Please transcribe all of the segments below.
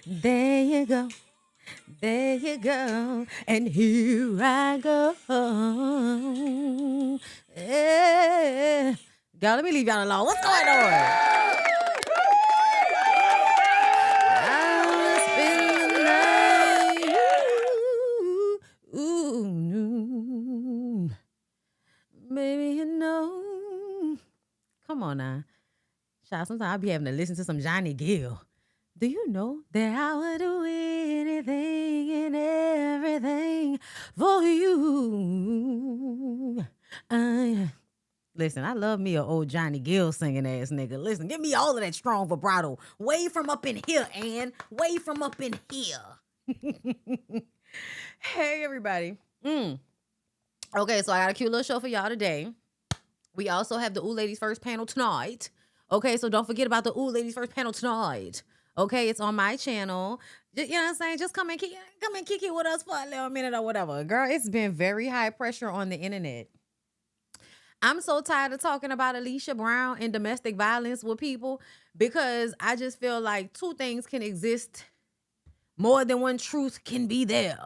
There you go. There you go. And here I go. Yeah. Y'all, let me leave y'all alone. What's going on? I'll spend the night. Ooh, baby, you know. Come on now. Child, sometimes I'll be having to listen to some Johnny Gill. Do you know that I would do anything and everything for you? Listen, I love me an old Johnny Gill singing ass nigga. Listen, give me all of that strong vibrato. Way from up in here, Ann. Way from up in here. Hey, everybody. Okay, so I got a cute little show for y'all today. We also have the Ooh Ladies First panel tonight. Okay, so don't forget about the Ooh Ladies First panel tonight. Okay, it's on my channel. You know what I'm saying? Just come and kick it with us for a little minute or whatever. Girl, it's been very high pressure on the internet. I'm so tired of talking about Alicia Brown and domestic violence with people because I just feel like two things can exist. More than one truth can be there.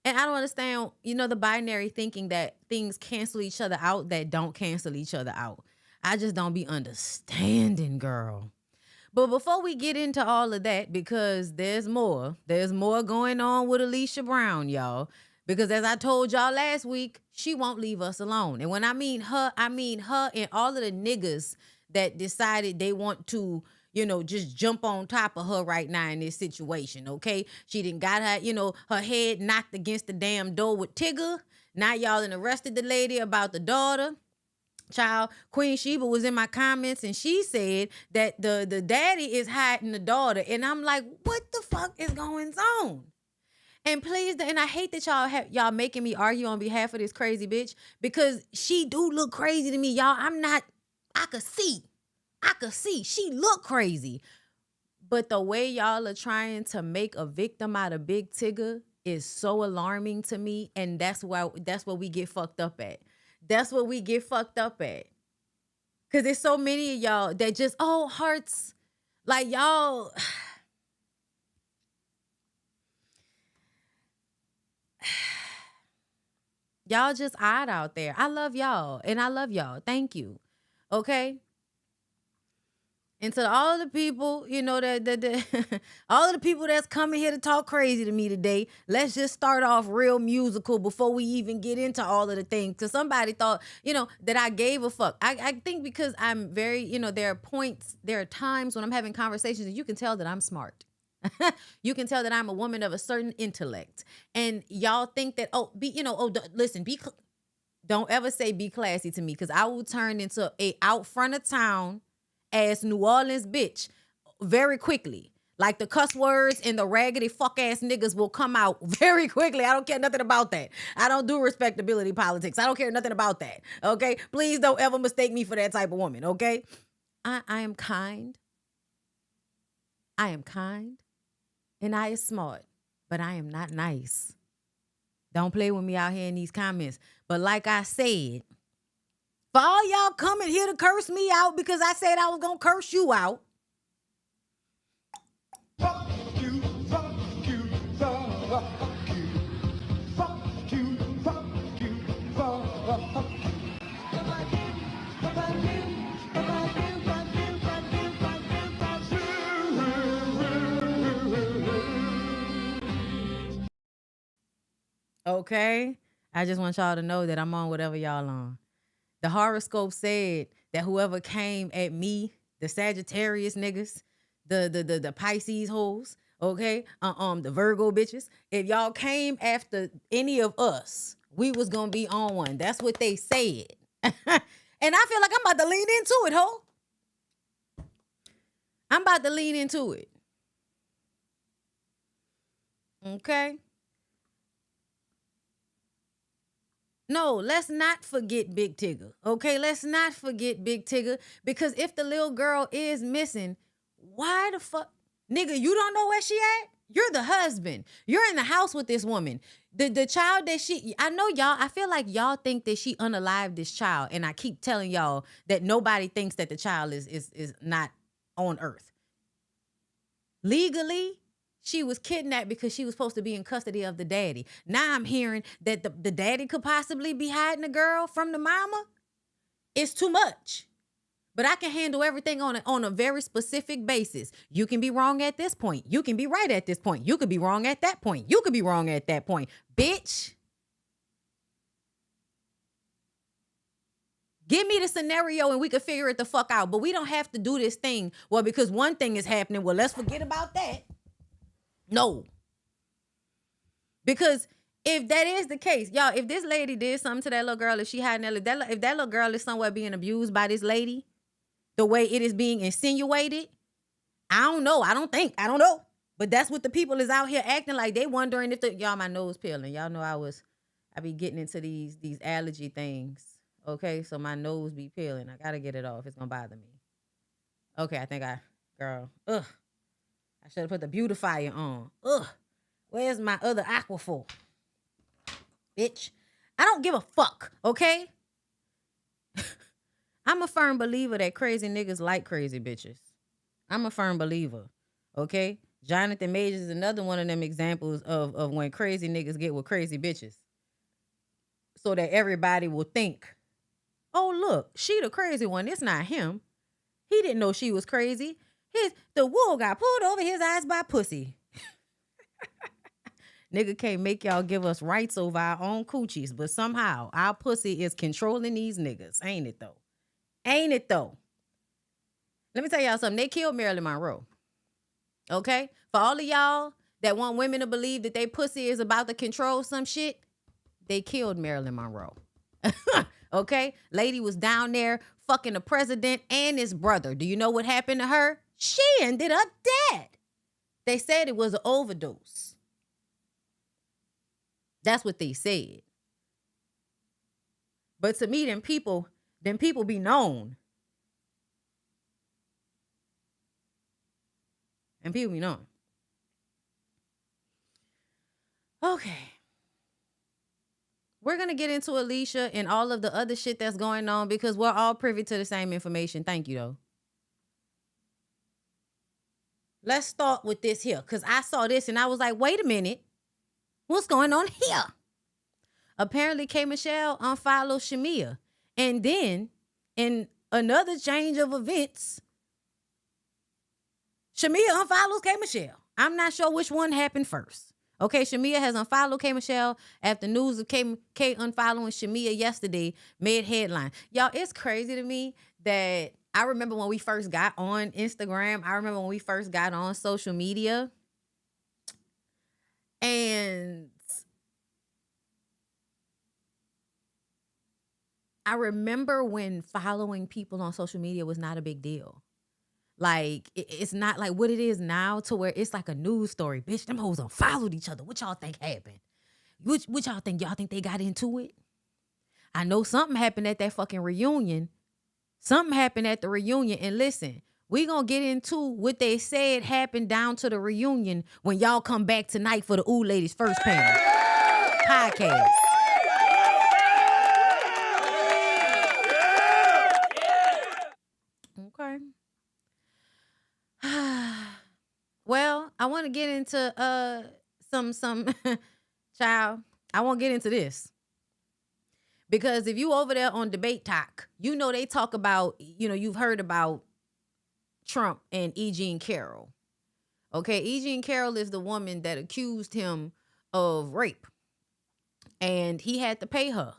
And I don't understand, the binary thinking that things cancel each other out that don't cancel each other out. I just don't be understanding, girl. But before we get into all of that, because there's more going on with Alicia Brown, y'all. Because as I told y'all last week, she won't leave us alone. And when I mean her and all of the niggas that decided they want to, just jump on top of her right now in this situation, okay? She done got her, her head knocked against the damn door with Tigger. Now y'all done arrested the lady about the daughter. Child, Queen Sheba was in my comments and she said that the daddy is hiding the daughter. And I'm like, what the fuck is going on? And please, and I hate that y'all making me argue on behalf of this crazy bitch because she do look crazy to me, y'all. I could see she look crazy. But the way y'all are trying to make a victim out of Big Tigger is so alarming to me. And that's what we get fucked up at. That's what we get fucked up at. Because there's so many of y'all that just, hearts. Like, y'all. Y'all just odd out there. I love y'all. And I love y'all. Thank you. Okay? And to all the people, that all of the people that's coming here to talk crazy to me today, let's just start off real musical before we even get into all of the things. Because somebody thought, that I gave a fuck. I think because I'm very, there are times when I'm having conversations and you can tell that I'm smart. You can tell that I'm a woman of a certain intellect. And y'all think that, listen, don't ever say be classy to me because I will turn into a out front of town ass New Orleans bitch very quickly. Like the cuss words and the raggedy fuck ass niggas will come out very quickly. I don't care nothing about that. I don't do respectability politics. I don't care nothing about that. Okay? Please don't ever mistake me for that type of woman. Okay? I am kind. I am kind. And I am smart. But I am not nice. Don't play with me out here in these comments. But like I said, for all y'all coming here to curse me out because I said I was going to curse you out. Fuck you, fuck you, fuck you, fuck you, fuck you, fuck you. Okay? I just want y'all to know that I'm on whatever y'all on. The horoscope said that whoever came at me, the Sagittarius niggas, the Pisces hoes, okay, the Virgo bitches, if y'all came after any of us, we was gonna be on one. That's what they said. And I feel like I'm about to lean into it, ho. I'm about to lean into it. Okay. No, let's not forget Big Tigger. Okay, let's not forget Big Tigger because if the little girl is missing, why the fuck, nigga, you don't know where she at? You're the husband. You're in the house with this woman. The child that I know y'all, I feel like y'all think that she unalived this child, and I keep telling y'all that nobody thinks that the child is not on earth. Legally, she was kidnapped because she was supposed to be in custody of the daddy. Now I'm hearing that the daddy could possibly be hiding the girl from the mama. It's too much. But I can handle everything on a very specific basis. You can be wrong at this point. You can be right at this point. You could be wrong at that point. You could be wrong at that point. Bitch. Give me the scenario and we could figure it the fuck out. But we don't have to do this thing. Well, because one thing is happening. Well, let's forget about that. No. Because if that is the case, y'all, if this lady did something to that little girl, if she had if that little girl is somewhere being abused by this lady, the way it is being insinuated, I don't know. I don't know. But that's what the people is out here acting like. They wondering if y'all, my nose peeling. Y'all know I be getting into these allergy things. Okay, so my nose be peeling. I gotta get it off. It's gonna bother me. Okay, I think girl, I should have put the beautifier on. Where's my other Aquaphor? Bitch, I don't give a fuck, okay? I'm a firm believer that crazy niggas like crazy bitches. I'm a firm believer, okay? Jonathan Majors is another one of them examples of when crazy niggas get with crazy bitches. So that everybody will think, oh, look, she the crazy one. It's not him. He didn't know she was crazy. The wool got pulled over his eyes by pussy. Nigga can't make y'all give us rights over our own coochies, but somehow our pussy is controlling these niggas. Ain't it though? Ain't it though? Let me tell y'all something. They killed Marilyn Monroe. Okay? For all of y'all that want women to believe that they pussy is about to control some shit, they killed Marilyn Monroe. Okay? Lady was down there fucking the president and his brother. Do you know what happened to her? She ended up dead. They said it was an overdose. That's what they said. But to me, them people be known. And people be known. Okay. We're going to get into Alicia and all of the other shit that's going on because we're all privy to the same information. Thank you, though. Let's start with this here because I saw this and I was like, wait a minute. What's going on here? Apparently, K. Michelle unfollowed Shamia. And then, in another change of events, Shamia unfollows K. Michelle. I'm not sure which one happened first. Okay, Shamia has unfollowed K. Michelle after news of K unfollowing Shamia yesterday made headline. Y'all, it's crazy to me that I remember when we first got on Instagram. I remember when we first got on social media. And I remember when following people on social media was not a big deal. Like, it's not like what it is now to where it's like a news story. Bitch, them hoes unfollowed each other. What y'all think happened? What y'all think? Y'all think they got into it? I know something happened at that fucking reunion. Something happened at the reunion. And listen, we gonna get into what they said happened down to the reunion when y'all come back tonight for the Ooh Ladies First Panel podcast. Okay. Well, I want to get into some child. I won't get into this. Because if you over there on Debate Talk, you know they talk about, you've heard about Trump and E. Jean Carroll. Okay, E. Jean Carroll is the woman that accused him of rape. And he had to pay her.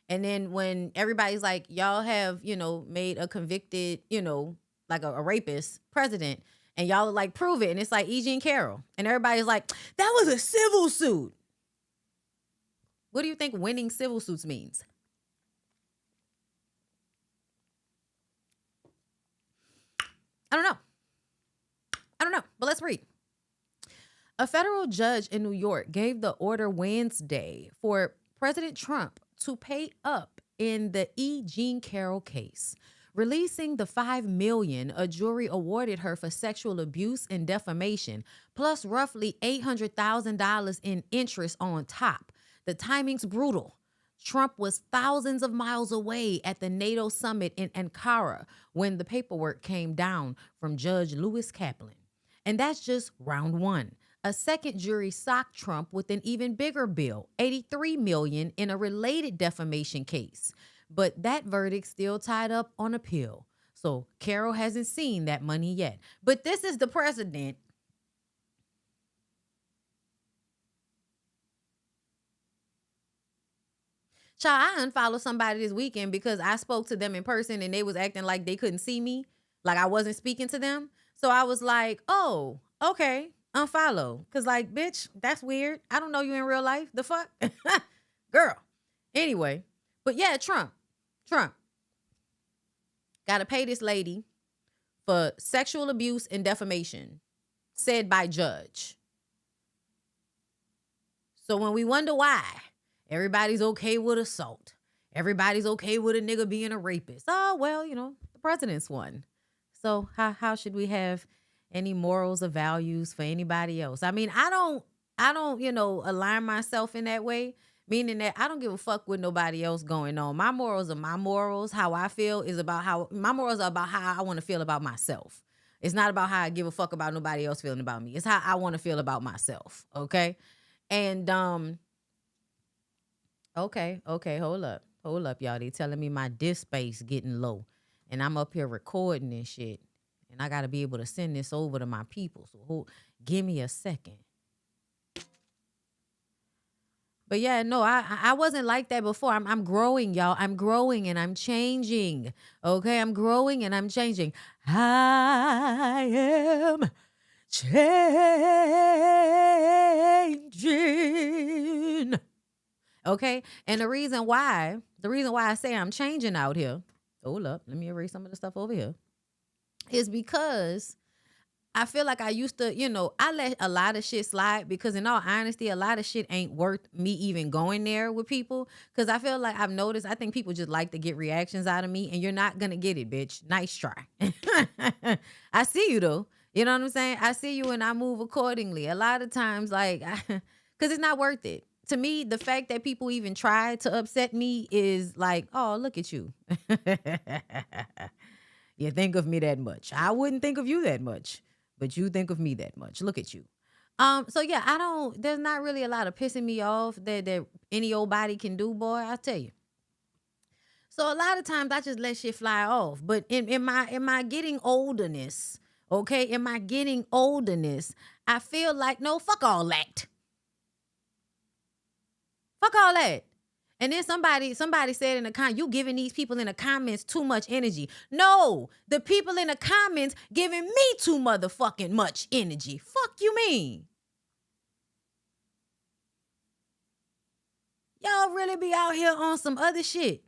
And then when everybody's like, y'all have, made a convicted, like a rapist president, and y'all are like, prove it. And it's like E. Jean Carroll. And everybody's like, that was a civil suit. What do you think winning civil suits means? I don't know, but let's read. A federal judge in New York gave the order Wednesday for President Trump to pay up in the E. Jean Carroll case, releasing the $5 million a jury awarded her for sexual abuse and defamation, plus roughly $800,000 in interest on top. The timing's brutal. Trump was thousands of miles away at the NATO summit in Ankara when the paperwork came down from Judge Lewis Kaplan. And that's just round one. A second jury socked Trump with an even bigger bill, $83 million, in a related defamation case. But that verdict still tied up on appeal. So Carol hasn't seen that money yet. But this is the president. Child, I unfollowed somebody this weekend because I spoke to them in person and they was acting like they couldn't see me, like I wasn't speaking to them. So I was like, oh, okay, unfollow. Because, like, bitch, that's weird. I don't know you in real life. The fuck? Girl. Anyway, but yeah, Trump got to pay this lady for sexual abuse and defamation, said by judge. So when we wonder why everybody's okay with assault, everybody's okay with a nigga being a rapist, oh, well, you know, the president's one. So how should we have any morals or values for anybody else? I mean, I don't, you know, align myself in that way, meaning that I don't give a fuck with nobody else going on. My morals are my morals. How I feel is about how my morals are about how I want to feel about myself. It's not about how I give a fuck about nobody else feeling about me. It's how I want to feel about myself. Okay. And okay, hold up, y'all. They telling me my disk space getting low, and I'm up here recording this shit, and I gotta be able to send this over to my people. So give me a second. But yeah, no, I wasn't like that before. I'm growing, y'all. I'm growing and I'm changing. Okay, I'm growing and I'm changing. I am changing. Okay. And the reason why I say I'm changing out here, hold up, let me erase some of the stuff over here, is because I feel like I used to, you know, I let a lot of shit slide because in all honesty, a lot of shit ain't worth me even going there with people. Cause I feel like I've noticed, I think people just like to get reactions out of me, and you're not gonna get it, bitch. Nice try. I see you though. You know what I'm saying? I see you and I move accordingly. A lot of times, like, cause it's not worth it. To me, the fact that people even try to upset me is like, oh, look at you. You think of me that much. I wouldn't think of you that much, but you think of me that much. Look at you. So yeah, there's not really a lot of pissing me off that any old body can do, boy, I'll tell you. So a lot of times I just let shit fly off. But in my getting olderness, okay, in my getting olderness, I feel like, no, fuck all that. Fuck all that. And then somebody said in the comment, you giving these people in the comments too much energy. No, the people in the comments giving me too motherfucking much energy. Fuck you mean? Y'all really be out here on some other shit.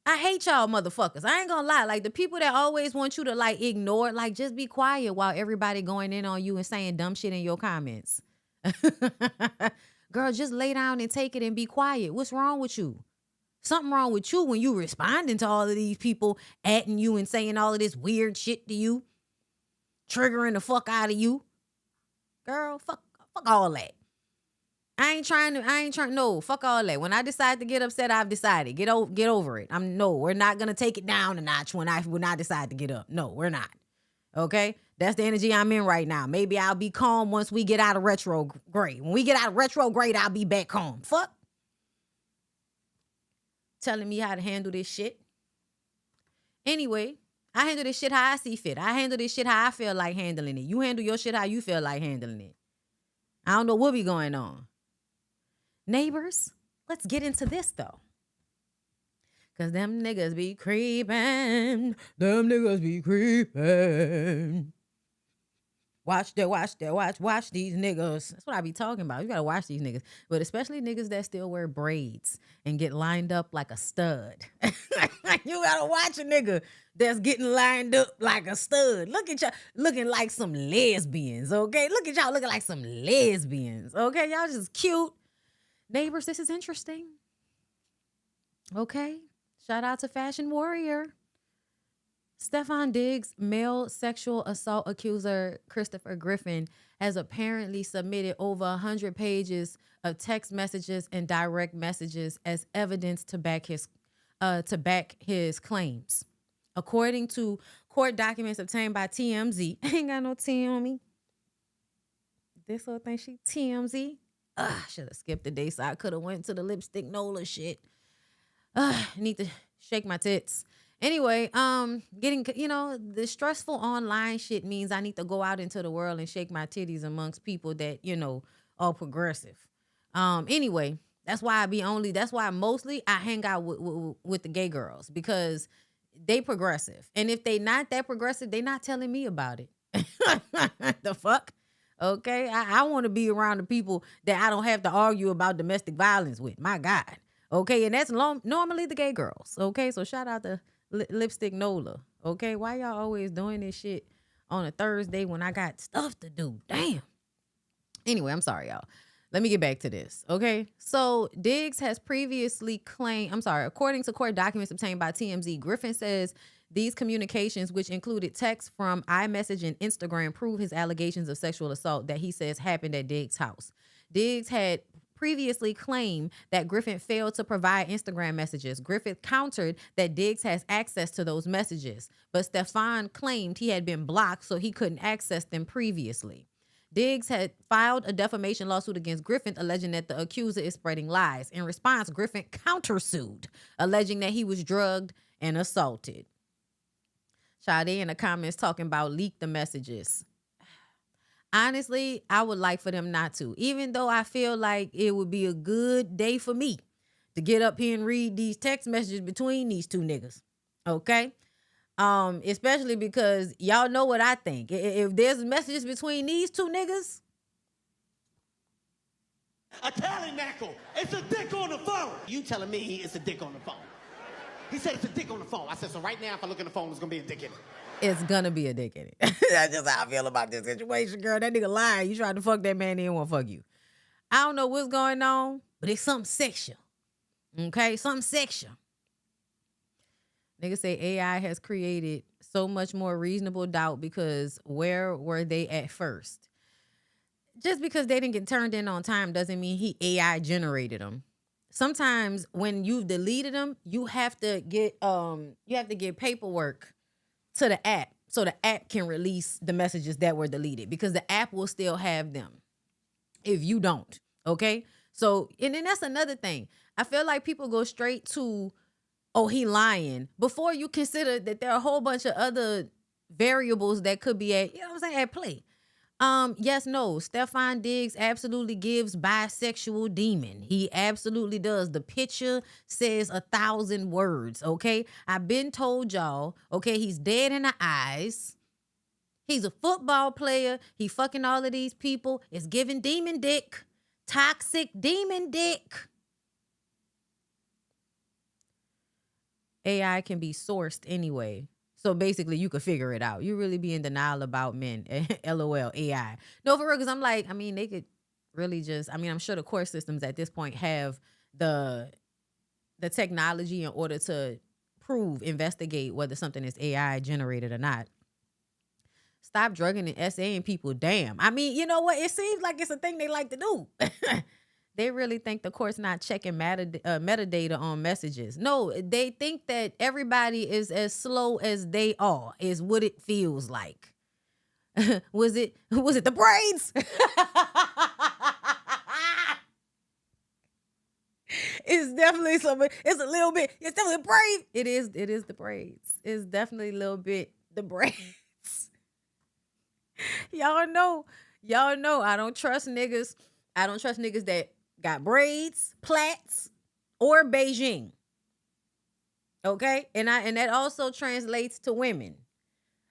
I hate y'all motherfuckers. I ain't gonna lie. Like, the people that always want you to, like, ignore, like, just be quiet while everybody going in on you and saying dumb shit in your comments. Girl, just lay down and take it and be quiet. What's wrong with you? Something wrong with you when you responding to all of these people atting you and saying all of this weird shit to you, triggering the fuck out of you. Girl, fuck all that. I ain't trying. No, fuck all that. When I decide to get upset, I've decided. Get over it. We're not gonna take it down a notch when I decide to get up. No, we're not. Okay? That's the energy I'm in right now. Maybe I'll be calm once we get out of retrograde. When we get out of retrograde, I'll be back calm. Fuck. Telling me how to handle this shit. Anyway, I handle this shit how I see fit. I handle this shit how I feel like handling it. You handle your shit how you feel like handling it. I don't know what be going on. Neighbors, let's get into this though. Cause them niggas be creeping. Watch these niggas. That's what I be talking about. You gotta watch these niggas. But especially niggas that still wear braids and get lined up like a stud. You gotta watch a nigga that's getting lined up like a stud. Look at y'all looking like some lesbians, okay? Look at y'all looking like some lesbians, okay? Y'all just cute. Neighbors, this is interesting. Okay? Shout out to Fashion Warrior. Stefon Diggs' male sexual assault accuser, Christopher Griffin, has apparently submitted over 100 pages of text messages and direct messages as evidence to back his claims. According to court documents obtained by TMZ, I ain't got no T on me. This whole thing, she TMZ. Should have skipped the day so I could have went to the lipstick Nola shit. Need to shake my tits. Anyway, getting, the stressful online shit means I need to go out into the world and shake my titties amongst people that, are progressive. Anyway, that's why mostly I hang out with the gay girls, because they progressive. And if they not that progressive, they not telling me about it. The fuck? Okay, I want to be around the people that I don't have to argue about domestic violence with. My God. Okay, and that's normally the gay girls. Okay, so shout out to Lipstick Nola. Okay, why y'all always doing this shit on a Thursday when I got stuff to do? Damn. Anyway, I'm sorry, y'all. Let me get back to this. Okay, so Diggs has previously claimed, according to court documents obtained by TMZ, Griffin says these communications, which included texts from iMessage and Instagram, prove his allegations of sexual assault that he says happened at Diggs' house. Diggs had previously claimed that Griffin failed to provide Instagram messages. Griffin countered that Diggs has access to those messages, but Stefon claimed he had been blocked so he couldn't access them previously. Diggs had filed a defamation lawsuit against Griffin, alleging that the accuser is spreading lies. In response, Griffin countersued, alleging that he was drugged and assaulted. Sade in the comments talking about leak the messages. Honestly, I would like for them not to, even though I feel like it would be a good day for me to get up here and read these text messages between these two niggas. Okay? Especially because y'all know what I think. If there's messages between these two niggas, a tabernacle. It's a dick on the phone. You telling me it's a dick on the phone? He said it's a dick on the phone. I said, so right now, if I look at the phone, there's gonna be a dick in it. It's gonna be a dick in it. That's just how I feel about this situation, girl. That nigga lying. You tried to fuck that man, he didn't want to fuck you. I don't know what's going on, but it's something sexual. Okay, something sexual. Niggas say AI has created so much more reasonable doubt because where were they at first? Just because they didn't get turned in on time doesn't mean he AI generated them. Sometimes when you've deleted them, you have to get paperwork to the app so the app can release the messages that were deleted, because the app will still have them if you don't. Okay, so and then that's another thing. I feel like people go straight to, oh, he lying, before you consider that there are a whole bunch of other variables that could be at play. Yes, no, Stefon Diggs absolutely gives bisexual demon. He absolutely does. The picture says 1,000 words, okay? I've been told y'all, okay, he's dead in the eyes. He's a football player. He fucking all of these people. It's giving demon dick. Toxic demon dick. AI can be sourced anyway. So basically, you could figure it out. You really be in denial about men. LOL, AI. No, for real, because I'm like, I mean, they could really just, I mean, I'm sure the court systems at this point have the technology in order to investigate whether something is AI generated or not. Stop drugging and essaying people. Damn. I mean, you know what? It seems like it's a thing they like to do. They really think the court's not checking metadata on messages. No, they think that everybody is as slow as they are, is what it feels like. Was it the braids? It's definitely something. It's a little bit. It's definitely the braids. It is the braids. It's definitely a little bit the braids. Y'all know. I don't trust niggas. I don't trust niggas that got braids, plaits, or Beijing. Okay? And that also translates to women.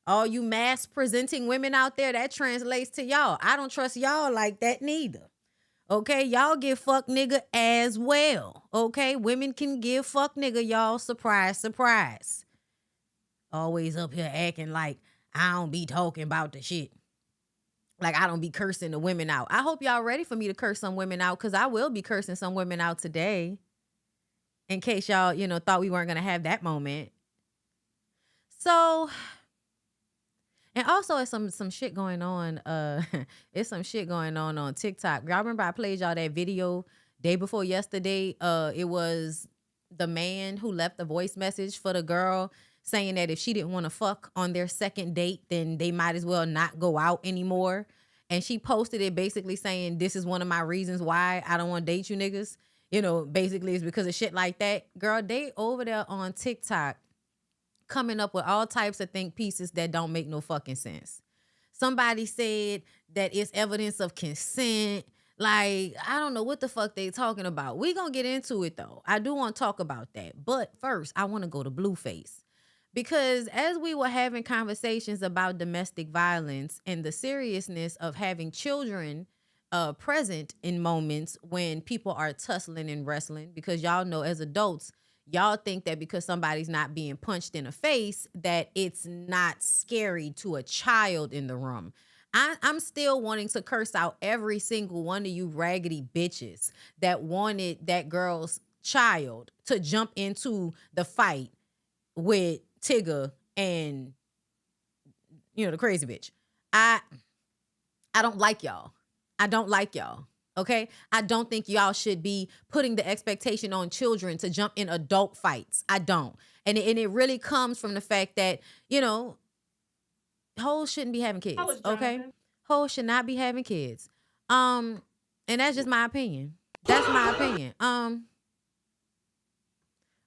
All you mass presenting women out there, that translates to y'all. I don't trust y'all like that neither. Okay? Y'all get fuck nigga as well. Okay? Women can give fuck nigga, y'all. Surprise, surprise. Always up here acting like I don't be talking about the shit. Like I don't be cursing the women out. I hope y'all ready for me to curse some women out, because I will be cursing some women out today. In case y'all, thought we weren't going to have that moment. So, and also it's some shit going on. It's some shit going on TikTok. Y'all remember I played y'all that video day before yesterday? It was the man who left a voice message for the girl saying that if she didn't want to fuck on their second date, then they might as well not go out anymore. and she posted it basically saying, this is one of my reasons why I don't want to date you niggas. You know, basically it's because of shit like that. Girl, they over there on TikTok coming up with all types of think pieces that don't make no fucking sense. Somebody said that it's evidence of consent. Like, I don't know what the fuck they talking about. We gonna get into it though. I do want to talk about that. But first, I want to go to Blueface. Because as we were having conversations about domestic violence and the seriousness of having children present in moments when people are tussling and wrestling, because y'all know as adults, y'all think that because somebody's not being punched in the face, that it's not scary to a child in the room. I'm still wanting to curse out every single one of you raggedy bitches that wanted that girl's child to jump into the fight with Tigger and, you know, the crazy bitch. I don't like y'all. I don't like y'all. Okay? I don't think y'all should be putting the expectation on children to jump in adult fights. I don't. And it really comes from the fact that, you know, hoes shouldn't be having kids. Okay? Hoes should not be having kids. And that's just my opinion. That's my opinion.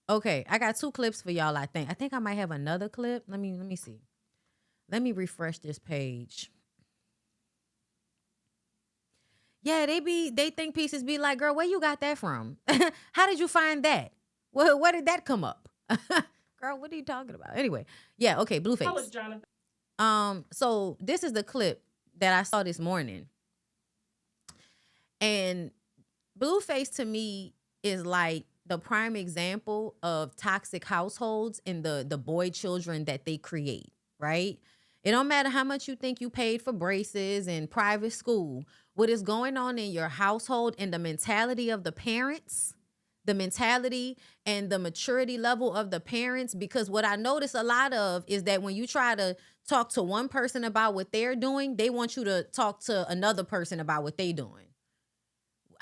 Okay, I got 2 clips for y'all, I think. I think I might have another clip. Let me see. Let me refresh this page. Yeah, they think pieces be like, girl, where you got that from? How did you find that? Well, where did that come up? Girl, what are you talking about? Anyway, yeah, okay, Blueface. How was Jonathan? So this is the clip that I saw this morning. And Blueface to me is like the prime example of toxic households and the boy children that they create, right? It don't matter how much you think you paid for braces and private school. What is going on in your household and the mentality of the parents, the mentality and the maturity level of the parents, because what I notice a lot of is that when you try to talk to one person about what they're doing, they want you to talk to another person about what they're doing.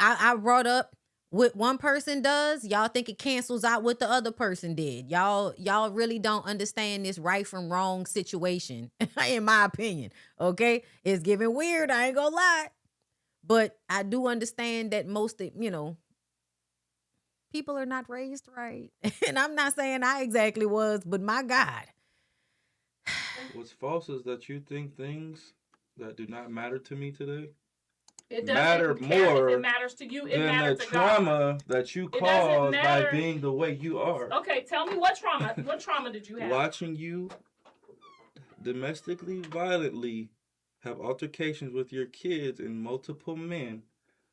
I brought up what one person does, y'all think it cancels out what the other person did. Y'all really don't understand this right from wrong situation, in my opinion. Okay? It's getting weird, I ain't gonna lie. But I do understand that most of, you know, people are not raised right. And I'm not saying I exactly was, but my God. What's false is that you think things that do not matter to me today it matter more if it matters to you, it than matters the to trauma God. that you caused by being the way you are. Okay, tell me what trauma. What trauma did you have? Watching you domestically violently have altercations with your kids and multiple men.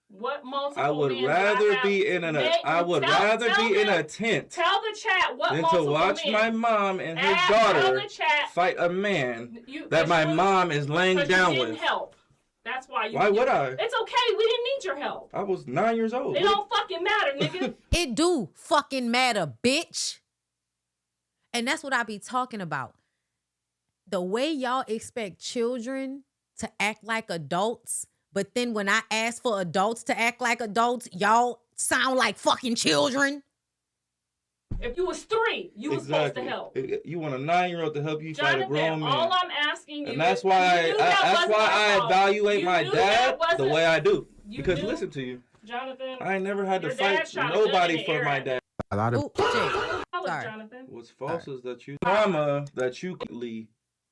What multiple I would men rather I be in a tent tell the chat what than multiple to watch men. my mom and his daughter fight a man that my mom is laying down you with. Didn't help. That's why Why would I? It's okay. We didn't need your help. I was 9 years old. It don't fucking matter, nigga. It do fucking matter, bitch. And that's what I be talking about. The way y'all expect children to act like adults, but then when I ask for adults to act like adults, y'all sound like fucking children. If you was 3, you was supposed to help. You want a 9-year-old to help you fight a grown man. All I'm asking you, and that's why I evaluate my dad the way I do. Because listen to you, Jonathan, I ain't never had to fight nobody for my dad. A lot of Sorry. Jonathan. What's false is that you trauma that you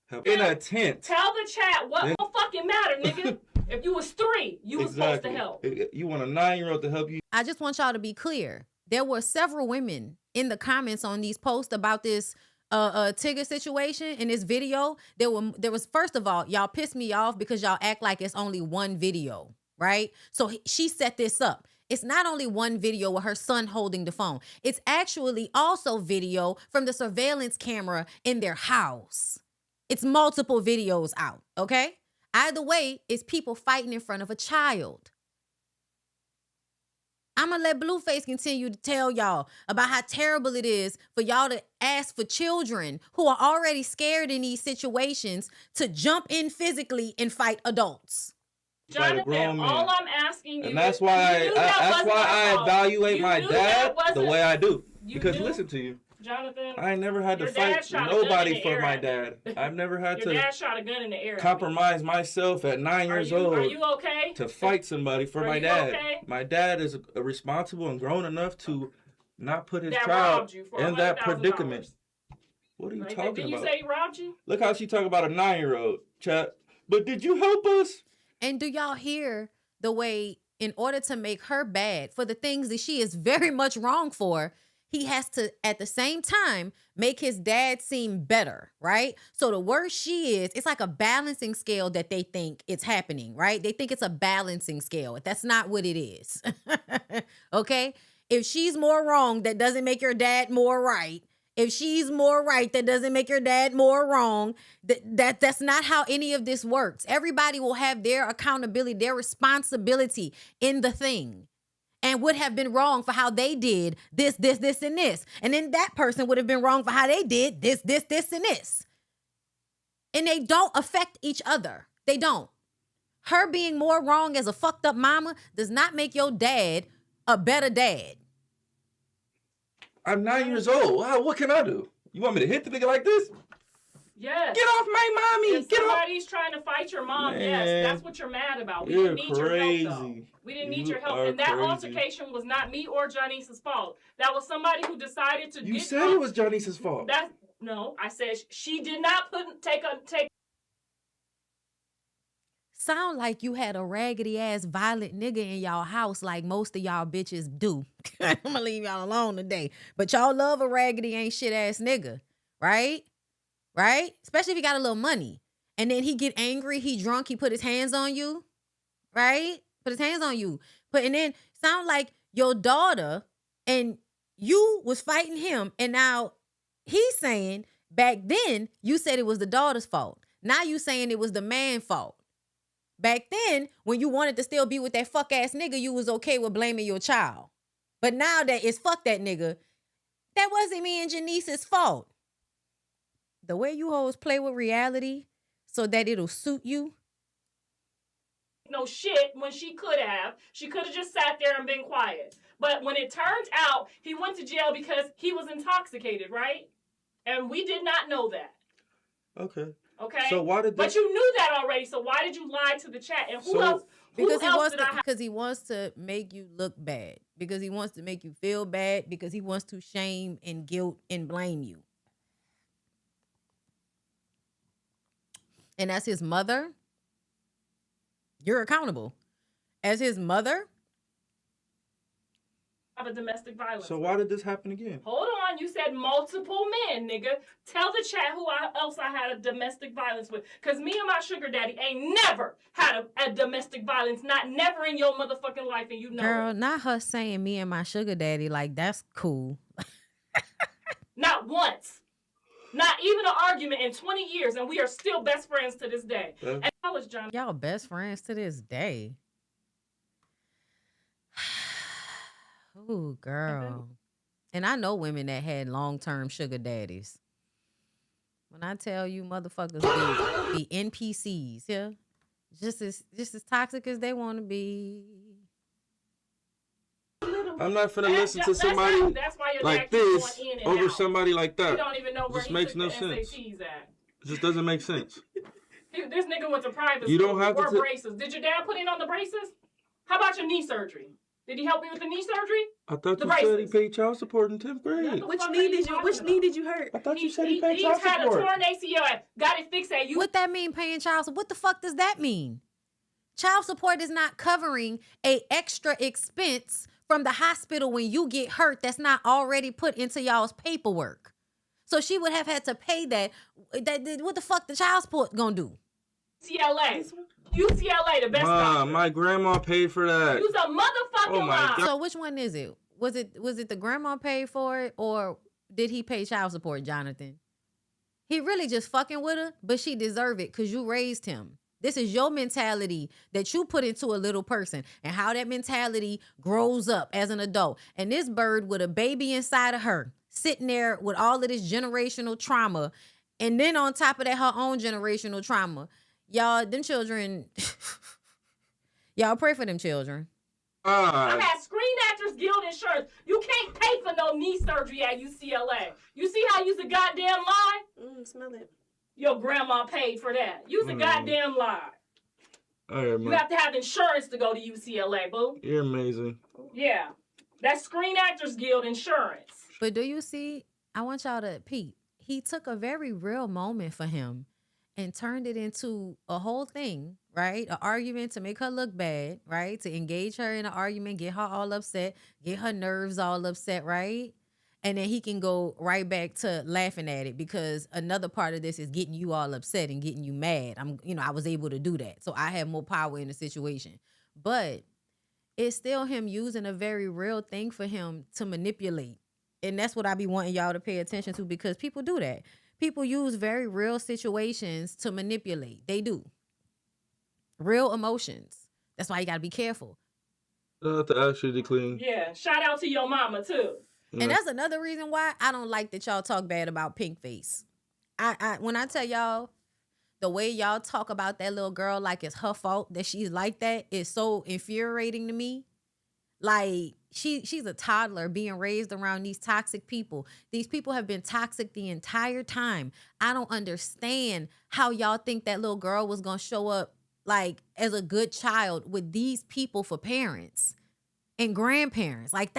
have in a tent. Tell the chat what don't fucking matter, nigga. If you was 3, you was supposed to help. You want a 9-year-old to help you. I just want y'all to be clear. There were several women in the comments on these posts about this Tigger situation in this video. There was, first of all, y'all pissed me off because y'all act like it's only one video, right? So she set this up. It's not only one video with her son holding the phone. It's actually also video from the surveillance camera in their house. It's multiple videos out, okay? Either way, it's people fighting in front of a child. I'm going to let Blueface continue to tell y'all about how terrible it is for y'all to ask for children who are already scared in these situations to jump in physically and fight adults. Jonathan, all I'm asking you, and that's why I evaluate my dad the way I do. Because listen to you, Jonathan. I ain't never had to Your dad fight shot a gun in nobody the for air my at me. dad. I've never had Your to dad shot a gun in the air. compromise myself at 9 years old. Are you okay? To fight somebody for Are my you dad. okay? My dad is responsible and grown enough to not put his That child robbed you for in that $100,000. predicament. What are you Right? talking Didn't you about? say he robbed you? Look how she talk about a 9-year-old, chat. But did you help us? And do y'all hear the way, in order to make her bad for the things that she is very much wrong for, he has to, at the same time, make his dad seem better, right? So the worse she is, it's like a balancing scale that they think it's happening, right? They think it's a balancing scale. That's not what it is. Okay? If she's more wrong, that doesn't make your dad more right. If she's more right, that doesn't make your dad more wrong. That's not how any of this works. Everybody will have their accountability, their responsibility in the thing, and would have been wrong for how they did this, and this. And then that person would have been wrong for how they did this, and this. And they don't affect each other. They don't. Her being more wrong as a fucked up mama does not make your dad a better dad. I'm 9 years old. Wow, what can I do? You want me to hit the nigga like this? Yes. Get off my mommy. If Get off. somebody's trying to fight your mom, Man, yes, that's what you're mad about. We you're didn't need your help, though. crazy. We didn't need You your help. are And that crazy. altercation was not me or Janice's fault. That was somebody who decided to You get said it was Janice's fault. No, I said she did not take. Sound like you had a raggedy ass violent nigga in y'all house like most of y'all bitches do. I'm gonna leave y'all alone today. But y'all love a raggedy ain't shit ass nigga, right? Right? Especially if he got a little money. And then he get angry, he drunk, he put his hands on you, right? Put his hands on you. And then sound like your daughter and you was fighting him, and now he's saying back then you said it was the daughter's fault. Now you saying it was the man's fault. Back then, when you wanted to still be with that fuck ass nigga, you was okay with blaming your child. But now that it's fuck that nigga, that wasn't me and Janice's fault. The way you hoes play with reality so that it'll suit you. No shit when she could have. She could have just sat there and been quiet. But when it turned out, he went to jail because he was intoxicated, right? And we did not know that. Okay. Okay. So why did But you knew that already. So why did you lie to the chat? And who else? Because he wants to make you look bad. Because he wants to make you feel bad. Because he wants to shame and guilt and blame you. And as his mother, you're accountable. As his mother, of a domestic violence. So why did this happen again? Hold on, you said multiple men, nigga. Tell the chat who else I had a domestic violence with. Because me and my sugar daddy ain't never had a domestic violence. Not never in your motherfucking life, and you know girl, it. not her saying me and my sugar daddy, like, that's cool. Not once. Not even an argument in 20 years, and we are still best friends to this day. And how was John? Y'all best friends to this day. Ooh, girl. And I know women that had long-term sugar daddies. When I tell you motherfuckers be NPCs, yeah? Just as toxic as they want to be. I'm not finna listen to somebody like this over somebody like that. You don't even know where this he makes took no the sense. SATs at. It just doesn't make sense. This nigga went to private You school. don't have to Or braces. Did your dad put in on the braces? How about your knee surgery? Did he help you with the knee surgery? I thought you said he paid child support in 10th grade. Which knee did you hurt? I thought you said he paid child support. He's had a torn ACL. Got it fixed at you. What that mean, paying child support? What the fuck does that mean? Child support is not covering a extra expense from the hospital when you get hurt that's not already put into y'all's paperwork. So she would have had to pay that. What the fuck the child support gonna do? UCLA, the best doctor. My grandma paid for that. You's a motherfucking lie. So which one is it? Was it the grandma paid for it, or did he pay child support, Jonathan? He really just fucking with her, but she deserved it because you raised him. This is your mentality that you put into a little person and how that mentality grows up as an adult. And this bird with a baby inside of her, sitting there with all of this generational trauma, and then on top of that, her own generational trauma. Y'all, them children, y'all pray for them children. I've had Screen Actors Guild insurance. You can't pay for no knee surgery at UCLA. You see how you's a goddamn lie? Smell it. Your grandma paid for that. You's a goddamn lie. All right, man. You have to have insurance to go to UCLA, boo. You're amazing. Yeah. That's Screen Actors Guild insurance. But do you see, I want y'all to peep. He took a very real moment for him and turned it into a whole thing, right? An argument to make her look bad, right? To engage her in an argument, get her all upset, get her nerves all upset, right? And then he can go right back to laughing at it, because another part of this is getting you all upset and getting you mad. I was able to do that. So I have more power in the situation. But it's still him using a very real thing for him to manipulate. And that's what I be wanting y'all to pay attention to, because people do that. People use very real situations to manipulate. They do. Real emotions. That's why you got to be careful. To actually clean. Yeah. Shout out to your mama, too. And that's another reason why I don't like that y'all talk bad about Pink Face. When I tell y'all, the way y'all talk about that little girl like it's her fault that she's like that is so infuriating to me. Like, she's a toddler being raised around these toxic people. These people have been toxic the entire time. I don't understand how y'all think that little girl was going to show up, like, as a good child with these people for parents and grandparents. Like,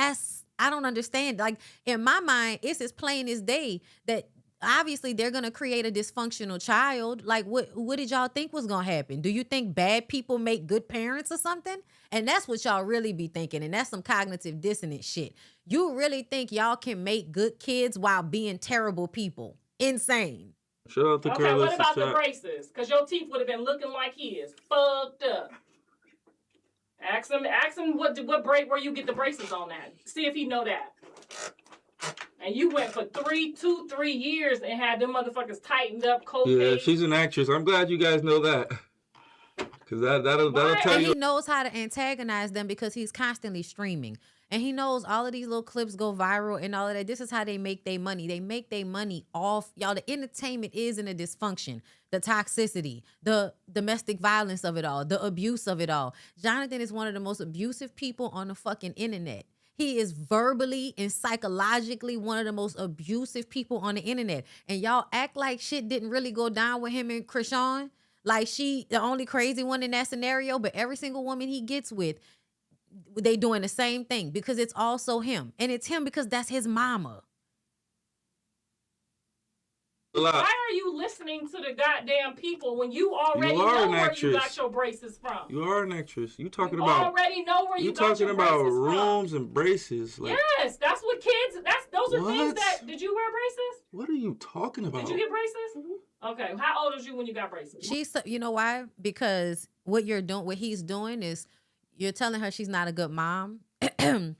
I don't understand. Like, in my mind, it's as plain as day that obviously they're going to create a dysfunctional child. Like, what did y'all think was going to happen? Do you think bad people make good parents or something? And that's what y'all really be thinking. And that's some cognitive dissonance shit. You really think y'all can make good kids while being terrible people? Insane. Shout out to Okay, what about the braces? Because your teeth would have been looking like his. Fucked up. Ask him what break where you get the braces on that. See if he know that. And you went for 3 years and had them motherfuckers tightened up, cocaine. Yeah, she's an actress. I'm glad you guys know that. Because that'll tell and you. He knows how to antagonize them because he's constantly streaming. And he knows all of these little clips go viral and all of that. This is how they make their money. They make their money off. Y'all, the entertainment is in the dysfunction, the toxicity, the domestic violence of it all, the abuse of it all. Jonathan is one of the most abusive people on the fucking internet. He is verbally and psychologically one of the most abusive people on the internet. And y'all act like shit didn't really go down with him and Krishan. Like, she the only crazy one in that scenario, but every single woman he gets with, they doing the same thing because it's also him. And it's him because that's his mama. Why are you listening to the goddamn people when you already know where you got your braces from? You are an actress. You talking you about already know where you got your braces from. You talking about rooms and braces. Like, yes, that's what kids, those are things that, did you wear braces? What are you talking about? Did you get braces? Mm-hmm. Okay, how old was you when you got braces? You know why? Because what he's doing is you're telling her she's not a good mom. And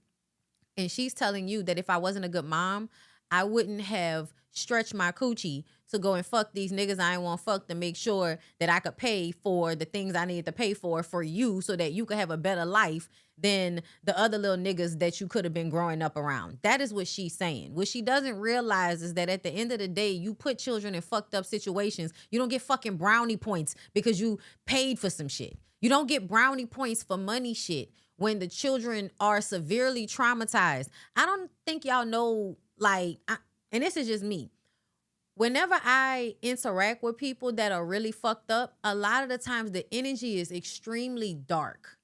she's telling you that if I wasn't a good mom, I wouldn't have stretched my coochie to go and fuck these niggas I ain't want to fuck to make sure that I could pay for the things I needed to pay for you so that you could have a better life than the other little niggas that you could have been growing up around. That is what she's saying. What she doesn't realize is that at the end of the day, you put children in fucked up situations. You don't get fucking brownie points because you paid for some shit. You don't get brownie points for money shit when the children are severely traumatized. I don't think y'all know, like, and this is just me. Whenever I interact with people that are really fucked up, a lot of the times the energy is extremely dark.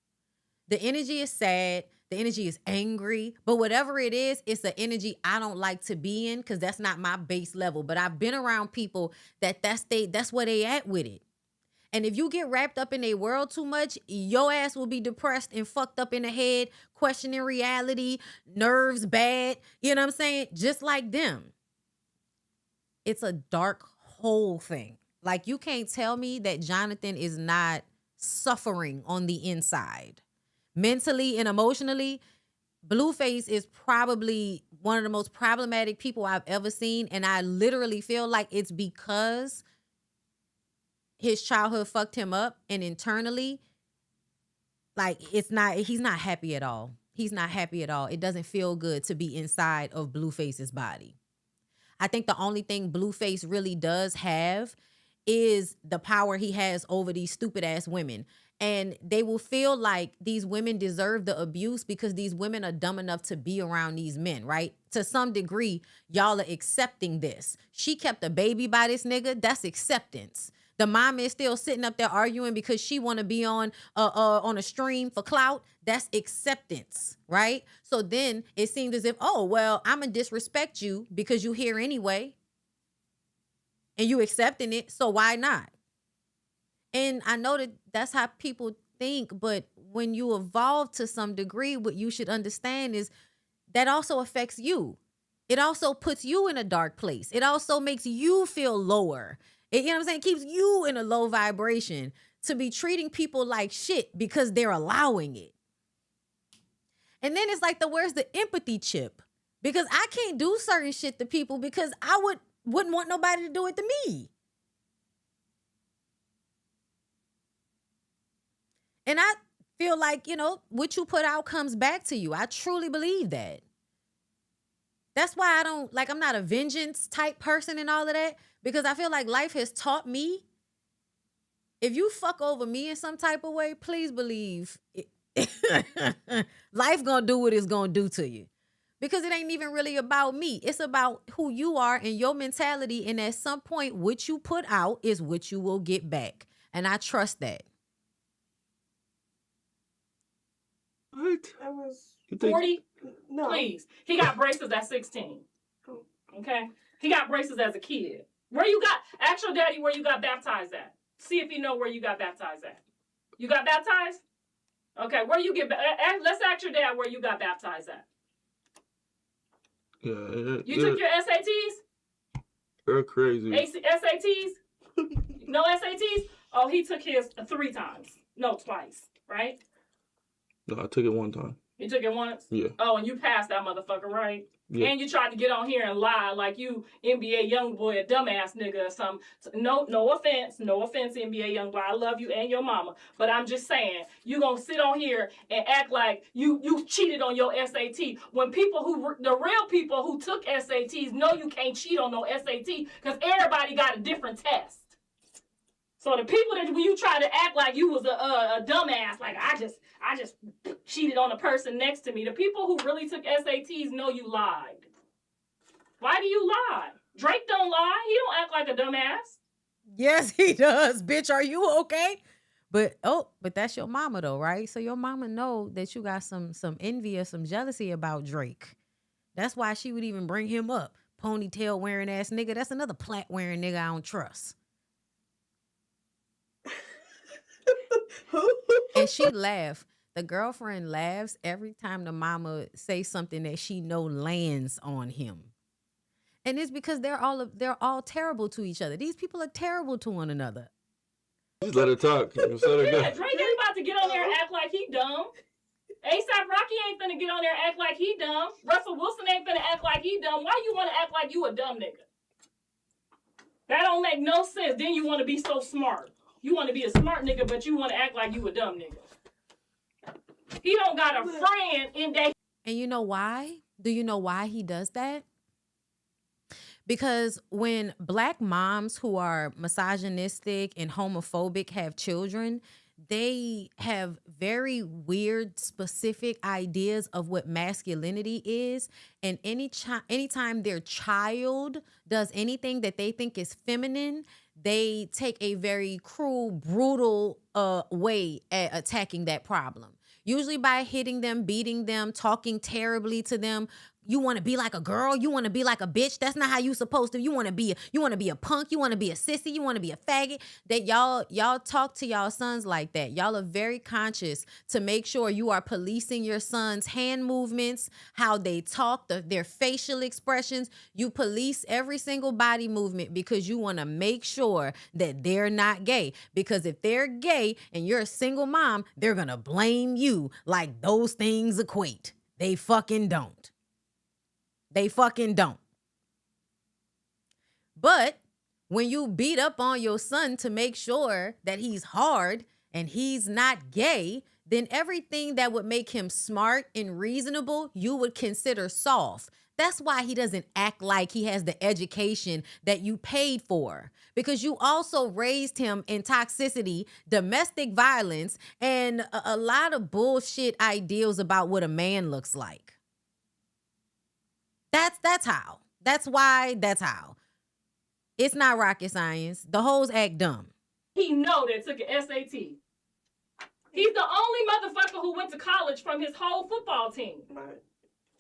The energy is sad. The energy is angry. But whatever it is, it's an energy I don't like to be in because that's not my base level. But I've been around people that's where they at with it. And if you get wrapped up in their world too much, your ass will be depressed and fucked up in the head, questioning reality, nerves bad. You know what I'm saying? Just like them. It's a dark hole thing. Like, you can't tell me that Jonathan is not suffering on the inside. Mentally and emotionally, Blueface is probably one of the most problematic people I've ever seen. And I literally feel like it's because his childhood fucked him up, and internally, like, he's not happy at all. He's not happy at all. It doesn't feel good to be inside of Blueface's body. I think the only thing Blueface really does have is the power he has over these stupid ass women. And they will feel like these women deserve the abuse because these women are dumb enough to be around these men, right? To some degree, y'all are accepting this. She kept a baby by this nigga. That's acceptance. The mom is still sitting up there arguing because she want to be on a stream for clout. That's acceptance, right? So then it seems as if, oh, well, I'm going to disrespect you because you here anyway. And you accepting it, so why not? And I know that that's how people think, but when you evolve to some degree, what you should understand is that also affects you. It also puts you in a dark place. It also makes you feel lower. You know what I'm saying? It keeps you in a low vibration to be treating people like shit because they're allowing it. And then it's like, where's the empathy chip? Because I can't do certain shit to people because I wouldn't want nobody to do it to me. And I feel like, what you put out comes back to you. I truly believe that. That's why I'm not a vengeance type person and all of that, because I feel like life has taught me, if you fuck over me in some type of way, please believe life gonna do what it's gonna do to you. Because it ain't even really about me. It's about who you are and your mentality. And at some point, what you put out is what you will get back. And I trust that. What? I was 40? no. Please. He got braces at 16. Okay? He got braces as a kid. Ask your daddy where you got baptized at. See if you know where you got baptized at. You got baptized? Okay, let's ask your dad where you got baptized at. Yeah. You took your SATs? They're crazy. SATs? No SATs? Oh, he took his 3 times. No, twice, right? No, I took it one time. You took it once? Yeah. Oh, and you passed that motherfucker, right? Yeah. And you tried to get on here and lie like you NBA young boy, a dumbass nigga or something. No offense, NBA young boy. I love you and your mama. But I'm just saying, you gonna sit on here and act like you cheated on your SAT when the real people who took SATs know you can't cheat on no SAT because everybody got a different test. So the people that when you try to act like you was a dumbass, like I just cheated on the person next to me, the people who really took SATs know you lied. Why do you lie? Drake don't lie. He don't act like a dumbass. Yes, he does. Bitch, are you okay? But that's your mama though, right? So your mama know that you got some envy or some jealousy about Drake. That's why she would even bring him up. Ponytail wearing ass nigga. That's another plat wearing nigga I don't trust. And she laughed. The girlfriend laughs every time the mama say something that she know lands on him. And it's because they're all terrible to each other. These people are terrible to one another. Just let her talk. Just let her go. Yeah, Drake ain't about to get on there and act like he dumb. A$AP Rocky ain't finna get on there and act like he dumb. Russell Wilson ain't finna act like he dumb. Why you want to act like you a dumb nigga? That don't make no sense. Then you want to be so smart. You want to be a smart nigga, but you want to act like you a dumb nigga. He don't got a friend in that. And you know why? Do you know why he does that? Because when Black moms who are misogynistic and homophobic have children, they have very weird, specific ideas of what masculinity is. And anytime their child does anything that they think is feminine, they take a very cruel, brutal way at attacking that problem. Usually by hitting them, beating them, talking terribly to them. You want to be like a girl? You want to be like a bitch? That's not how you supposed to. You want to be a punk? You want to be a sissy? You want to be a faggot? That y'all talk to y'all sons like that. Y'all are very conscious to make sure you are policing your sons' hand movements, how they talk, their facial expressions. You police every single body movement because you want to make sure that they're not gay. Because if they're gay and you're a single mom, they're going to blame you like those things equate. They fucking don't. They fucking don't. But when you beat up on your son to make sure that he's hard and he's not gay, then everything that would make him smart and reasonable, you would consider soft. That's why he doesn't act like he has the education that you paid for, because you also raised him in toxicity, domestic violence, and a lot of bullshit ideals about what a man looks like. That's how. That's why. That's how. It's not rocket science. The hoes act dumb. He know that took an SAT. He's the only motherfucker who went to college from his whole football team.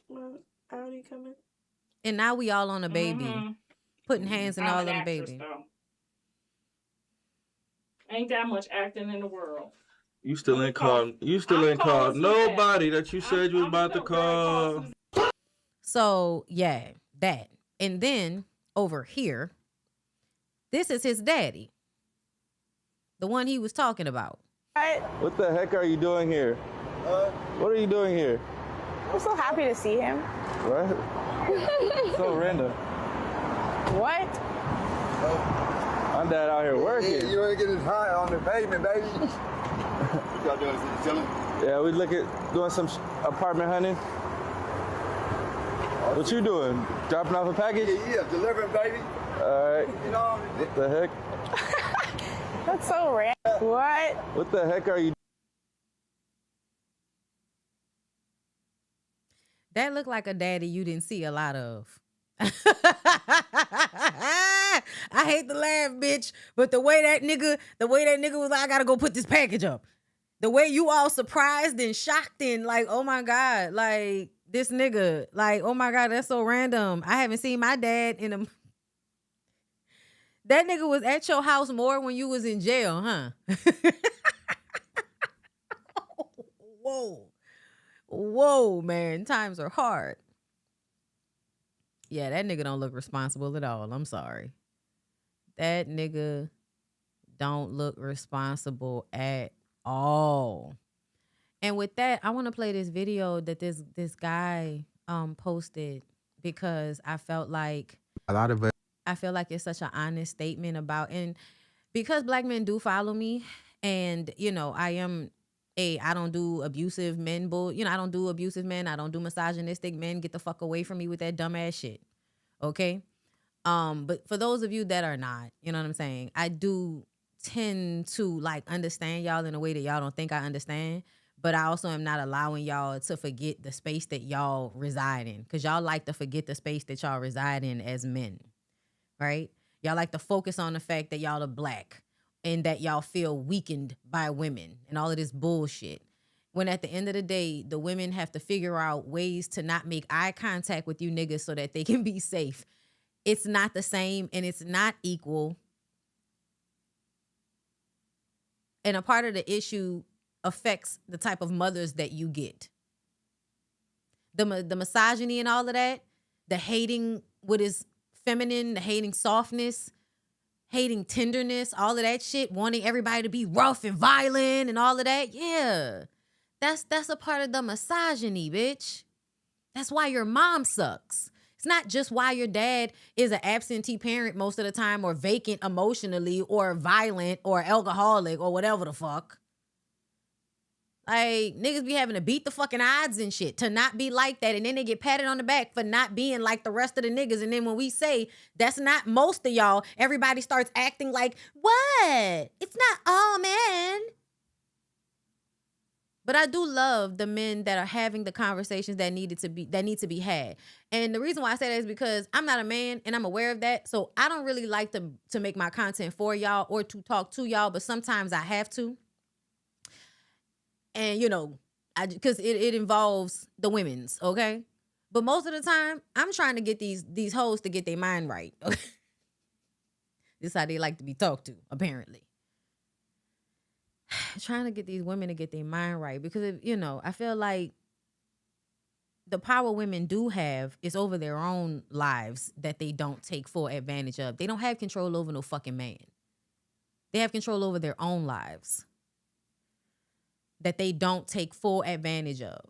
Well, Audi coming. And now we all on a baby. Putting hands in all of the actress, baby. though. Ain't that much acting in the world. You still ain't called nobody that you said you was about to call. So, yeah, that. And then over here, this is his daddy. The one he was talking about. What the heck are you doing here? What are you doing here? I'm so happy to see him. What? So random. What? My dad out here working. Yeah, you ain't getting high on the pavement, baby. What y'all doing? Chilling? Yeah, we doing some apartment hunting. What you doing? Dropping off a package? Yeah, delivering, baby. All right. You know, What the heck? That's so random. What? What the heck are you? That looked like a daddy you didn't see a lot of. I hate to laugh, bitch, but the way that nigga was like, I gotta go put this package up. The way you all surprised and shocked and like, oh my God, like this nigga, like, oh my God, that's so random. I haven't seen my dad in a... That nigga was at your house more when you was in jail, huh? Whoa, man. Times are hard. Yeah, that nigga don't look responsible at all. I'm sorry. That nigga don't look responsible at all. And with that, I want to play this video that this guy posted, because I felt like it's such an honest statement about, and because black men do follow me, and you know, I don't do abusive men, I don't do abusive men. I don't do misogynistic men. Get the fuck away from me with that dumbass shit. Okay? But for those of you that are not, you know what I'm saying? I do tend to like understand y'all in a way that y'all don't think I understand. But I also am not allowing y'all to forget the space that y'all reside in. Because y'all like to forget the space that y'all reside in as men. Right? Y'all like to focus on the fact that y'all are black and that y'all feel weakened by women and all of this bullshit. When at the end of the day, the women have to figure out ways to not make eye contact with you niggas so that they can be safe. It's not the same and it's not equal. And a part of the issue affects the type of mothers that you get. The misogyny and all of that, the hating what is feminine, the hating softness, hating tenderness, all of that shit, wanting everybody to be rough and violent and all of that. Yeah, that's a part of the misogyny, bitch. That's why your mom sucks. It's not just why your dad is an absentee parent most of the time, or vacant emotionally, or violent, or alcoholic, or whatever the fuck. Like, niggas be having to beat the fucking odds and shit to not be like that. And then they get patted on the back for not being like the rest of the niggas. And then when we say that's not most of y'all, everybody starts acting like, what? It's not all men. But I do love the men that are having the conversations that need to be had. And the reason why I say that is because I'm not a man and I'm aware of that. So I don't really like to make my content for y'all or to talk to y'all, but sometimes I have to. And, you know, because it involves the women's, okay? But most of the time, I'm trying to get these hoes to get their mind right. Okay? This is how they like to be talked to, apparently. Trying to get these women to get their mind right. Because, you know, I feel like the power women do have is over their own lives that they don't take full advantage of. They don't have control over no fucking man. They have control over their own lives that they don't take full advantage of.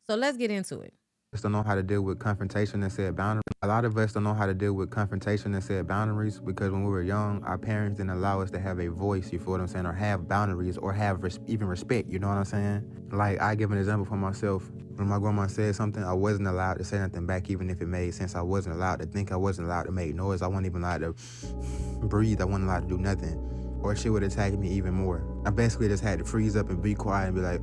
So let's get into it. Don't know how to deal with confrontation and set boundaries. A lot of us don't know how to deal with confrontation and set boundaries because when we were young, our parents didn't allow us to have a voice, you feel what I'm saying, or have boundaries or have even respect, you know what I'm saying? Like, I give an example for myself. When my grandma said something, I wasn't allowed to say nothing back, even if it made sense. I wasn't allowed to think. I wasn't allowed to make noise. I wasn't even allowed to breathe. I wasn't allowed to do nothing. Or she would attack me even more. I basically just had to freeze up and be quiet and be like,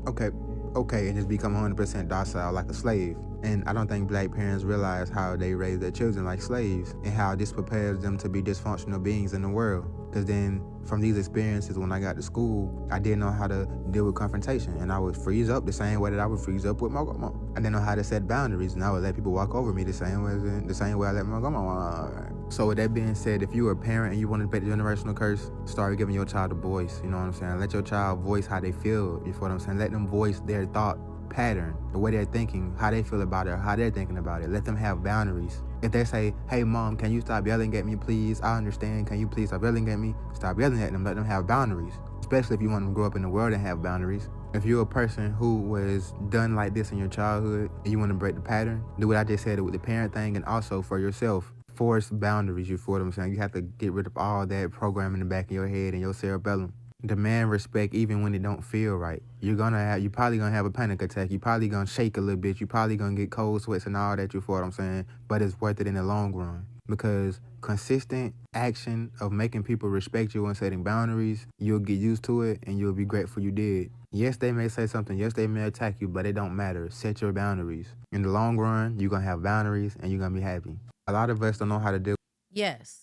okay, and just become 100% docile like a slave. And I don't think black parents realize how they raise their children like slaves and how this prepares them to be dysfunctional beings in the world. Because then from these experiences, when I got to school, I didn't know how to deal with confrontation. And I would freeze up the same way that I would freeze up with my grandma. I didn't know how to set boundaries, and I would let people walk over me the same way I let my grandma. So with that being said, if you were a parent and you want to break the generational curse, start giving your child a voice, you know what I'm saying? Let your child voice how they feel, you feel what I'm saying? Let them voice their thought pattern, the way they're thinking, how they feel about it, how they're thinking about it. Let them have boundaries. If they say, hey mom, can you stop yelling at me please? I understand, can you please stop yelling at me? Stop yelling at them, let them have boundaries. Especially if you want them to grow up in the world and have boundaries. If you're a person who was done like this in your childhood and you want to break the pattern, do what I just said with the parent thing, and also for yourself. Force boundaries, you feel what I'm saying? You have to get rid of all that programming in the back of your head and your cerebellum. Demand respect even when it don't feel right. You're probably gonna have a panic attack. You're probably gonna shake a little bit. You're probably gonna get cold sweats and all that, you feel what I'm saying? But it's worth it in the long run. Because consistent action of making people respect you and setting boundaries, you'll get used to it and you'll be grateful you did. Yes, they may say something. Yes, they may attack you, but it don't matter. Set your boundaries. In the long run, you're gonna have boundaries and you're gonna be happy. A lot of us don't know how to deal. Yes.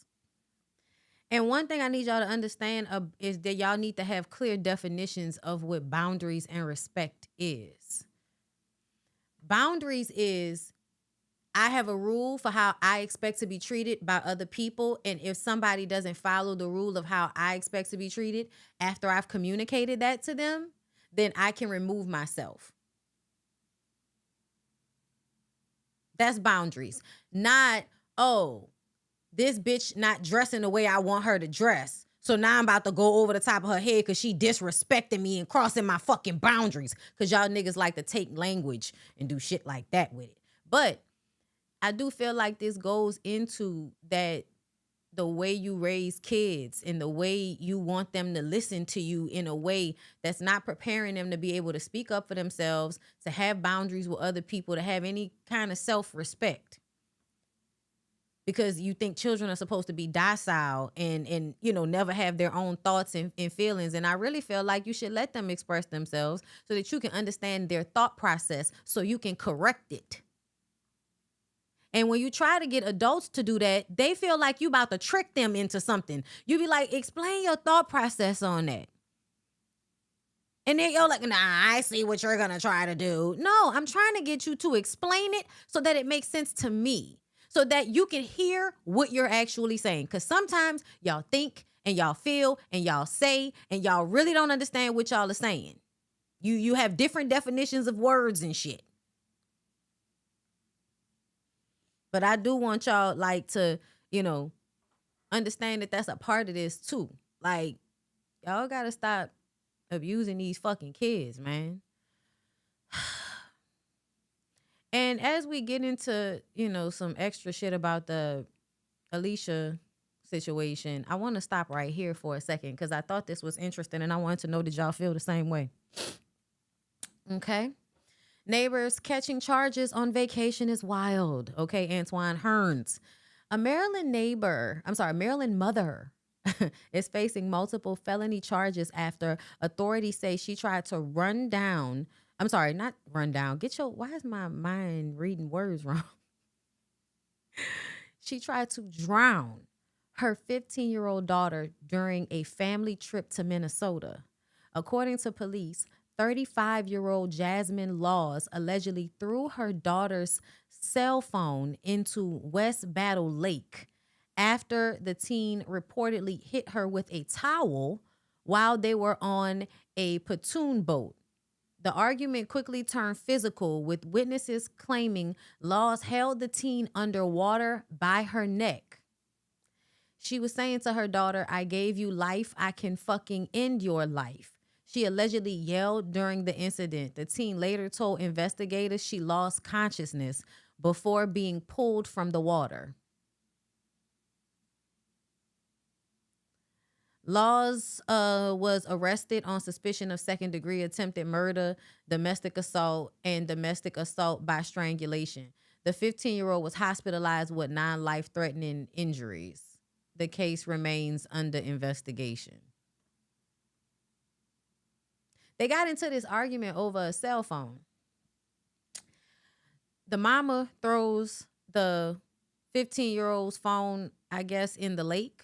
And one thing I need y'all to understand is that y'all need to have clear definitions of what boundaries and respect is. Boundaries is, I have a rule for how I expect to be treated by other people. And if somebody doesn't follow the rule of how I expect to be treated after I've communicated that to them, then I can remove myself. That's boundaries. Not, oh, this bitch not dressing the way I want her to dress. So now I'm about to go over the top of her head because she disrespecting me and crossing my fucking boundaries. Because y'all niggas like to take language and do shit like that with it. But I do feel like this goes into that the way you raise kids and the way you want them to listen to you in a way that's not preparing them to be able to speak up for themselves, to have boundaries with other people, to have any kind of self-respect. Because you think children are supposed to be docile and you know, never have their own thoughts and feelings. And I really feel like you should let them express themselves so that you can understand their thought process so you can correct it. And when you try to get adults to do that, they feel like you about to trick them into something. You be like, explain your thought process on that. And then you're like, nah, I see what you're going to try to do. No, I'm trying to get you to explain it so that it makes sense to me. So that you can hear what you're actually saying. Because sometimes y'all think and y'all feel and y'all say and y'all really don't understand what y'all are saying. You have different definitions of words and shit. But I do want y'all like to, you know, understand that that's a part of this too. Like, y'all got to stop abusing these fucking kids, man. And as we get into, you know, some extra shit about the Alicia situation, I want to stop right here for a second because I thought this was interesting and I wanted to know that y'all feel the same way. Okay. Neighbors catching charges on vacation is wild. Okay, Antoine Hearns. A Maryland mother is facing multiple felony charges after authorities say she tried to run down. I'm sorry, not run down. Why is my mind reading words wrong? She tried to drown her 15-year-old daughter during a family trip to Minnesota. According to police, 35-year-old Jasmine Laws allegedly threw her daughter's cell phone into West Battle Lake after the teen reportedly hit her with a towel while they were on a pontoon boat. The argument quickly turned physical, with witnesses claiming Laws held the teen underwater by her neck. She was saying to her daughter, "I gave you life. I can fucking end your life." She allegedly yelled during the incident. The teen later told investigators she lost consciousness before being pulled from the water. Laws was arrested on suspicion of second-degree attempted murder, domestic assault, and domestic assault by strangulation. The 15-year-old was hospitalized with non-life-threatening injuries. The case remains under investigation. They got into this argument over a cell phone. The mama throws the 15-year-old's phone, I guess, in the lake.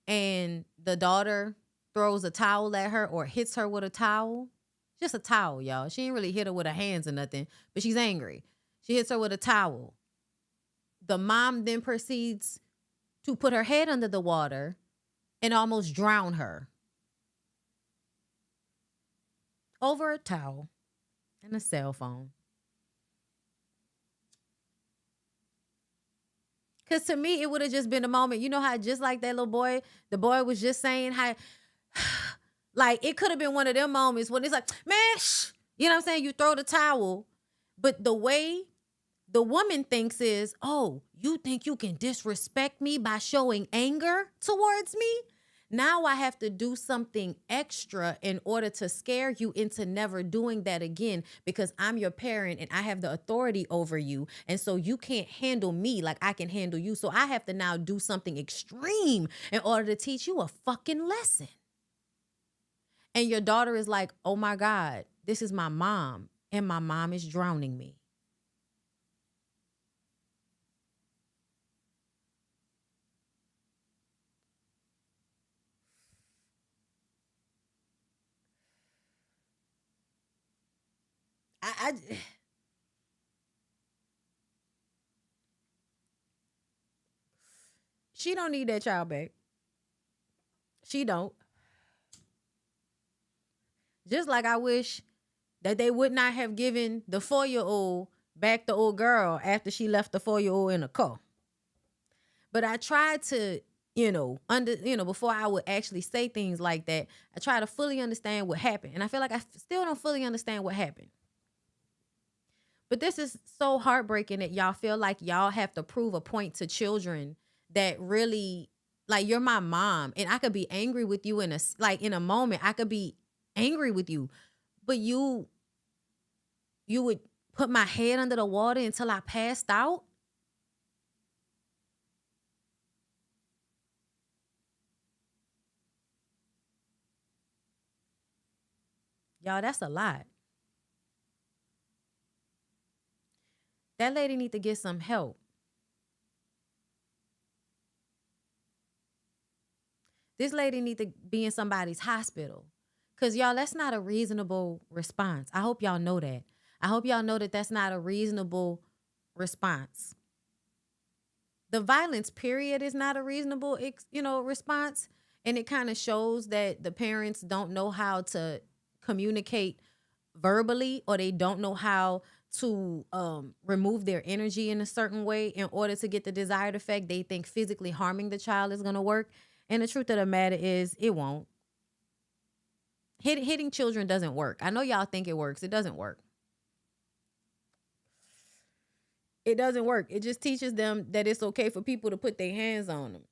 And the daughter throws a towel at her or hits her with a towel. Just a towel, y'all. She ain't really hit her with her hands or nothing, but she's angry. She hits her with a towel. The mom then proceeds to put her head under the water and almost drown her over a towel and a cell phone. Because to me, it would have just been a moment. You know how just like that little boy, the boy was just saying how, like, it could have been one of them moments when it's like, man, shh. You know what I'm saying? You throw the towel. But the way the woman thinks is, oh, you think you can disrespect me by showing anger towards me? Now I have to do something extra in order to scare you into never doing that again because I'm your parent and I have the authority over you. And so you can't handle me like I can handle you. So I have to now do something extreme in order to teach you a fucking lesson. And your daughter is like, oh my God, this is my mom and my mom is drowning me. She don't need that child back. She don't. Just like I wish that they would not have given the 4-year-old back the old girl after she left the 4-year-old in a car. But I tried to, before I would actually say things like that, I try to fully understand what happened. And I feel like I still don't fully understand what happened. But this is so heartbreaking that y'all feel like y'all have to prove a point to children that really, like, you're my mom and I could be angry with you in a moment. I could be angry with you, but you would put my head under the water until I passed out. Y'all, that's a lot. That lady need to get some help. This lady need to be in somebody's hospital. Because, y'all, that's not a reasonable response. I hope y'all know that. I hope y'all know that that's not a reasonable response. The violence, period, is not a reasonable, response. And it kind of shows that the parents don't know how to communicate verbally, or they don't know how to remove their energy in a certain way in order to get the desired effect. They think physically harming the child is going to work. And the truth of the matter is it won't. Hitting children doesn't work. I know y'all think it works. It doesn't work. It doesn't work. It just teaches them that it's okay for people to put their hands on them.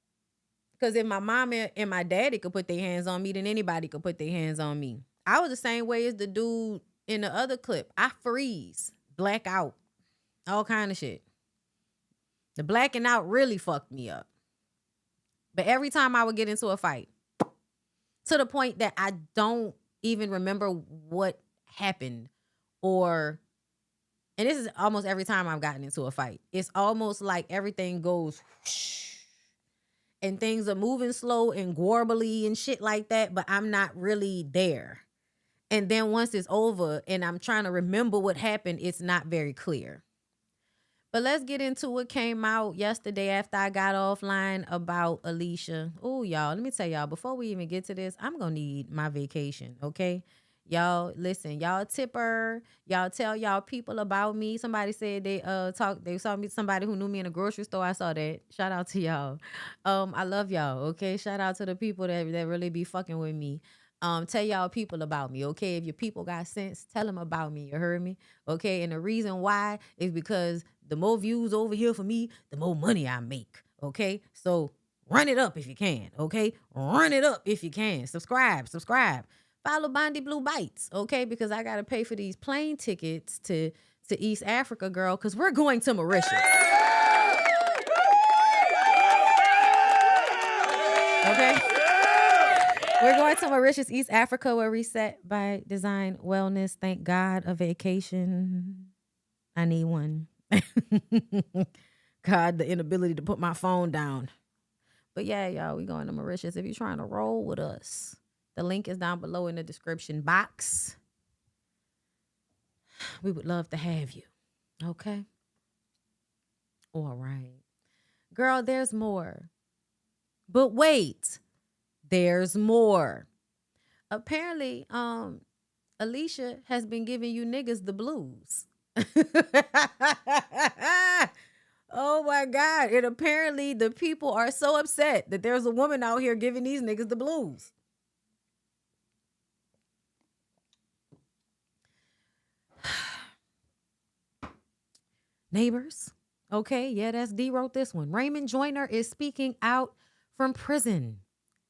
Because if my mom and my daddy could put their hands on me, then anybody could put their hands on me. I was the same way as the dude in the other clip. I freeze, black out, all kind of shit. The blacking out really fucked me up. But every time I would get into a fight, to the point that I don't even remember what happened, and this is almost every time I've gotten into a fight. It's almost like everything goes whoosh, and things are moving slow and gwarbly and shit like that, but I'm not really there. And then once it's over and I'm trying to remember what happened, it's not very clear. But let's get into what came out yesterday after I got offline about Alicia. Oh, y'all, let me tell y'all, before we even get to this, I'm going to need my vacation, okay? Y'all, listen, y'all tip her. Y'all tell y'all people about me. Somebody said they saw me, somebody who knew me in a grocery store. I saw that. Shout out to y'all. I love y'all, okay? Shout out to the people that really be fucking with me. Tell y'all people about me, okay? If your people got sense, tell them about me. You heard me? Okay, and the reason why is because the more views over here for me, the more money I make, okay? So Run it up if you can, okay? Run it up if you can. Subscribe. Follow BondyBlue Bites, okay? Because I got to pay for these plane tickets to East Africa, girl, because we're going to Mauritius. Okay? We're going to Mauritius, East Africa, where Reset by Design Wellness. Thank God, a vacation. I need one. God, the inability to put my phone down. But yeah, y'all, we going to Mauritius. If you're trying to roll with us, the link is down below in the description box. We would love to have you. Okay? All right. Girl, there's more. But wait, there's more. Apparently, Alicia has been giving you niggas the blues. Oh my God. And apparently the people are so upset that there's a woman out here giving these niggas the blues. Neighbors. Okay, yeah, that's D wrote this one. Raymond Joyner is speaking out from prison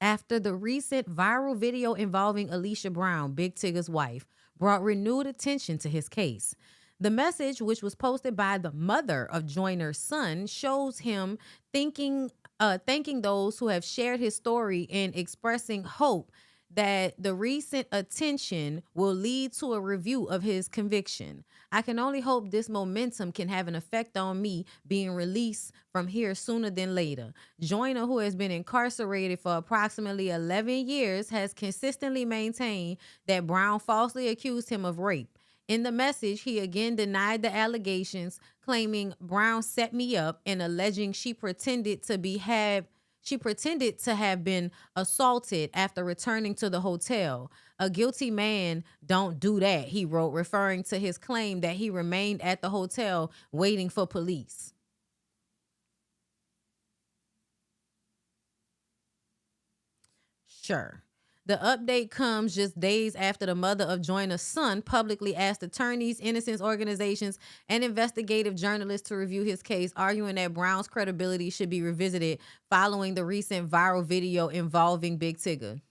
after the recent viral video involving Alicia Brown, Big Tigger's wife, brought renewed attention to his case. The message, which was posted by the mother of Joyner's son, shows him thanking those who have shared his story and expressing hope that the recent attention will lead to a review of his conviction. I can only hope this momentum can have an effect on me being released from here sooner than later. Joyner, who has been incarcerated for approximately 11 years, has consistently maintained that Brown falsely accused him of rape. In the message, he again denied the allegations, claiming Brown set me up and alleging she pretended to have been assaulted after returning to the hotel. A guilty man don't do that, he wrote, referring to his claim that he remained at the hotel waiting for police. Sure. The update comes just days after the mother of Joyner's son publicly asked attorneys, innocence organizations, and investigative journalists to review his case, arguing that Brown's credibility should be revisited following the recent viral video involving Big Tigger.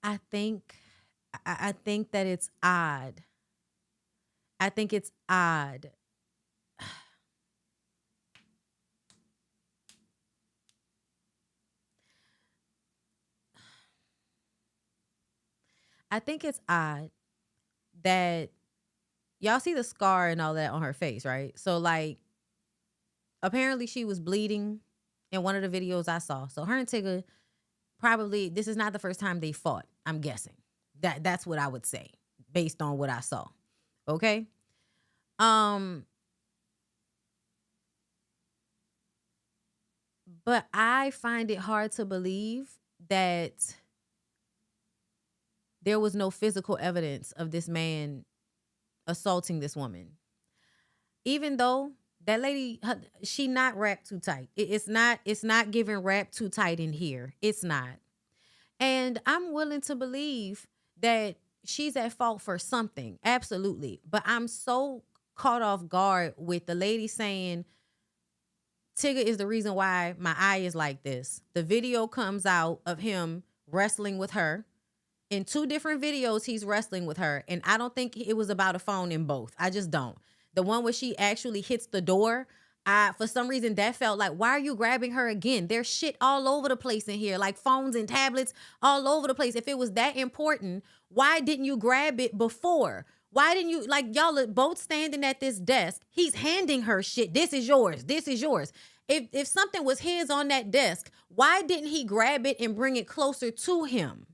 I think that it's odd. I think it's odd. I think it's odd that y'all see the scar and all that on her face, right? So like, apparently she was bleeding in one of the videos I saw. So her and Tigger probably, this is not the first time they fought, I'm guessing. That's what I would say based on what I saw. Okay? But I find it hard to believe that there was no physical evidence of this man assaulting this woman. Even though that lady, she not wrapped too tight. It's not giving wrapped too tight in here. It's not. And I'm willing to believe that she's at fault for something. Absolutely. But I'm so caught off guard with the lady saying, Tigger is the reason why my eye is like this. The video comes out of him wrestling with her. In 2 different videos, he's wrestling with her. And I don't think it was about a phone in both. I just don't. The one where she actually hits the door, for some reason that felt like, why are you grabbing her again? There's shit all over the place in here, like phones and tablets all over the place. If it was that important, why didn't you grab it before? Why didn't you, like, y'all are both standing at this desk. He's handing her shit. This is yours. This is yours. If something was his on that desk, why didn't he grab it and bring it closer to him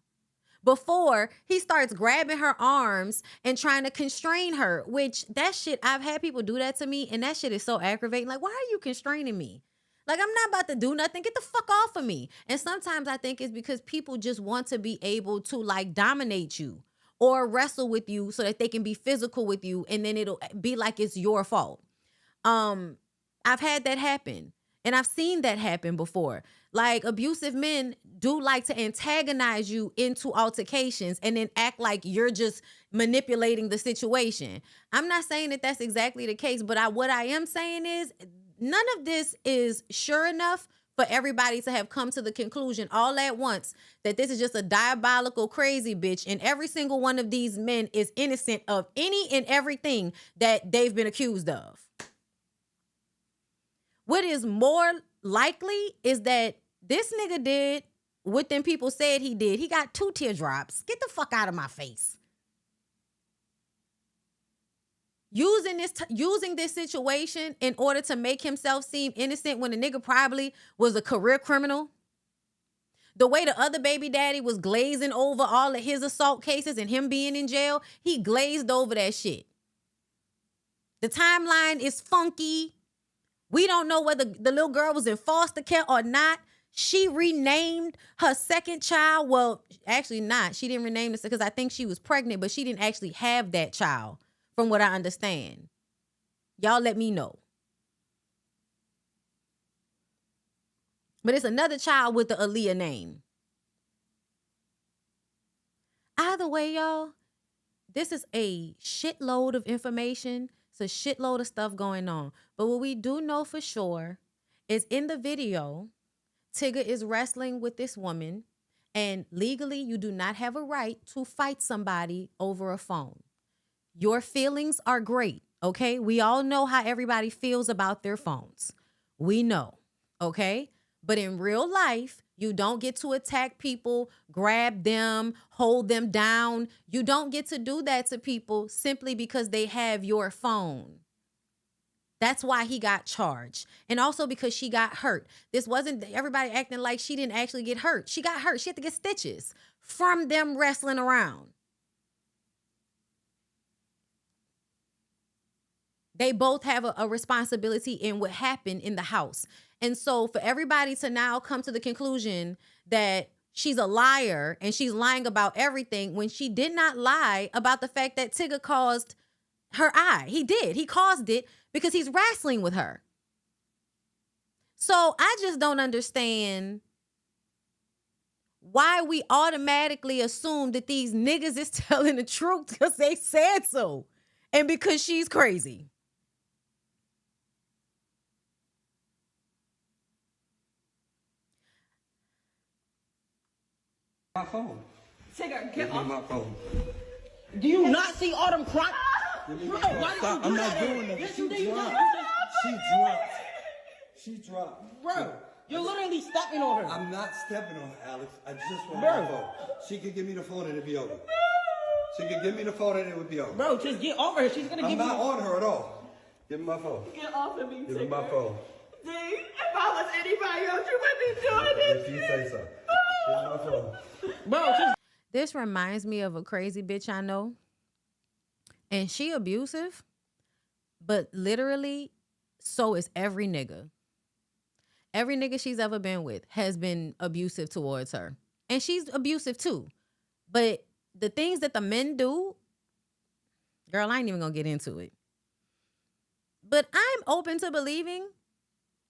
before he starts grabbing her arms and trying to constrain her? Which, that shit, I've had people do that to me, and that shit is so aggravating. Like, why are you constraining me? Like, I'm not about to do nothing. Get the fuck off of me. And sometimes I think it's because people just want to be able to, like, dominate you or wrestle with you so that they can be physical with you, and then it'll be like it's your fault. I've had that happen. And I've seen that happen before. Like, abusive men do like to antagonize you into altercations and then act like you're just manipulating the situation. I'm not saying that that's exactly the case, but what I am saying is none of this is sure enough for everybody to have come to the conclusion all at once that this is just a diabolical, crazy bitch, and every single one of these men is innocent of any and everything that they've been accused of. What is more likely is that this nigga did what them people said he did. He got 2 teardrops. Get the fuck out of my face. Using this situation in order to make himself seem innocent when the nigga probably was a career criminal. The way the other baby daddy was glazing over all of his assault cases and him being in jail, he glazed over that shit. The timeline is funky. We don't know whether the little girl was in foster care or not. She renamed her second child. Well, actually not. She didn't rename this because I think she was pregnant, but she didn't actually have that child. From what I understand. Y'all let me know. But it's another child with the Aaliyah name. Either way, y'all, this is a shitload of information. It's a shitload of stuff going on. But what we do know for sure is in the video, Tigger is wrestling with this woman. And legally, you do not have a right to fight somebody over a phone. Your feelings are great, okay? We all know how everybody feels about their phones. We know, okay? But in real life, you don't get to attack people, grab them, hold them down. You don't get to do that to people simply because they have your phone. That's why he got charged. And also because she got hurt. This wasn't everybody acting like she didn't actually get hurt. She got hurt. She had to get stitches from them wrestling around. They both have a responsibility in what happened in the house. And so for everybody to now come to the conclusion that she's a liar and she's lying about everything when she did not lie about the fact that Tigger caused her eye. He did. He caused it because he's wrestling with her. So I just don't understand why we automatically assume that these niggas is telling the truth because they said so and because she's crazy. My phone. Tigger, Give me my phone. Do you not see all them crime? Stop. I'm not doing that. She dropped. She dropped. Bro, you're literally stepping on her. I'm not stepping on her, Alex. I just want Bro. my phone. She could give me the phone and it'd be over. She could give me the phone and it would be over. Bro, just get over her. She's gonna I'm give not you. on her at all. Give me my phone. Get off of me, Give me my phone. D, if I was anybody else, you wouldn't be doing this. If you say so. Give me my phone. Bro, just. This reminds me of a crazy bitch I know. And she abusive, but literally, so is every nigga. Every nigga she's ever been with has been abusive towards her. And she's abusive too. But the things that the men do, girl, I ain't even gonna get into it. But I'm open to believing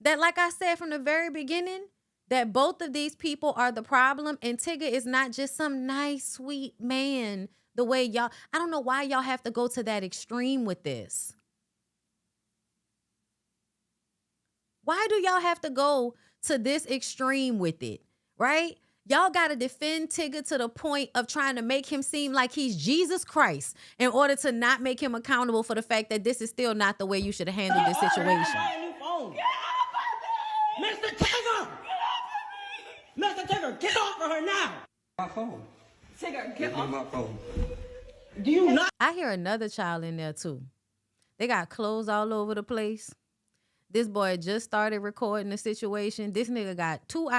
that, like I said from the very beginning, that both of these people are the problem and Tigger is not just some nice, sweet man the way y'all, I don't know why y'all have to go to that extreme with this. Why do y'all have to go to this extreme with it, right? Y'all got to defend Tigger to the point of trying to make him seem like he's Jesus Christ in order to not make him accountable for the fact that this is still not the way you should have handled this situation. Mr. Tigger! Mr. Tigger, get off of her now! My phone. Tigger, Give get me off. my phone. Do you not? I hear another child in there too. They got clothes all over the place. This boy just started recording the situation. This nigga got two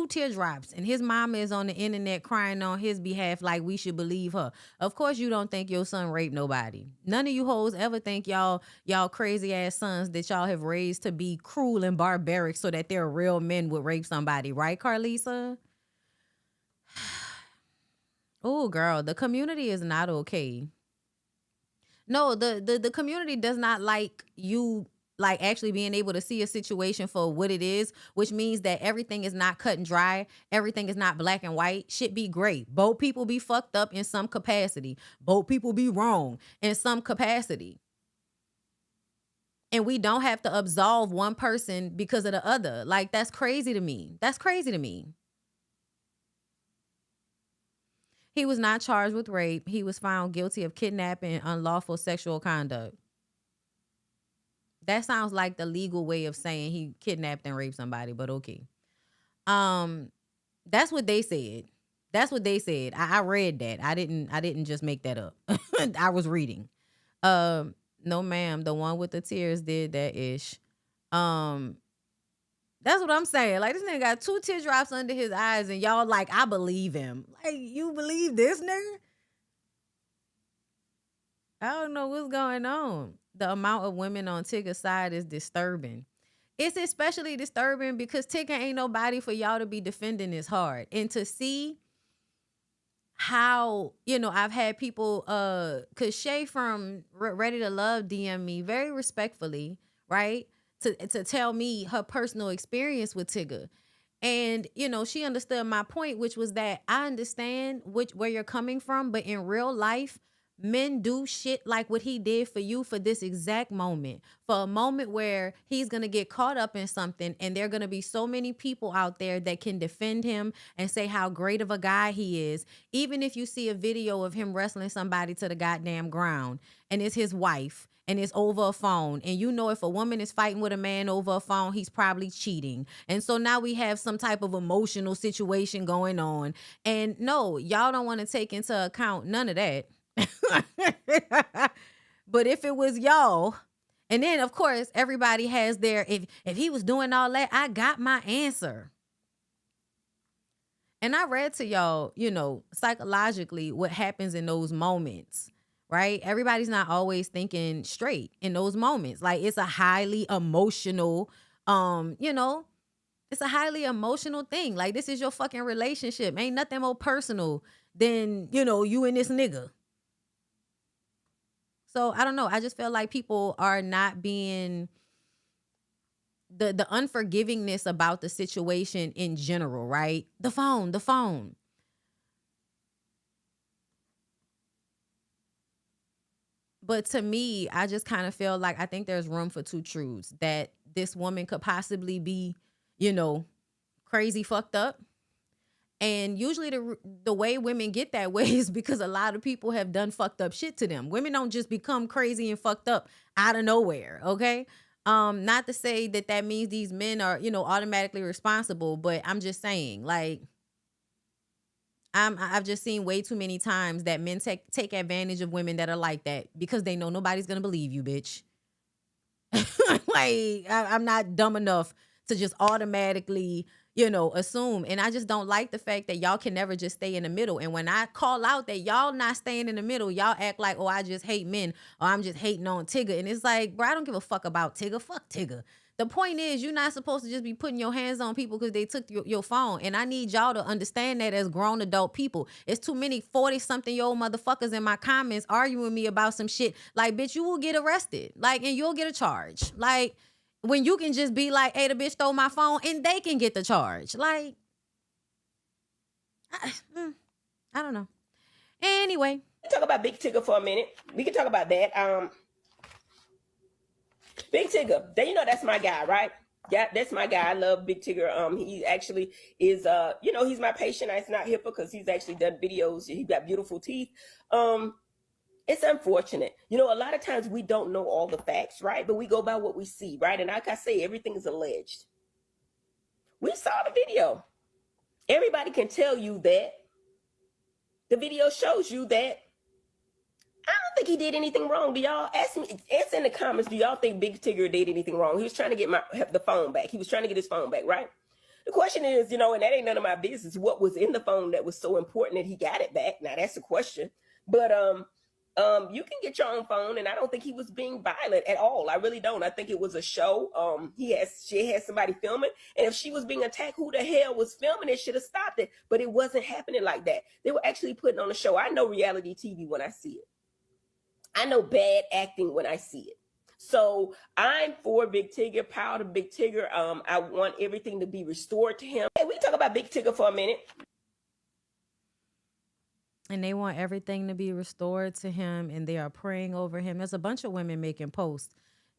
teardrops, and his mama is on the internet crying on his behalf like we should believe her. Of course you don't think your son raped nobody. None of you hoes ever think y'all crazy ass sons that y'all have raised to be cruel and barbaric so that they're real men would rape somebody, right, Carlisa? Oh, girl, the community is not okay. No, the community does not like you like actually being able to see a situation for what it is, which means that everything is not cut and dry. Everything is not black and white. Shit be great. Both people be fucked up in some capacity. Both people be wrong in some capacity. And we don't have to absolve one person because of the other. Like, that's crazy to me. That's crazy to me. He was not charged with rape. He was found guilty of kidnapping and unlawful sexual conduct. That sounds like the legal way of saying he kidnapped and raped somebody, but okay. That's what they said. That's what they said. I read that. I didn't just make that up. I was reading. No, ma'am. The one with the tears did that ish. That's what I'm saying. Like, this nigga got 2 teardrops under his eyes, and y'all like, I believe him. Like, you believe this nigga? I don't know what's going on. The amount of women on Tigger's side is disturbing. It's especially disturbing because Tigger ain't nobody for y'all to be defending this hard. And to see how, you know, I've had people, cause Shay from Ready to Love DM me very respectfully, right? To tell me her personal experience with Tigger. And, you know, she understood my point, which was that I understand where you're coming from, but in real life, men do shit like what he did for you for this exact moment, for a moment where he's going to get caught up in something, and there are going to be so many people out there that can defend him and say how great of a guy he is. Even if you see a video of him wrestling somebody to the goddamn ground and it's his wife and it's over a phone, and you know if a woman is fighting with a man over a phone, he's probably cheating. And so now we have some type of emotional situation going on. And no, y'all don't want to take into account none of that. But if it was y'all, and then of course everybody has their, if he was doing all that, I got my answer. And I read to y'all, you know, psychologically what happens in those moments, right? Everybody's not always thinking straight in those moments. Like, it's a highly emotional, you know, it's a highly emotional thing. Like, this is your fucking relationship. Ain't nothing more personal than, you know, you and this nigga. So I don't know. I just feel like people are not being the unforgivingness about the situation in general, right? The phone. But to me, I just kind of feel like I think there's room for 2 truths, that this woman could possibly be, you know, crazy fucked up. And usually the way women get that way is because a lot of people have done fucked up shit to them. Women don't just become crazy and fucked up out of nowhere, okay? Not to say that means these men are, you know, automatically responsible, but I'm just saying, like, I've just seen way too many times that men take advantage of women that are like that because they know nobody's gonna believe you, bitch. Like, I'm not dumb enough to just automatically, you know, assume. And I just don't like the fact that y'all can never just stay in the middle. And when I call out that y'all not staying in the middle, y'all act like, oh, I just hate men, or I'm just hating on Tigger. And it's like, bro, I don't give a fuck about Tigger. Fuck Tigger. The point is, you're not supposed to just be putting your hands on people because they took your phone. And I need y'all to understand that as grown adult people. It's too many 40-something-year-old motherfuckers in my comments arguing with me about some shit. Like, bitch, you will get arrested. Like, and you'll get a charge. Like, when you can just be like, hey, the bitch stole my phone, and they can get the charge. Like, I don't know. Anyway. Talk about Big Tigger for a minute. We can talk about that. Big Tigger, you know that's my guy, right? Yeah, that's my guy. I love Big Tigger. He actually is, you know, he's my patient. It's not HIPAA because he's actually done videos. He's got beautiful teeth. It's unfortunate. You know, a lot of times we don't know all the facts, right? But we go by what we see, right? And like I say, everything is alleged. We saw the video. Everybody can tell you that the video shows you that. I don't think he did anything wrong. Do y'all answer in the comments? Do y'all think Big Tigger did anything wrong? He was trying to get the phone back. He was trying to get his phone back, right? The question is, you know, and that ain't none of my business, what was in the phone that was so important that he got it back? Now that's the question. But you can get your own phone, and I don't think he was being violent at all. I really don't. I think it was a show. She had somebody filming, and if she was being attacked, who the hell was filming it? Should have stopped it. But it wasn't happening like that. They were actually putting on a show. I know reality TV when I see it. I know bad acting when I see it. So I'm for Big Tigger, power to Big Tigger. I want everything to be restored to him. Hey, we can talk about Big Tigger for a minute. And they want everything to be restored to him, and they are praying over him. There's a bunch of women making posts.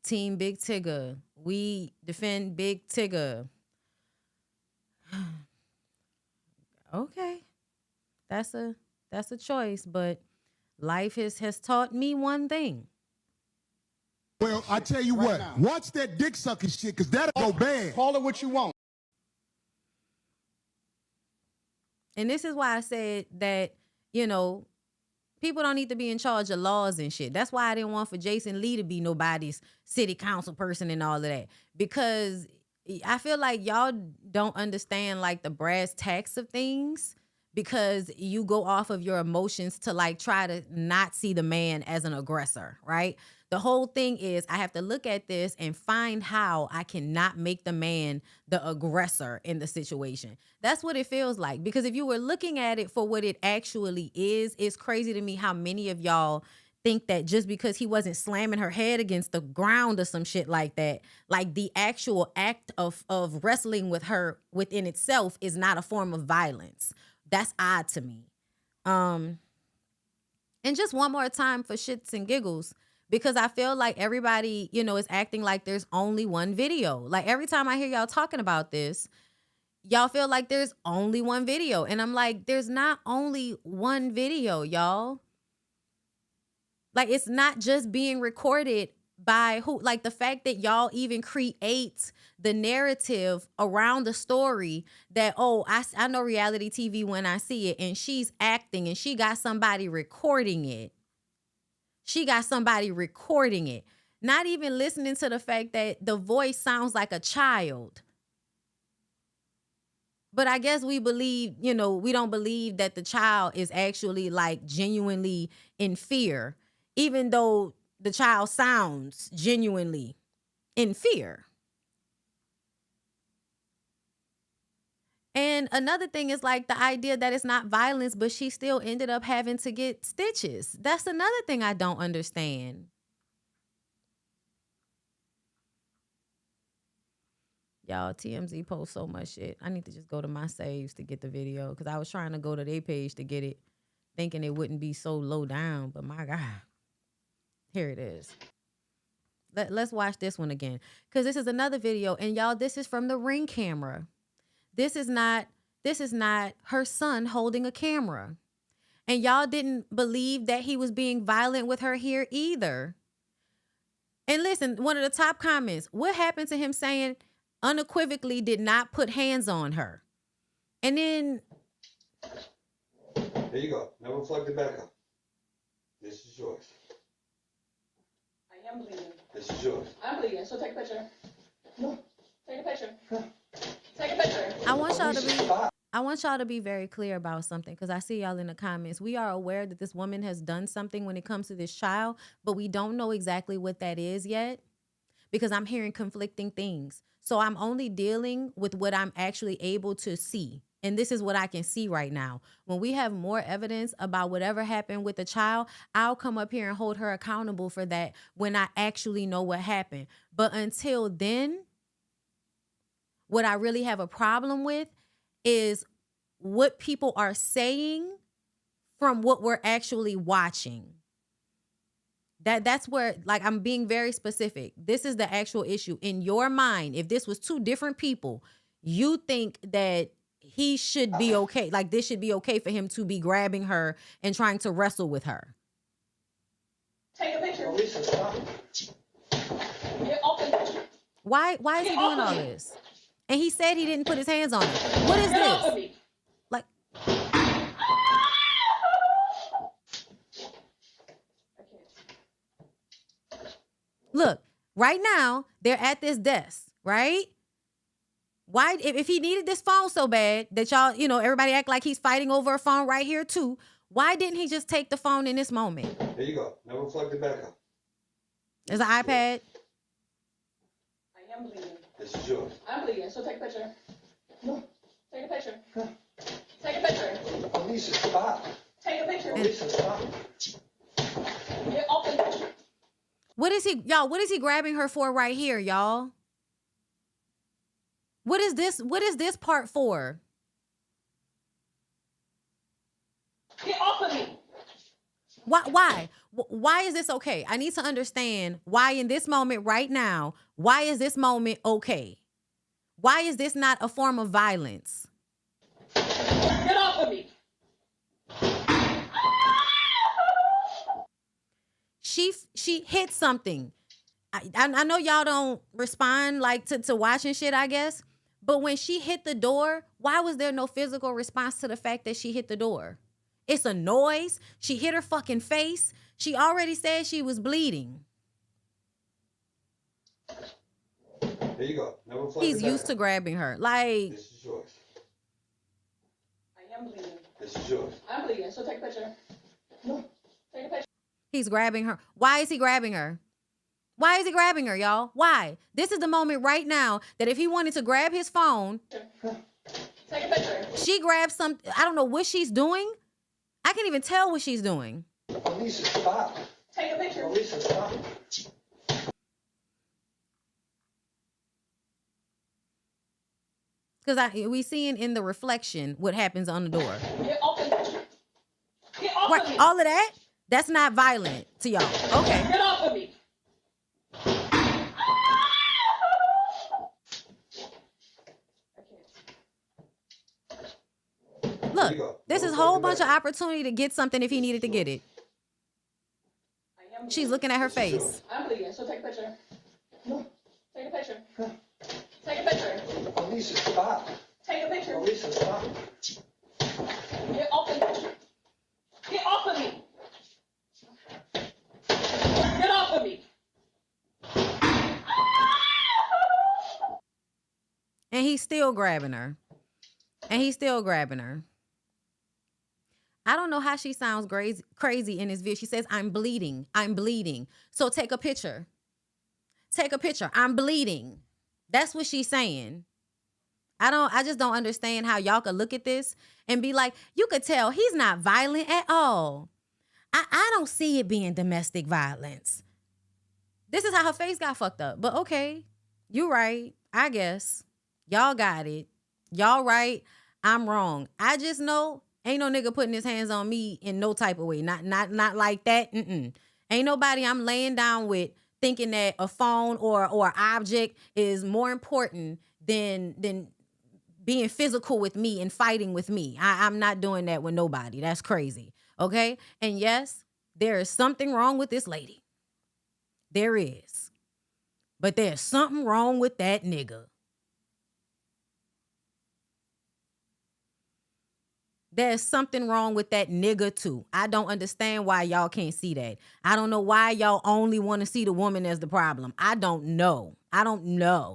Team Big Tigger. We defend Big Tigger. Okay. That's a choice, but life has taught me one thing. Well, I tell you what, watch that dick sucking shit, because that'll go bad. Call it what you want. And this is why I said that, you know, people don't need to be in charge of laws and shit. That's why I didn't want for Jason Lee to be nobody's city council person and all of that. Because I feel like y'all don't understand like the brass tacks of things, because you go off of your emotions to like try to not see the man as an aggressor, right? The whole thing is I have to look at this and find how I cannot make the man the aggressor in the situation. That's what it feels like. Because if you were looking at it for what it actually is, it's crazy to me how many of y'all think that just because he wasn't slamming her head against the ground or some shit like that, like the actual act of wrestling with her within itself is not a form of violence. That's odd to me. And just one more time for shits and giggles, because I feel like everybody, you know, is acting like there's only one video. Like every time I hear y'all talking about this, y'all feel like there's only one video. And I'm like, there's not only one video, y'all. Like it's not just being recorded by who, like the fact that y'all even create the narrative around the story that, oh, I know reality TV when I see it, and she's acting and she got somebody recording it. She got somebody recording it. Not even listening to the fact that the voice sounds like a child. But I guess we believe, you know, we don't believe that the child is actually like genuinely in fear, even though the child sounds genuinely in fear. And another thing is like the idea that it's not violence, but she still ended up having to get stitches. That's another thing I don't understand. Y'all, TMZ posts so much shit. I need to just go to my saves to get the video, because I was trying to go to their page to get it, thinking it wouldn't be so low down, but my God. Here it is. Let's watch this one again, because this is another video, and y'all, this is from the Ring camera. This is not her son holding a camera. And y'all didn't believe that he was being violent with her here either. And listen, one of the top comments, what happened to him saying unequivocally did not put hands on her? And then There you go. Never plugged it back up. This is yours. I am bleeding. This is yours. I'm bleeding, so take a picture. No, take a picture. Take a picture. I want y'all to be very clear about something, because I see y'all in the comments. We are aware that this woman has done something when it comes to this child, but we don't know exactly what that is yet, because I'm hearing conflicting things. So I'm only dealing with what I'm actually able to see. And this is what I can see right now. When we have more evidence about whatever happened with the child, I'll come up here and hold her accountable for that when I actually know what happened. But until then, what I really have a problem with is what people are saying from what we're actually watching. That's where, like, I'm being very specific. This is the actual issue. In your mind, if this was two different people, you think that he should be okay. Like, this should be okay for him to be grabbing her and trying to wrestle with her. Take a picture. Lisa, stop. Get off the picture. Why is he doing all this? And he said he didn't put his hands on her. What is this? Like, look, right now, they're at this desk, right? Why, if he needed this phone so bad that y'all, you know, everybody act like he's fighting over a phone right here too, why didn't he just take the phone in this moment? There you go. Never plugged it back up. There's an iPad. I am bleeding. This is yours. I'm bleeding, so take a picture. No, take a picture. Take a picture. Lisa, stop. Take a picture. Lisa, stop. Get off the picture. What is he grabbing her for right here, y'all? What is this part for? Get off of me. Why is this okay? I need to understand why in this moment right now, why is this moment okay? Why is this not a form of violence? Get off of me. She hit something. I know y'all don't respond like to watching shit, I guess. But when she hit the door, why was there no physical response to the fact that she hit the door? It's a noise. She hit her fucking face. She already said she was bleeding. Here you go. Never flush He's it back. used to grabbing her. Like, This is yours. I am bleeding. This is yours. I'm bleeding, so take a picture. No, take a picture. he's grabbing her. Why is he grabbing her? Why is he grabbing her, y'all? Why? This is the moment right now that if he wanted to grab his phone, Take a picture. she grabs something. I don't know what she's doing. I can't even tell what she's doing. Alicia, stop. Take a picture. Alicia, stop. Because we seeing in the reflection what happens on the door. Get off of me. Get off Right, of me. all of that, that's not violent to y'all. Okay. Get off of me. Look, this is a whole bunch of opportunity to get something if he needed to get it. She's looking at her face. I'm bleeding, so take a picture. No, take a picture. Take a picture. Alicia, stop. Take a picture. Alicia, stop. Get off of me. Get off of me. Get off of me. And he's still grabbing her. And he's still grabbing her. I don't know how she sounds crazy in this video. She says, I'm bleeding. I'm bleeding. So take a picture. Take a picture. I'm bleeding. That's what she's saying. I just don't understand how y'all could look at this and be like, you could tell he's not violent at all. I don't see it being domestic violence. This is how her face got fucked up. But okay, you right, I guess. Y'all got it. Y'all right, I'm wrong. I just know ain't no nigga putting his hands on me in no type of way. Not like that. Ain't nobody I'm laying down with thinking that a phone or object is more important than being physical with me and fighting with me. I'm not doing that with nobody. That's crazy. Okay? And yes, there is something wrong with this lady. There is. But there's something wrong with that nigga. There's something wrong with that nigga too. I don't understand why y'all can't see that. I don't know why y'all only want to see the woman as the problem. I don't know.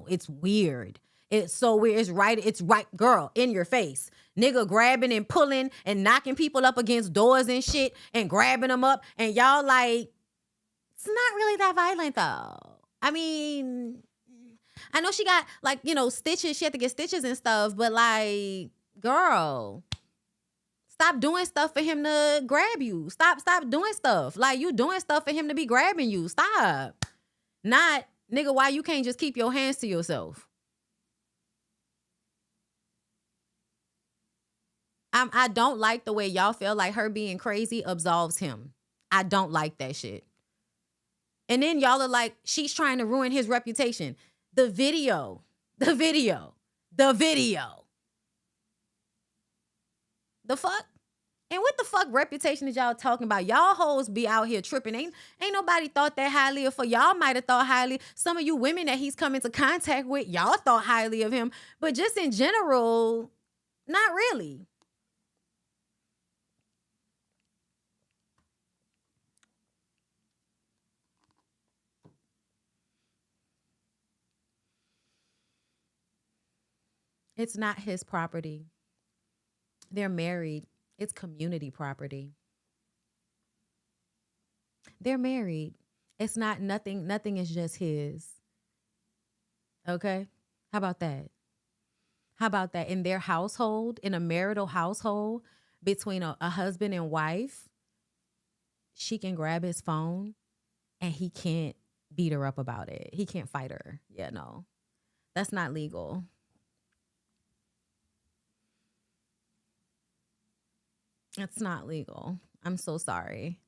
It's weird. It's so weird. It's right, girl, in your face. Nigga grabbing and pulling and knocking people up against doors and shit and grabbing them up. And y'all like, it's not really that violent though. I mean, I know she got like, stitches. She had to get stitches and stuff. But like, girl, stop doing stuff for him to grab you. Stop doing stuff. Like, you doing stuff for him to be grabbing you. Stop. Not, nigga, why you can't just keep your hands to yourself? I don't like the way y'all feel like her being crazy absolves him. I don't like that shit. And then y'all are like, she's trying to ruin his reputation. The video. The fuck? And what the fuck reputation is y'all talking about? Y'all hoes be out here tripping. Ain't nobody thought that highly of her. Y'all might have thought highly. Some of you women that he's come into contact with, y'all thought highly of him. But just in general, not really. It's not his property. They're married. It's community property. They're married. It's not nothing is just his. Okay? How about that? In their household, in a marital household, between a husband and wife, she can grab his phone and he can't beat her up about it. He can't fight her. Yeah, no. That's not legal. It's not legal. I'm so sorry.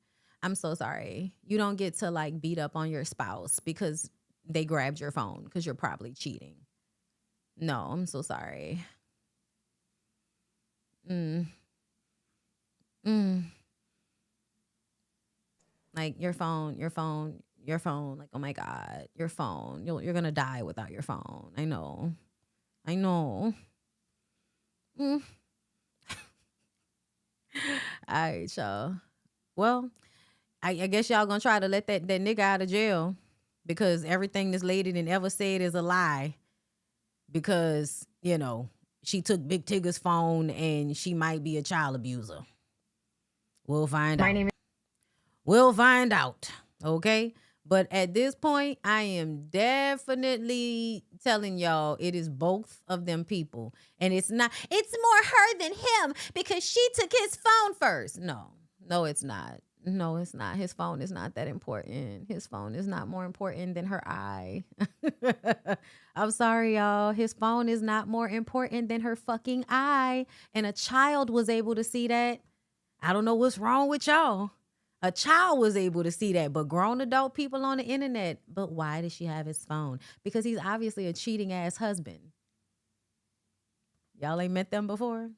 I'm so sorry. You don't get to like beat up on your spouse because they grabbed your phone because you're probably cheating. No, I'm so sorry. Like your phone, like, oh my God, your phone. You're gonna die without your phone. I know. All right, y'all. Well, I guess y'all gonna try to let that nigga out of jail because everything this lady done ever said is a lie. Because, you know, she took Big Tigger's phone and she might be a child abuser. We'll find out. We'll find out. Okay? But at this point, I am definitely telling y'all it is both of them people. And it's more her than him because she took his phone first. No, it's not. No, it's not. His phone is not that important. His phone is not more important than her eye. I'm sorry, y'all. His phone is not more important than her fucking eye. And a child was able to see that. I don't know what's wrong with y'all. A child was able to see that, but grown adult people on the internet. But why does she have his phone? Because he's obviously a cheating ass husband. Y'all ain't met them before?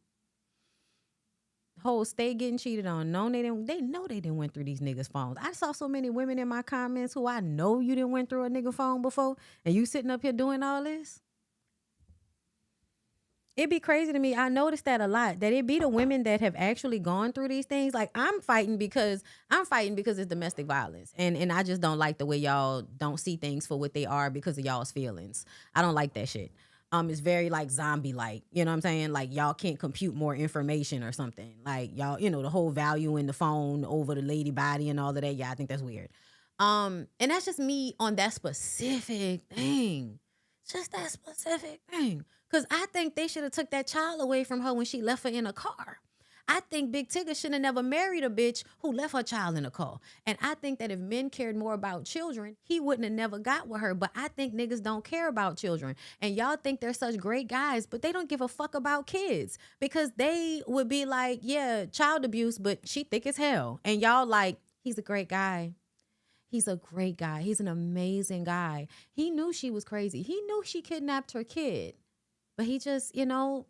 Whole stay getting cheated on. No, they know they didn't went through these niggas' phones. I saw so many women in my comments who I know you didn't went through a nigga phone before, and you sitting up here doing all this. It'd be crazy to me. I noticed that a lot. That it be the women that have actually gone through these things. Like I'm fighting because it's domestic violence, and I just don't like the way y'all don't see things for what they are because of y'all's feelings. I don't like that shit. It's very like zombie-like, you know what I'm saying? Like y'all can't compute more information or something. Like y'all, you know, the whole value in the phone over the lady body and all of that. Yeah, I think that's weird. And that's just me on that specific thing. Just that specific thing. Because I think they should have took that child away from her when she left her in a car. I think Big Tigger should have never married a bitch who left her child in a car. And I think that if men cared more about children, he wouldn't have never got with her. But I think niggas don't care about children. And y'all think they're such great guys, but they don't give a fuck about kids. Because they would be like, yeah, child abuse, but she thick as hell. And y'all like, he's a great guy. He's a great guy. He's an amazing guy. He knew she was crazy. He knew she kidnapped her kid. But he just, you know,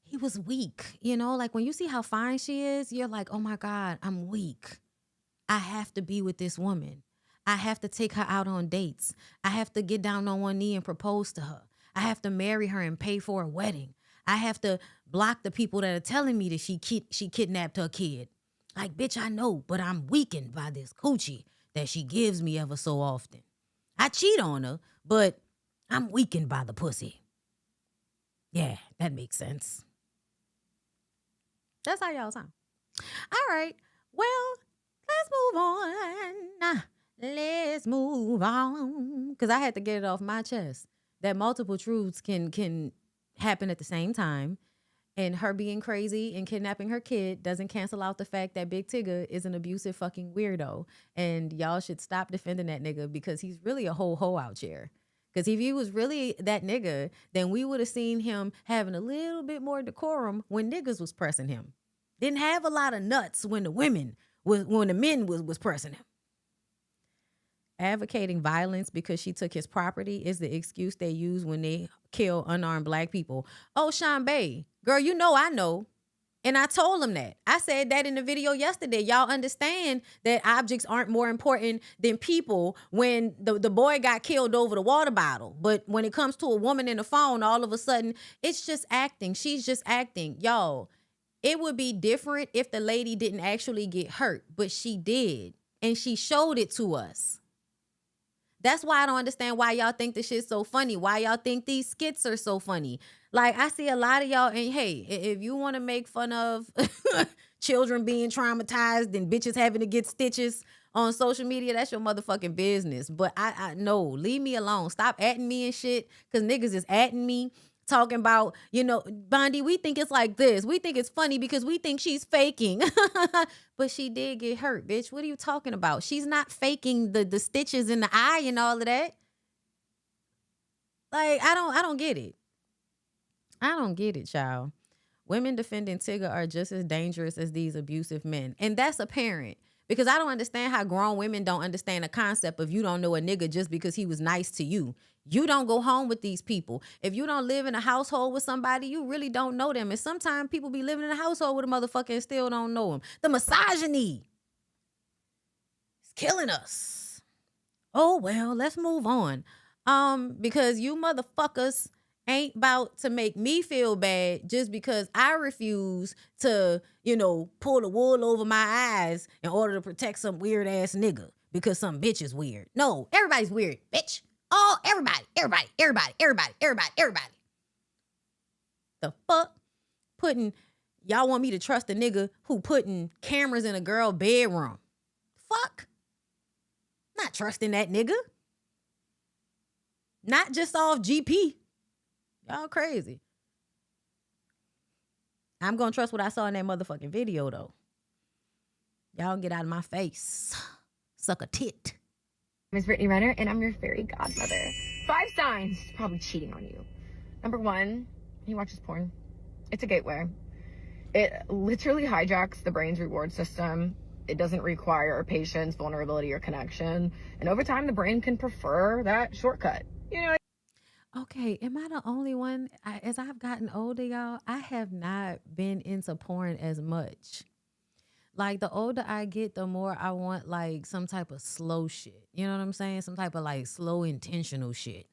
he was weak, you know, like when you see how fine she is, you're like, oh my God, I'm weak. I have to be with this woman. I have to take her out on dates. I have to get down on one knee and propose to her. I have to marry her and pay for a wedding. I have to block the people that are telling me that she kidnapped her kid. Like, bitch, I know, but I'm weakened by this coochie that she gives me ever so often. I cheat on her, but I'm weakened by the pussy. Yeah, that makes sense. That's how y'all sound. All right. Well, let's move on. Because I had to get it off my chest. That multiple truths can happen at the same time. And her being crazy and kidnapping her kid doesn't cancel out the fact that Big Tigger is an abusive fucking weirdo. And y'all should stop defending that nigga because he's really a whole hoe out here. Because if he was really that nigga, then we would have seen him having a little bit more decorum when niggas was pressing him. Didn't have a lot of nuts when the men was pressing him. Advocating violence because she took his property is the excuse they use when they kill unarmed black people. Oh, Sean Bay, girl, you know I know. And I told him that. I said that in the video yesterday. Y'all understand that objects aren't more important than people when the boy got killed over the water bottle. But when it comes to a woman in the phone, all of a sudden, it's just acting. She's just acting. Y'all, it would be different if the lady didn't actually get hurt. But she did. And she showed it to us. That's why I don't understand why y'all think this shit's so funny. Why y'all think these skits are so funny. Like, I see a lot of y'all, and hey, if you want to make fun of children being traumatized and bitches having to get stitches on social media, that's your motherfucking business. But I no, leave me alone. Stop atting me and shit, because niggas is atting me talking about, you know, Bondi, we think it's like this. We think it's funny because we think she's faking. But she did get hurt, bitch. What are you talking about? She's not faking the stitches in the eye and all of that. Like, I don't get it. I don't get it, child. Women defending Tigger are just as dangerous as these abusive men. And that's apparent. Because I don't understand how grown women don't understand the concept of you don't know a nigga just because he was nice to you. You don't go home with these people. If you don't live in a household with somebody, you really don't know them. And sometimes people be living in a household with a motherfucker and still don't know him. The misogyny is killing us. Oh, well, let's move on. Because you motherfuckers ain't about to make me feel bad just because I refuse to, you know, pull the wool over my eyes in order to protect some weird ass nigga because some bitch is weird. No, everybody's weird, bitch. Oh, everybody. The fuck? Y'all want me to trust a nigga who putting cameras in a girl bedroom? Fuck. Not trusting that nigga. Not just off GP. Y'all crazy. I'm going to trust what I saw in that motherfucking video, though. Y'all get out of my face. Suck a tit. My name is Brittany Renner, and I'm your fairy godmother. 5 signs he's probably cheating on you. Number 1, he watches porn. It's a gateway. It literally hijacks the brain's reward system. It doesn't require patience, vulnerability, or connection. And over time, the brain can prefer that shortcut. You know. Okay, am I the only one? As I've gotten older, y'all, I have not been into porn as much. Like, the older I get, the more I want, like, some type of slow shit. You know what I'm saying? Some type of, like, slow, intentional shit.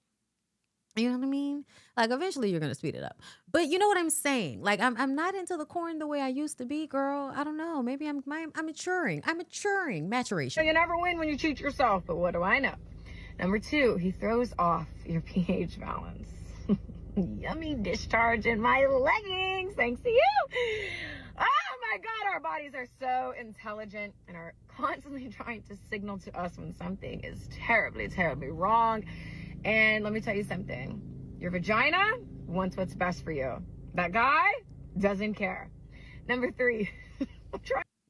You know what I mean? Like, eventually you're going to speed it up. But you know what I'm saying? Like, I'm not into the porn the way I used to be, girl. I don't know. Maybe I'm maturing. I'm maturing. Maturation. You never win when you cheat yourself, but what do I know? Number 2, he throws off your pH balance. Yummy discharge in my leggings, thanks to you. Oh my God, our bodies are so intelligent and are constantly trying to signal to us when something is terribly, terribly wrong. And let me tell you something. Your vagina wants what's best for you. That guy doesn't care. Number 3,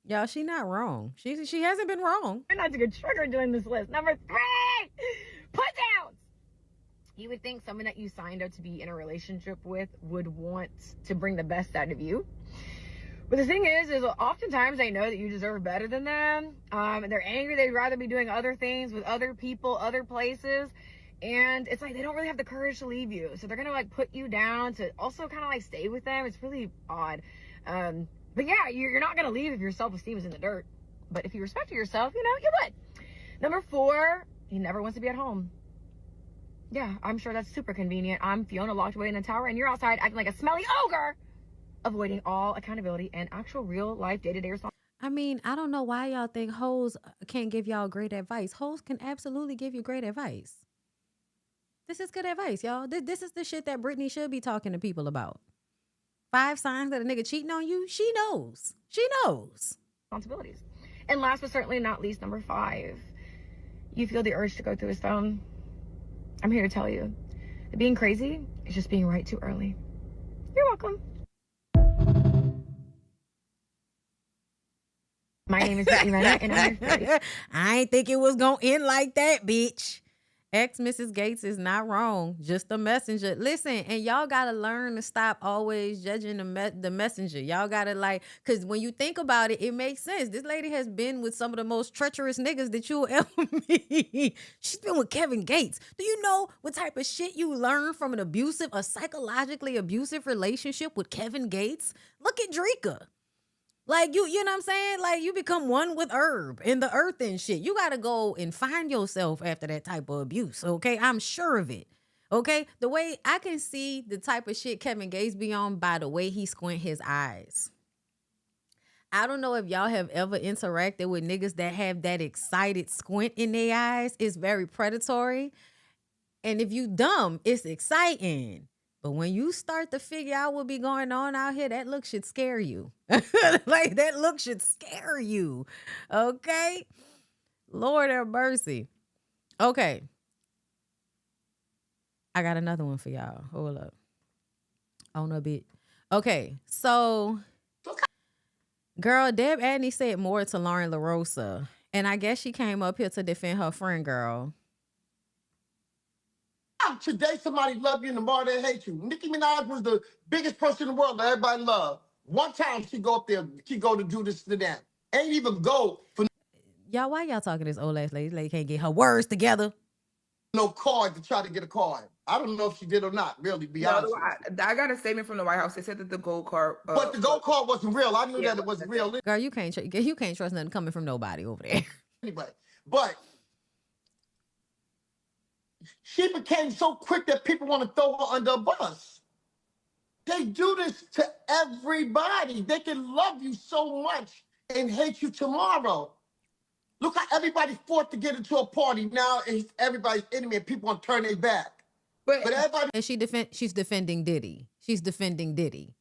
Y'all, she not wrong. She hasn't been wrong. We're not to get triggered doing this list. Number 3, put downs. You would think someone that you signed up to be in a relationship with would want to bring the best out of you. But the thing is oftentimes they know that you deserve better than them. They're angry. They'd rather be doing other things with other people, other places. And it's like they don't really have the courage to leave you. So they're going to like put you down to also kind of like stay with them. It's really odd. But yeah, you're not going to leave if your self-esteem is in the dirt. But if you respect yourself, you know, you would. Number 4, he never wants to be at home. Yeah, I'm sure that's super convenient. I'm Fiona locked away in the tower and you're outside acting like a smelly ogre, avoiding all accountability and actual real life day-to-day responsibility. I mean, I don't know why y'all think hoes can't give y'all great advice. Hoes can absolutely give you great advice. This is good advice, y'all. This is the shit that Brittany should be talking to people about. 5 signs that a nigga cheating on you. She knows. She knows. Responsibilities. And last but certainly not least, number 5, you feel the urge to go through his phone. I'm here to tell you that being crazy is just being right too early. You're welcome. My name is Brittany Renner, and I'm your fairy. I ain't think it was gonna end like that, bitch. Mrs. Gates is not wrong. Just a messenger. Listen, and y'all gotta learn to stop always judging the messenger. Y'all gotta because when you think about it, it makes sense. This lady has been with some of the most treacherous niggas that you'll ever meet. She's been with Kevin Gates. Do you know what type of shit you learn from a psychologically abusive relationship with Kevin Gates? Look at Drika. Like, you know what I'm saying? Like, you become one with herb and the earth and shit. You got to go and find yourself after that type of abuse, okay? I'm sure of it, okay? The way I can see the type of shit Kevin Gates be on by the way he squint his eyes. I don't know if y'all have ever interacted with niggas that have that excited squint in their eyes. It's very predatory. And if you dumb, it's exciting. But when you start to figure out what be going on out here, that look should scare you. Like, that look should scare you. Okay? Lord have mercy. Okay. I got another one for y'all. Hold up. On a bit. Okay, so girl, Deb Adney said more to Lauren LaRosa. And I guess she came up here to defend her friend, girl. Today, somebody love you and tomorrow they hate you. Nicki Minaj was the biggest person in the world that everybody loved. One time she go up there, she go to do this to that. Ain't even go for Y'all, why y'all talking to this old ass lady? This lady can't get her words together. No card to try to get a card. I don't know if she did or not, really, be honest. I got a statement from the White House. They said that the gold card... but the gold card wasn't real. I knew that it wasn't real. Girl, you can't trust nothing coming from nobody over there. Anyway, but she became so quick that people want to throw her under a bus. They do this to everybody. They can love you so much and hate you tomorrow. Look how everybody fought to get into a party. Now it's everybody's enemy and people want to turn their back. But everybody... And she's defending Diddy. She's defending Diddy.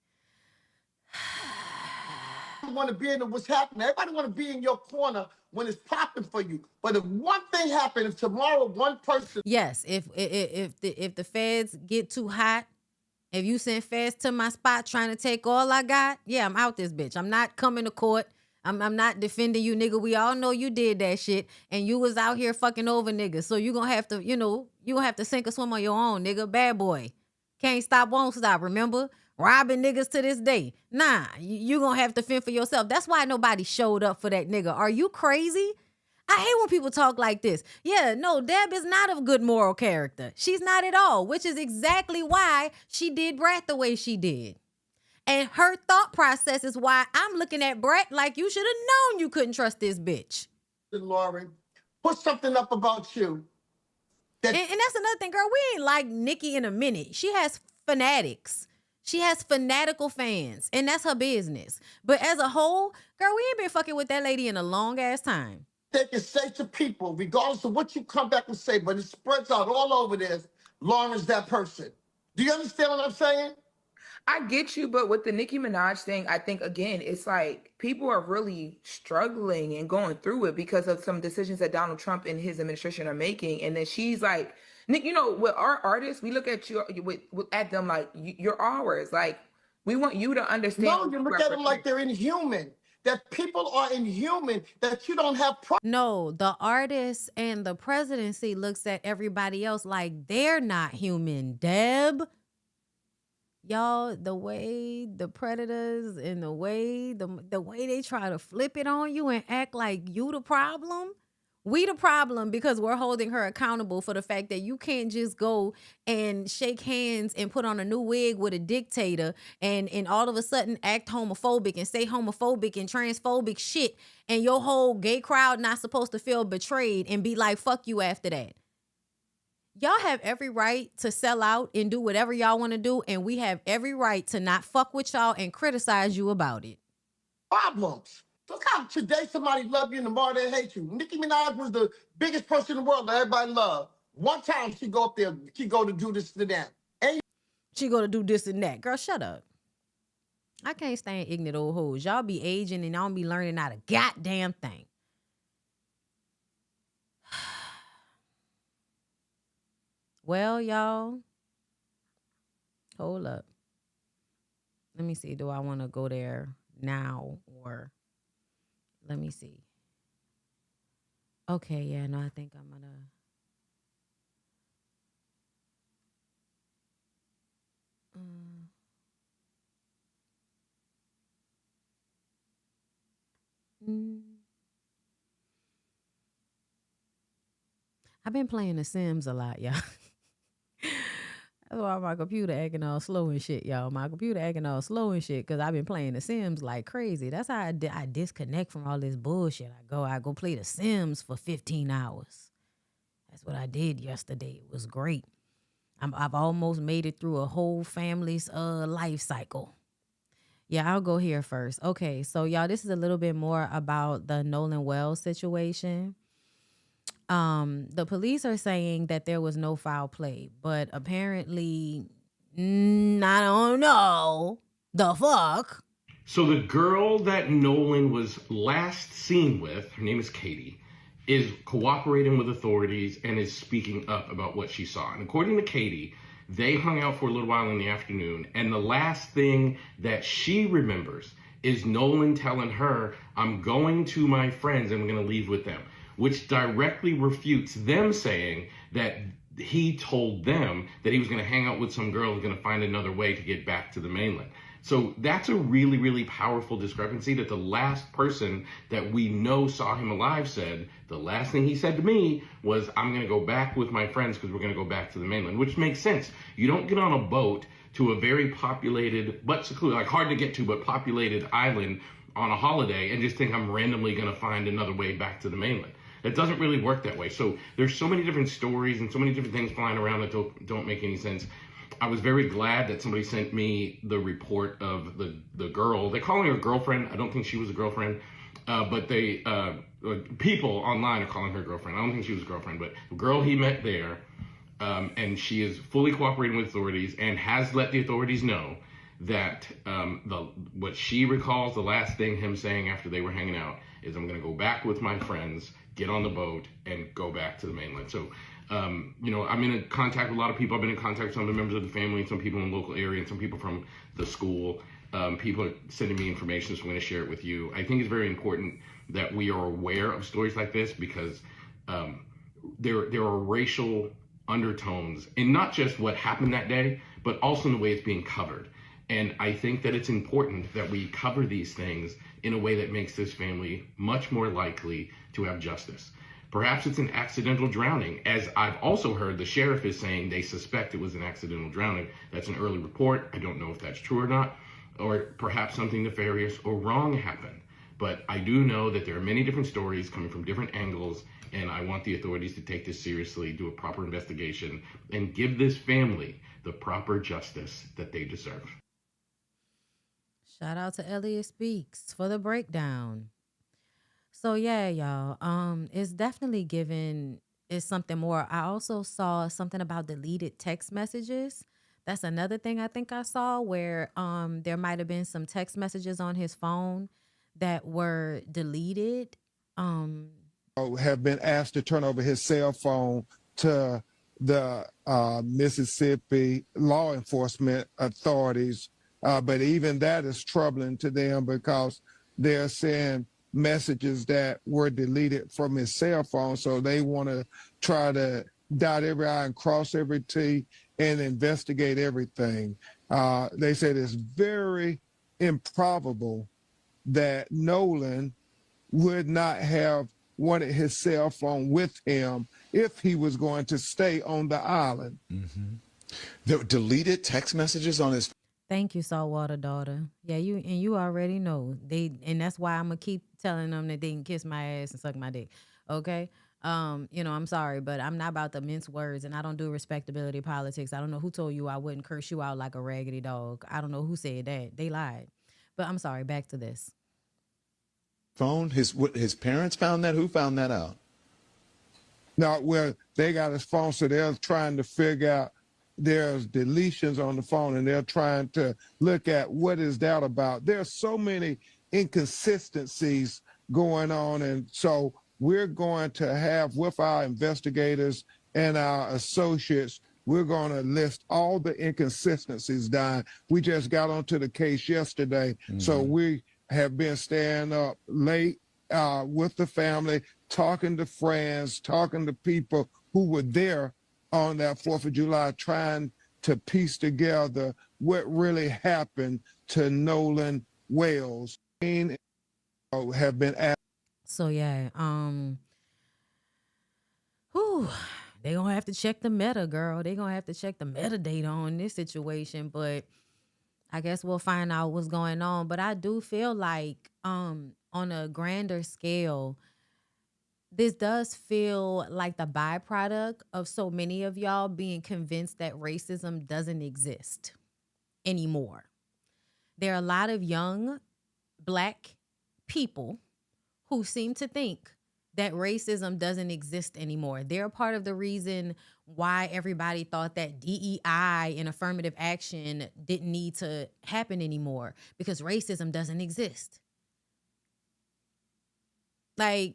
Want to be in what's happening. Everybody want to be in your corner when it's popping for you. But if one thing happens, if tomorrow one person... Yes, if the feds get too hot, if you send feds to my spot trying to take all I got, yeah, I'm out this bitch. I'm not coming to court. I'm not defending you, nigga. We all know you did that shit, and you was out here fucking over niggas. So you gonna have to, you gonna have to sink or swim on your own, nigga. Bad boy. Can't stop, won't stop, remember? Robbing niggas to this day. Nah, you gonna have to fend for yourself. That's why nobody showed up for that nigga. Are you crazy? I hate when people talk like this. Yeah, no, Deb is not of good moral character. She's not at all, which is exactly why she did Brat the way she did. And her thought process is why I'm looking at Brat like you should have known you couldn't trust this bitch. Lauren, put something up about you. And that's another thing, girl. We ain't like Nicki in a minute. She has fanatics. She has fanatical fans, and that's her business. But as a whole, girl, we ain't been fucking with that lady in a long ass time. They can say to people, regardless of what you come back and say, but it spreads out all over this, Lauren's that person. Do you understand what I'm saying? I get you, but with the Nicki Minaj thing, I think, again, it's like people are really struggling and going through it because of some decisions that Donald Trump and his administration are making. And then she's like, Nick, with our artists, we look at you at them like you're ours. Like, we want you to understand. No, you look at them like they're inhuman. That people are inhuman, that you don't have... No, the artists and the presidency looks at everybody else like they're not human, Deb. Y'all, the way the predators and the way they try to flip it on you and act like you the problem, we the problem because we're holding her accountable for the fact that you can't just go and shake hands and put on a new wig with a dictator and all of a sudden act homophobic and say homophobic and transphobic shit and your whole gay crowd not supposed to feel betrayed and be like, fuck you after that. Y'all have every right to sell out and do whatever y'all want to do, and we have every right to not fuck with y'all and criticize you about it. Problems. Look how today somebody love you and tomorrow they hate you. Nicki Minaj was the biggest person in the world that everybody loved. One time she go up there, she go to do this to that. She go to do this and that. Girl, shut up. I can't stand ignorant old hoes. Y'all be aging and y'all be learning not a goddamn thing. Well, y'all, hold up. Let me see. Do I want to go there now or let me see. Okay, yeah, no, I think I'm going to... I've been playing The Sims a lot, y'all. That's why my computer acting all slow and shit, y'all. My computer acting all slow and shit because I've been playing The Sims like crazy. That's how I disconnect from all this bullshit. I go play The Sims for 15 hours. That's what I did yesterday. It was great. I've almost made it through a whole family's life cycle. Yeah, I'll go here first. Okay, so y'all, this is a little bit more about the Nolan Wells situation. The police are saying that there was no foul play, but apparently, I don't know. The fuck? So the girl that Nolan was last seen with, her name is Katie, is cooperating with authorities and is speaking up about what she saw. And according to Katie, They hung out for a little while in the afternoon, and the last thing that she remembers is Nolan telling her, I'm going to my friends and I'm going to leave with them, which directly refutes them saying that he told them that he was going to hang out with some girl and going to find another way to get back to the mainland. So that's a really, really powerful discrepancy that the last person that we know saw him alive said, the last thing he said to me was, I'm going to go back with my friends because we're going to go back to the mainland, which makes sense. You don't get on a boat to a very populated, but secluded, like hard to get to, but populated island on a holiday and just think I'm randomly going to find another way back to the mainland. It doesn't really work that way. So there's so many different stories and so many different things flying around that don't make any sense. I was very glad that somebody sent me the report of the girl. They're calling her girlfriend. I don't think she was a girlfriend, but people online are calling her girlfriend. I don't think she was a girlfriend, but the girl he met there, and she is fully cooperating with authorities and has let the authorities know that what she recalls the last thing him saying after they were hanging out is, I'm going to go back with my friends, get on the boat, and go back to the mainland. So, I'm in contact with a lot of people. I've been in contact with some of the members of the family, some people in the local area, and some people from the school. People are sending me information, so I'm going to share it with you. I think it's very important that we are aware of stories like this because there are racial undertones in not just what happened that day, but also in the way it's being covered. And I think that it's important that we cover these things in a way that makes this family much more likely to have justice. Perhaps it's an accidental drowning. As I've also heard, the sheriff is saying they suspect it was an accidental drowning. That's an early report. I don't know if that's true or not. Or perhaps something nefarious or wrong happened. But I do know that there are many different stories coming from different angles, and I want the authorities to take this seriously, do a proper investigation, and give this family the proper justice that they deserve. Shout out to Elliot Speaks for the breakdown. So yeah, y'all, it's definitely it's something more. I also saw something about deleted text messages. That's another thing I think I saw where there might have been some text messages on his phone that were deleted. Have been asked to turn over his cell phone to the Mississippi law enforcement authorities. But even that is troubling to them because they're saying messages that were deleted from his cell phone. So they want to try to dot every I and cross every T and investigate everything. They said it's very improbable that Nolan would not have wanted his cell phone with him if he was going to stay on the island. Mm-hmm. The deleted text messages on his. Thank you, Saltwater Daughter. Yeah, you already know and that's why I'm gonna keep telling them that they can kiss my ass and suck my dick. Okay. I'm sorry, but I'm not about to mince words, and I don't do respectability politics. I don't know who told you I wouldn't curse you out like a raggedy dog. I don't know who said that. They lied. But I'm sorry. Back to this. Phone? His parents found that? Who found that out? No, well, they got his phone, so they're trying to figure out there's deletions on the phone, and they're trying to look at what is that about. There's so many inconsistencies going on, and so we're going to have with our investigators and our associates, we're going to list all the inconsistencies down. We just got onto the case yesterday, so we have been staying up late with the family, talking to friends, talking to people who were there on that 4th of July, trying to piece together what really happened to Nolan Wales. Have been asked. So yeah, they gonna have to check the meta, girl. They gonna have to check the metadata on this situation, but I guess we'll find out what's going on. But I do feel like on a grander scale, this does feel like the byproduct of so many of y'all being convinced that racism doesn't exist anymore. There are a lot of young Black people who seem to think that racism doesn't exist anymore. They're part of the reason why everybody thought that DEI and affirmative action didn't need to happen anymore, because racism doesn't exist. Like,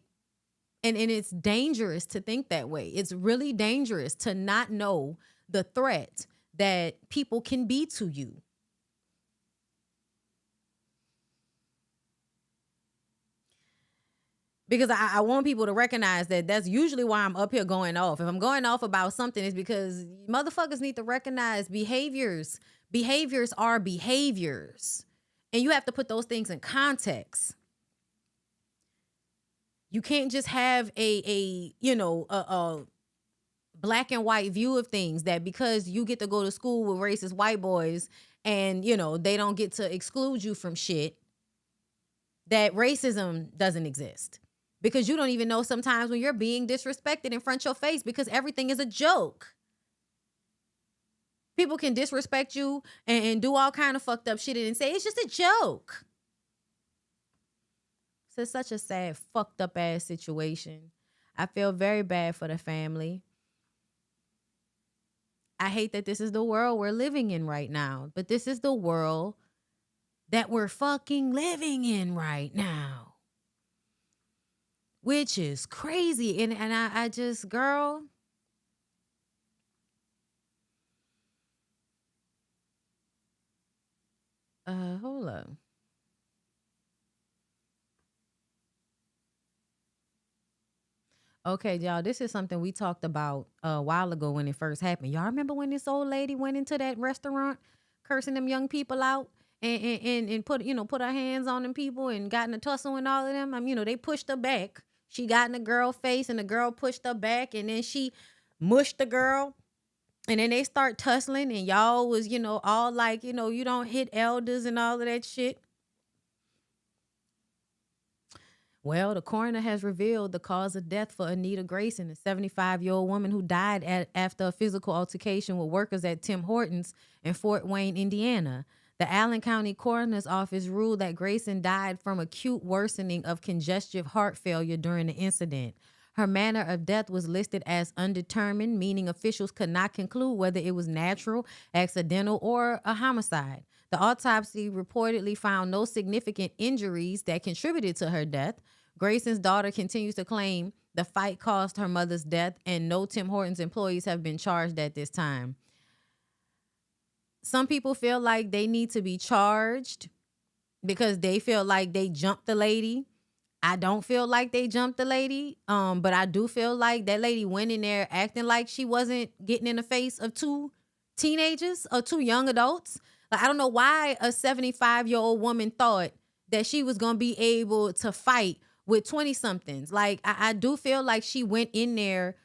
and it's dangerous to think that way. It's really dangerous to not know the threat that people can be to you. Because I want people to recognize that that's usually why I'm up here going off. If I'm going off about something, it's because motherfuckers need to recognize behaviors. Behaviors are behaviors. And you have to put those things in context. You can't just have a black and white view of things, that because you get to go to school with racist white boys and, they don't get to exclude you from shit, that racism doesn't exist. Because you don't even know sometimes when you're being disrespected in front of your face because everything is a joke. People can disrespect you and do all kind of fucked up shit and say it's just a joke. So it's such a sad, fucked up ass situation. I feel very bad for the family. I hate that this is the world we're living in right now, but this is the world that we're fucking living in right now. Which is crazy. And I just, girl. Hold up. Okay, y'all, this is something we talked about a while ago when it first happened. Y'all remember when this old lady went into that restaurant cursing them young people out and put her hands on them people and got in a tussle and all of them? They pushed her back. She got in the girl face and the girl pushed her back and then she mushed the girl. And then they start tussling and y'all was, all like, you don't hit elders and all of that shit. Well, the coroner has revealed the cause of death for Anita Grayson, a 75-year-old woman who died after a physical altercation with workers at Tim Hortons in Fort Wayne, Indiana. The Allen County Coroner's Office ruled that Grayson died from acute worsening of congestive heart failure during the incident. Her manner of death was listed as undetermined, meaning officials could not conclude whether it was natural, accidental, or a homicide. The autopsy reportedly found no significant injuries that contributed to her death. Grayson's daughter continues to claim the fight caused her mother's death, and no Tim Hortons employees have been charged at this time. Some people feel like they need to be charged because they feel like they jumped the lady. I don't feel like they jumped the lady, but I do feel like that lady went in there acting like she wasn't getting in the face of two teenagers or two young adults. Like, I don't know why a 75-year-old woman thought that she was going to be able to fight with 20-somethings. Like, I do feel like she went in there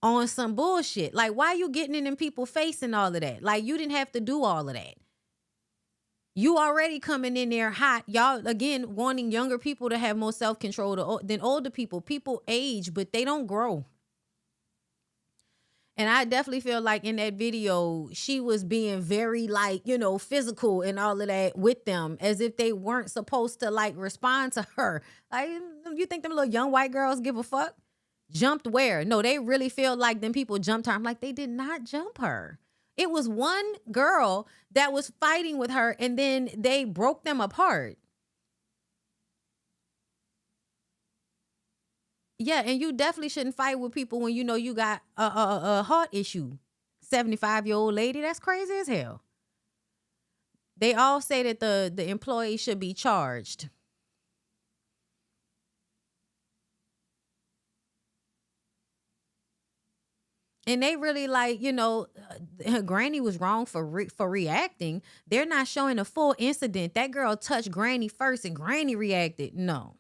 on some bullshit. Like, why you getting in them people face and all of that? Like, you didn't have to do all of that. You already coming in there hot. Y'all, again, wanting younger people to have more self-control than older people. People age, but they don't grow. And I definitely feel like in that video, she was being very physical and all of that with them as if they weren't supposed to respond to her. Like, you think them little young white girls give a fuck? Jumped where? No, they really feel like them people jumped her. I'm like, they did not jump her. It was one girl that was fighting with her and then they broke them apart. Yeah, and you definitely shouldn't fight with people when you know you got a heart issue. 75-year-old lady, that's crazy as hell. They all say that the employee should be charged. And they really Granny was wrong for reacting. They're not showing a full incident. That girl touched Granny first and Granny reacted. No.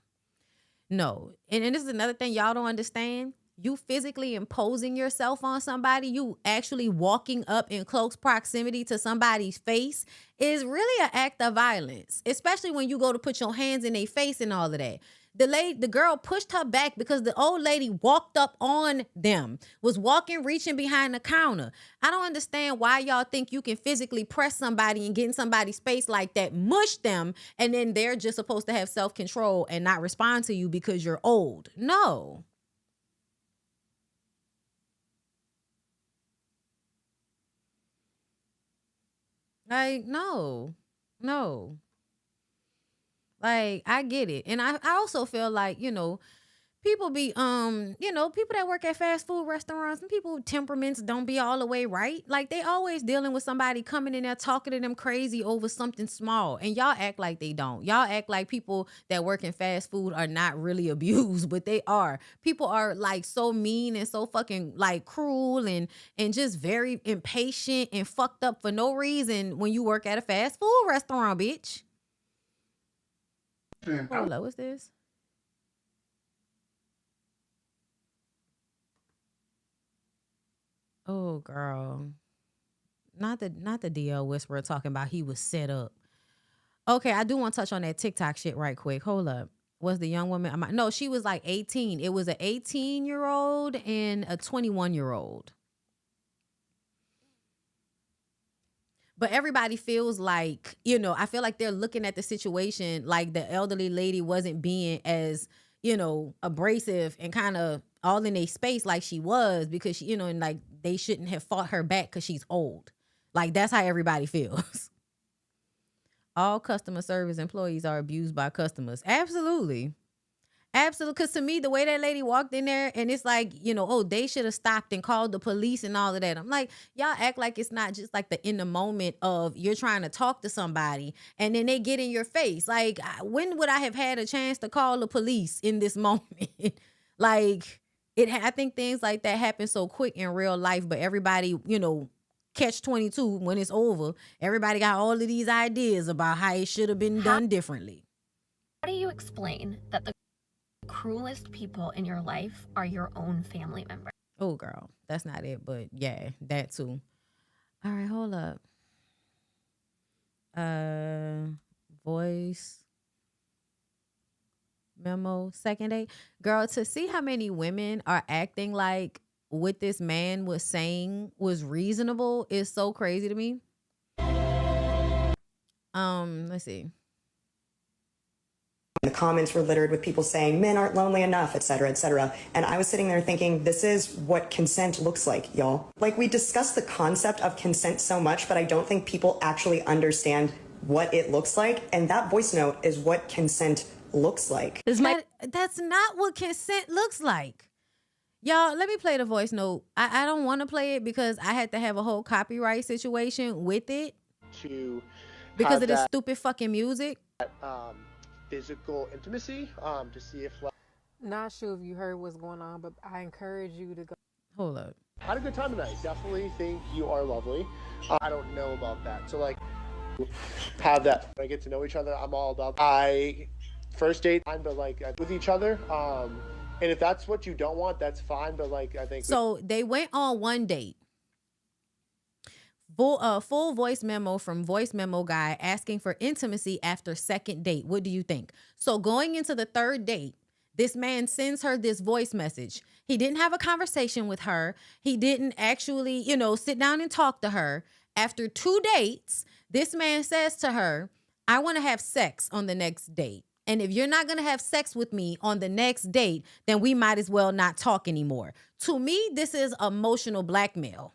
And this is another thing y'all don't understand. You physically imposing yourself on somebody, you actually walking up in close proximity to somebody's face is really an act of violence, especially when you go to put your hands in their face and all of that. The girl pushed her back because the old lady walked up on them, was walking, reaching behind the counter. I don't understand why y'all think you can physically press somebody and get in somebody's space like that, mush them, and then they're just supposed to have self-control and not respond to you because you're old. No. No. Like, I get it. And I also feel like, people be people that work at fast food restaurants and people temperaments don't be all the way right. Like they always dealing with somebody coming in there talking to them crazy over something small, and y'all act like they don't. Y'all act like people that work in fast food are not really abused, but they are. People are like so mean and so fucking like cruel and just very impatient and fucked up for no reason when you work at a fast food restaurant, bitch. Hold up, what's this? Oh, girl. Not the DL Whisperer talking about he was set up. Okay, I do want to touch on that TikTok shit right quick. Hold up. Was the young woman? No, she was like 18. It was an 18-year-old and a 21-year-old. But everybody feels like, I feel like they're looking at the situation like the elderly lady wasn't being as, abrasive and kind of all in their space like she was, because she, and like they shouldn't have fought her back because she's old. Like that's how everybody feels. All customer service employees are abused by customers. Absolutely. Absolutely. Because to me, the way that lady walked in there and it's like, they should have stopped and called the police and all of that. I'm like, y'all act like it's not just like the in the moment of you're trying to talk to somebody and then they get in your face. Like, when would I have had a chance to call the police in this moment? Like, I think things like that happen so quick in real life, but everybody, catch 22 when it's over. Everybody got all of these ideas about how it should have been done differently. How do you explain that the cruelest people in your life are your own family members? Oh, girl, that's not it, but yeah, that too. All right, hold up. Voice memo, second date. Girl, to see how many women are acting like what this man was saying was reasonable is so crazy to me. Let's see. The comments were littered with people saying men aren't lonely enough, et cetera, et cetera. And I was sitting there thinking, this is what consent looks like, y'all. Like, we discuss the concept of consent so much, but I don't think people actually understand what it looks like. And that voice note is what consent looks like. That's not what consent looks like. Y'all, let me play the voice note. I don't want to play it because I had to have a whole copyright situation with it. Because of this stupid fucking music. Physical intimacy to see if not sure if you heard what's going on, but I encourage you to go. Hold up. Had a good time tonight. Definitely think you are lovely. I don't know about that, so like have that. When I get to know each other, I'm all about first date, but like with each other. And if that's what you don't want, that's fine. But like I think so. They went on one date. Full voice memo from voice memo guy asking for intimacy after second date. What do you think? So going into the third date, this man sends her this voice message. He didn't have a conversation with her. He didn't actually, sit down and talk to her. After 2 dates, this man says to her, I want to have sex on the next date. And if you're not going to have sex with me on the next date, then we might as well not talk anymore. To me, this is emotional blackmail.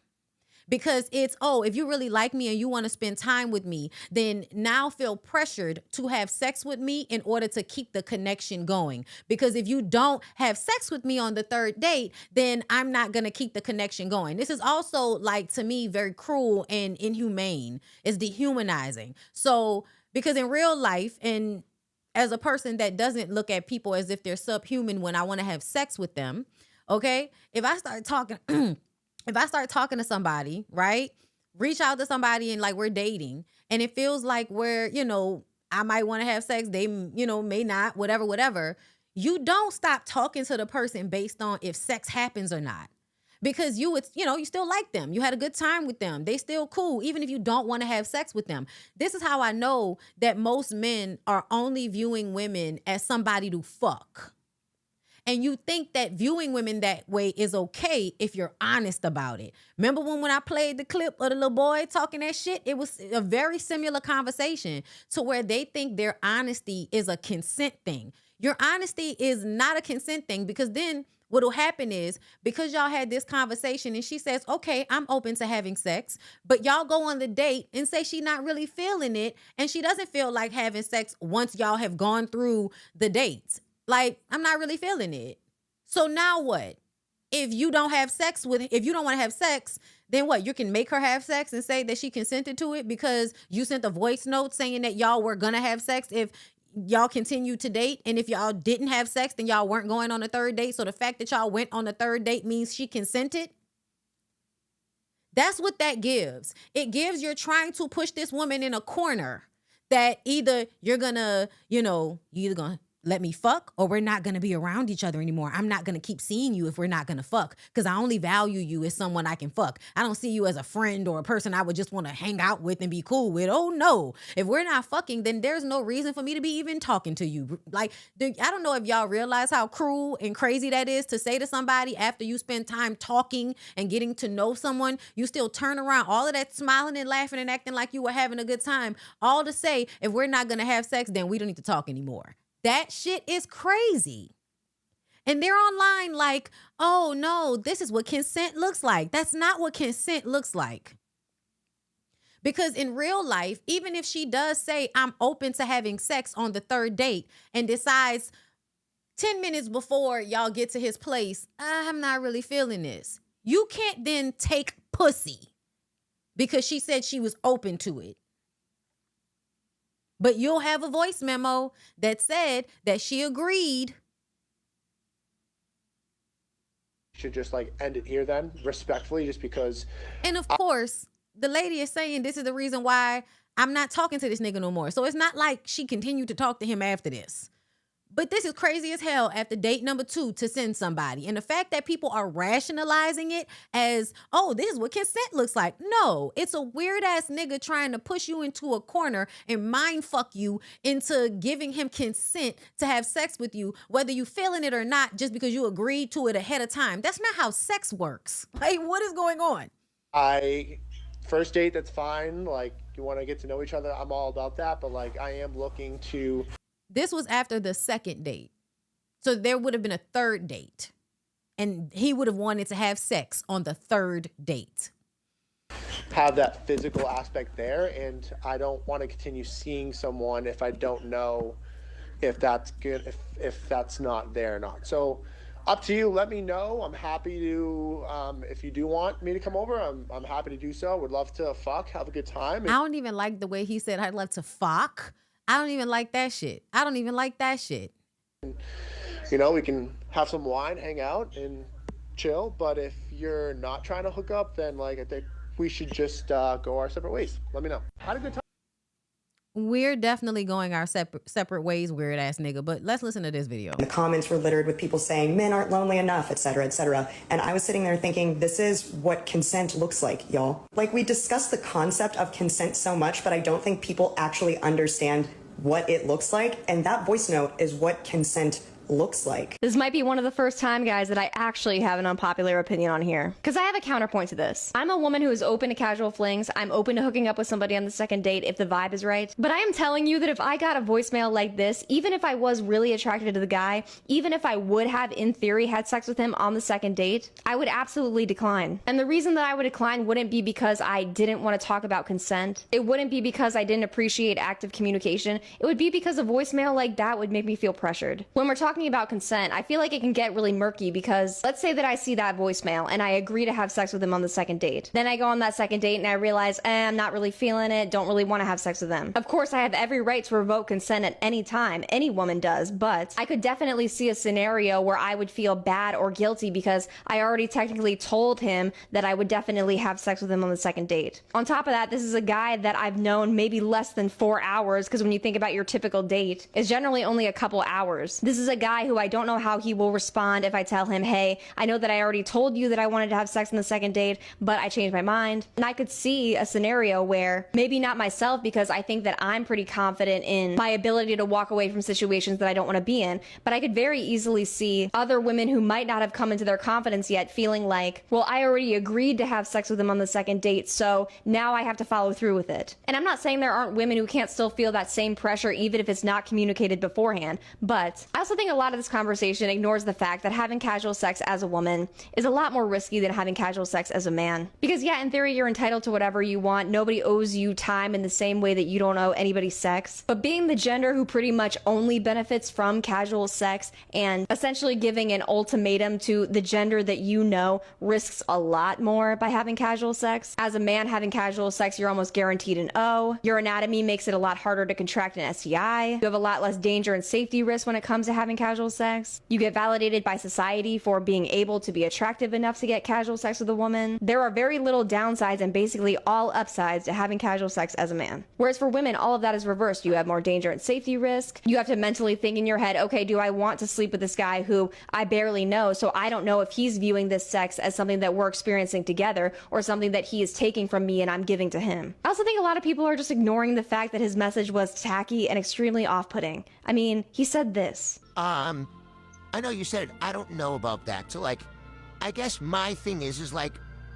Because it's, if you really like me and you want to spend time with me, then now feel pressured to have sex with me in order to keep the connection going. Because if you don't have sex with me on the third date, then I'm not going to keep the connection going. This is also, like, to me, very cruel and inhumane. It's dehumanizing. So, because in real life, and as a person that doesn't look at people as if they're subhuman when I want to have sex with them, okay? If I start talking... If I start talking to somebody, right, reach out to somebody and like we're dating and it feels like we're, I might want to have sex. They, may not, whatever. You don't stop talking to the person based on if sex happens or not. Because you still like them. You had a good time with them. They still cool, even if you don't want to have sex with them. This is how I know that most men are only viewing women as somebody to fuck. And you think that viewing women that way is okay if you're honest about it. Remember when I played the clip of the little boy talking that shit? It was a very similar conversation to where they think their honesty is a consent thing. Your honesty is not a consent thing, because then what'll happen is, because y'all had this conversation and she says, okay, I'm open to having sex, but y'all go on the date and say she's not really feeling it and she doesn't feel like having sex once y'all have gone through the dates. Like, I'm not really feeling it. So now what? If you don't want to have sex, then what? You can make her have sex and say that she consented to it because you sent a voice note saying that y'all were gonna have sex if y'all continue to date. And if y'all didn't have sex, then y'all weren't going on a third date. So the fact that y'all went on a third date means she consented. That's what that gives. It gives you're trying to push this woman in a corner that either you're gonna, you're either gonna let me fuck or we're not going to be around each other anymore. I'm not going to keep seeing you if we're not going to fuck because I only value you as someone I can fuck. I don't see you as a friend or a person I would just want to hang out with and be cool with. Oh no, if we're not fucking, then there's no reason for me to be even talking to you. Like, I don't know if y'all realize how cruel and crazy that is to say to somebody after you spend time talking and getting to know someone, you still turn around, all of that smiling and laughing and acting like you were having a good time, all to say, if we're not going to have sex, then we don't need to talk anymore. That shit is crazy. And they're online like, oh no, this is what consent looks like. That's not what consent looks like. Because in real life, even if she does say, I'm open to having sex on the third date and decides 10 minutes before y'all get to his place, I'm not really feeling this. You can't then take pussy because she said she was open to it. But you'll have a voice memo that said that she agreed. Should just like end it here then, respectfully, just because. And of course, the lady is saying this is the reason why I'm not talking to this nigga no more. So it's not like she continued to talk to him after this. But this is crazy as hell after date number 2 to send somebody. And the fact that people are rationalizing it as, oh, this is what consent looks like. No, it's a weird ass nigga trying to push you into a corner and mind fuck you into giving him consent to have sex with you, whether you feeling it or not, just because you agreed to it ahead of time. That's not how sex works. Like, what is going on? First date, that's fine. Like, you want to get to know each other, I'm all about that. But like, I am looking to. This was after the second date. So there would have been a third date. And he would have wanted to have sex on the third date. Have that physical aspect there. And I don't want to continue seeing someone if I don't know if that's good, if that's not there or not. So up to you. Let me know. I'm happy to, if you do want me to come over, I'm happy to do so. Would love to fuck, have a good time. I don't even like the way he said, I'd love to fuck. I don't even like that shit. I don't even like that shit. We can have some wine, hang out, and chill. But if you're not trying to hook up, then like I think we should just go our separate ways. Let me know. Had a good time. We're definitely going our separate ways, weird ass nigga. But let's listen to this video. The comments were littered with people saying men aren't lonely enough, etc., etc. And I was sitting there thinking, this is what consent looks like, y'all. Like, we discuss the concept of consent so much, but I don't think people actually understand what it looks like. And that voice note is what consent looks like. This might be one of the first time, guys, that I actually have an unpopular opinion on here. Because I have a counterpoint to this. I'm a woman who is open to casual flings. I'm open to hooking up with somebody on the second date if the vibe is right. But I am telling you that if I got a voicemail like this, even if I was really attracted to the guy, even if I would have, in theory, had sex with him on the second date, I would absolutely decline. And the reason that I would decline wouldn't be because I didn't want to talk about consent. It wouldn't be because I didn't appreciate active communication. It would be because a voicemail like that would make me feel pressured. When we're talking about consent, I feel like it can get really murky because let's say that I see that voicemail and I agree to have sex with him on the second date. Then I go on that second date and I realize, I'm not really feeling it, don't really want to have sex with them. Of course, I have every right to revoke consent at any time. Any woman does, but I could definitely see a scenario where I would feel bad or guilty because I already technically told him that I would definitely have sex with him on the second date. On top of that, this is a guy that I've known maybe less than 4 hours, because when you think about your typical date, it's generally only a couple hours. This is a guy who I don't know how he will respond if I tell him, hey, I know that I already told you that I wanted to have sex on the second date, but I changed my mind. And I could see a scenario where, maybe not myself, because I think that I'm pretty confident in my ability to walk away from situations that I don't want to be in, but I could very easily see other women who might not have come into their confidence yet feeling like, well, I already agreed to have sex with him on the second date, so now I have to follow through with it. And I'm not saying there aren't women who can't still feel that same pressure even if it's not communicated beforehand, but I also think a lot of this conversation ignores the fact that having casual sex as a woman is a lot more risky than having casual sex as a man. Because yeah, in theory, you're entitled to whatever you want. Nobody owes you time in the same way that you don't owe anybody sex. But being the gender who pretty much only benefits from casual sex and essentially giving an ultimatum to the gender that you know risks a lot more by having casual sex. As a man having casual sex, you're almost guaranteed an O. Your anatomy makes it a lot harder to contract an STI. You have a lot less danger and safety risk when it comes to having casual sex. You get validated by society for being able to be attractive enough to get casual sex with a woman. There are very little downsides and basically all upsides to having casual sex as a man. Whereas for women, all of that is reversed. You have more danger and safety risk. You have to mentally think in your head, okay, do I want to sleep with this guy who I barely know, so I don't know if he's viewing this sex as something that we're experiencing together or something that he is taking from me and I'm giving to him. I also think a lot of people are just ignoring the fact that his message was tacky and extremely off-putting. I mean, he said this. I know you said I don't know about that. So, like, I guess my thing is like,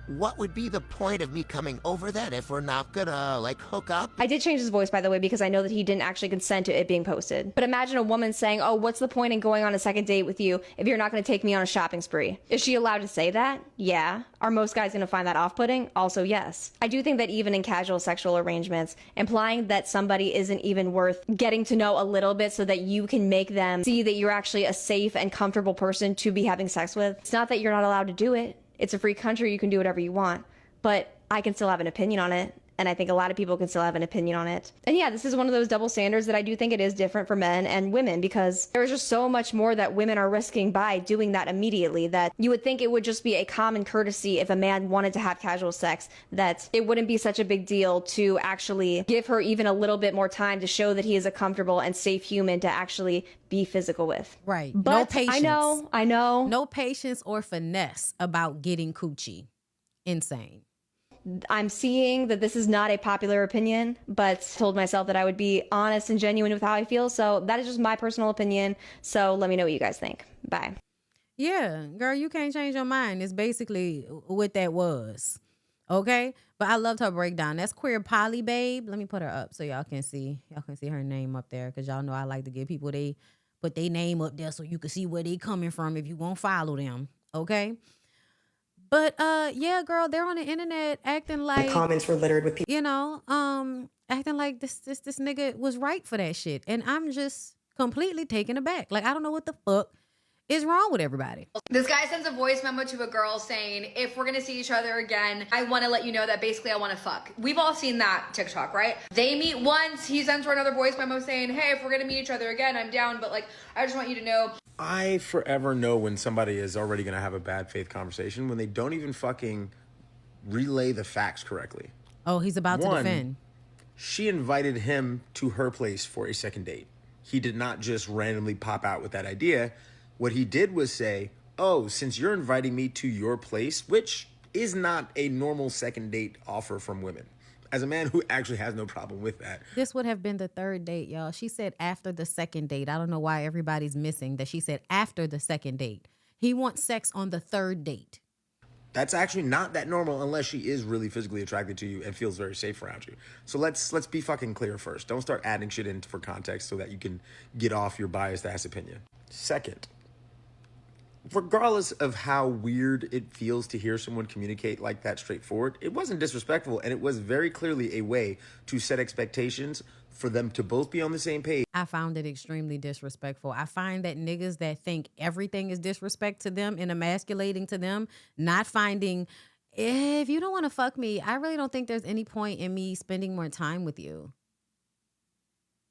what would be the point of me coming over then if we're not gonna, like, hook up? I did change his voice, by the way, because I know that he didn't actually consent to it being posted. But imagine a woman saying, oh, what's the point in going on a second date with you if you're not going to take me on a shopping spree? Is she allowed to say that? Yeah. Are most guys going to find that off-putting? Also, yes. I do think that even in casual sexual arrangements, implying that somebody isn't even worth getting to know a little bit so that you can make them see that you're actually a safe and comfortable person to be having sex with, it's not that you're not allowed to do it. It's a free country, you can do whatever you want, but I can still have an opinion on it, and I think a lot of people can still have an opinion on it. And yeah, this is one of those double standards that I do think it is different for men and women, because there's just so much more that women are risking by doing that immediately, that you would think it would just be a common courtesy if a man wanted to have casual sex, that it wouldn't be such a big deal to actually give her even a little bit more time to show that he is a comfortable and safe human to actually be physical with. Right. But no patience. I know. No patience or finesse about getting coochie. Insane. I'm seeing that this is not a popular opinion, but told myself that I would be honest and genuine with how I feel. So that is just my personal opinion. So let me know what you guys think. Bye. Yeah, girl, you can't change your mind. It's basically what that was. Okay? But I loved her breakdown. That's Queer Poly Babe. Let me put her up so y'all can see. Y'all can see her name up there, because y'all know I like to give people put their name up there so you can see where they coming from if you won't follow them. Okay? But yeah, girl, they're on the internet acting like the comments were littered with people, you know, acting like this nigga was right for that shit. And I'm just completely taken aback. Like, I don't know what the fuck is wrong with everybody. This guy sends a voice memo to a girl saying, if we're gonna see each other again, I wanna let you know that basically I wanna fuck. We've all seen that TikTok, right? They meet once, he sends her another voice memo saying, hey, if we're gonna meet each other again, I'm down, but like, I just want you to know. I forever know when somebody is already going to have a bad faith conversation when they don't even fucking relay the facts correctly. Oh, he's about to defend. She invited him to her place for a second date. He did not just randomly pop out with that idea. What he did was say, oh, since you're inviting me to your place, which is not a normal second date offer from women. As a man who actually has no problem with that. This would have been the third date, y'all. She said after the second date. I don't know why everybody's missing that she said after the second date. He wants sex on the third date. That's actually not that normal unless she is really physically attracted to you and feels very safe around you. So let's be fucking clear first. Don't start adding shit in for context so that you can get off your biased ass opinion. Second, regardless of how weird it feels to hear someone communicate like that straightforward, it wasn't disrespectful, and it was very clearly a way to set expectations for them to both be on the same page. I found it extremely disrespectful. I find that niggas that think everything is disrespect to them and emasculating to them, not finding, if you don't want to fuck me, I really don't think there's any point in me spending more time with you.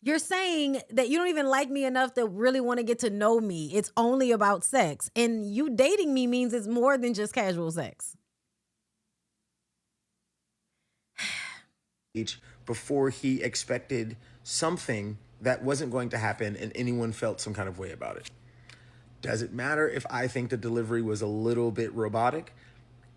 You're saying that you don't even like me enough to really want to get to know me. It's only about sex. And you dating me means it's more than just casual sex. Before he expected something that wasn't going to happen and anyone felt some kind of way about it. Does it matter if I think the delivery was a little bit robotic?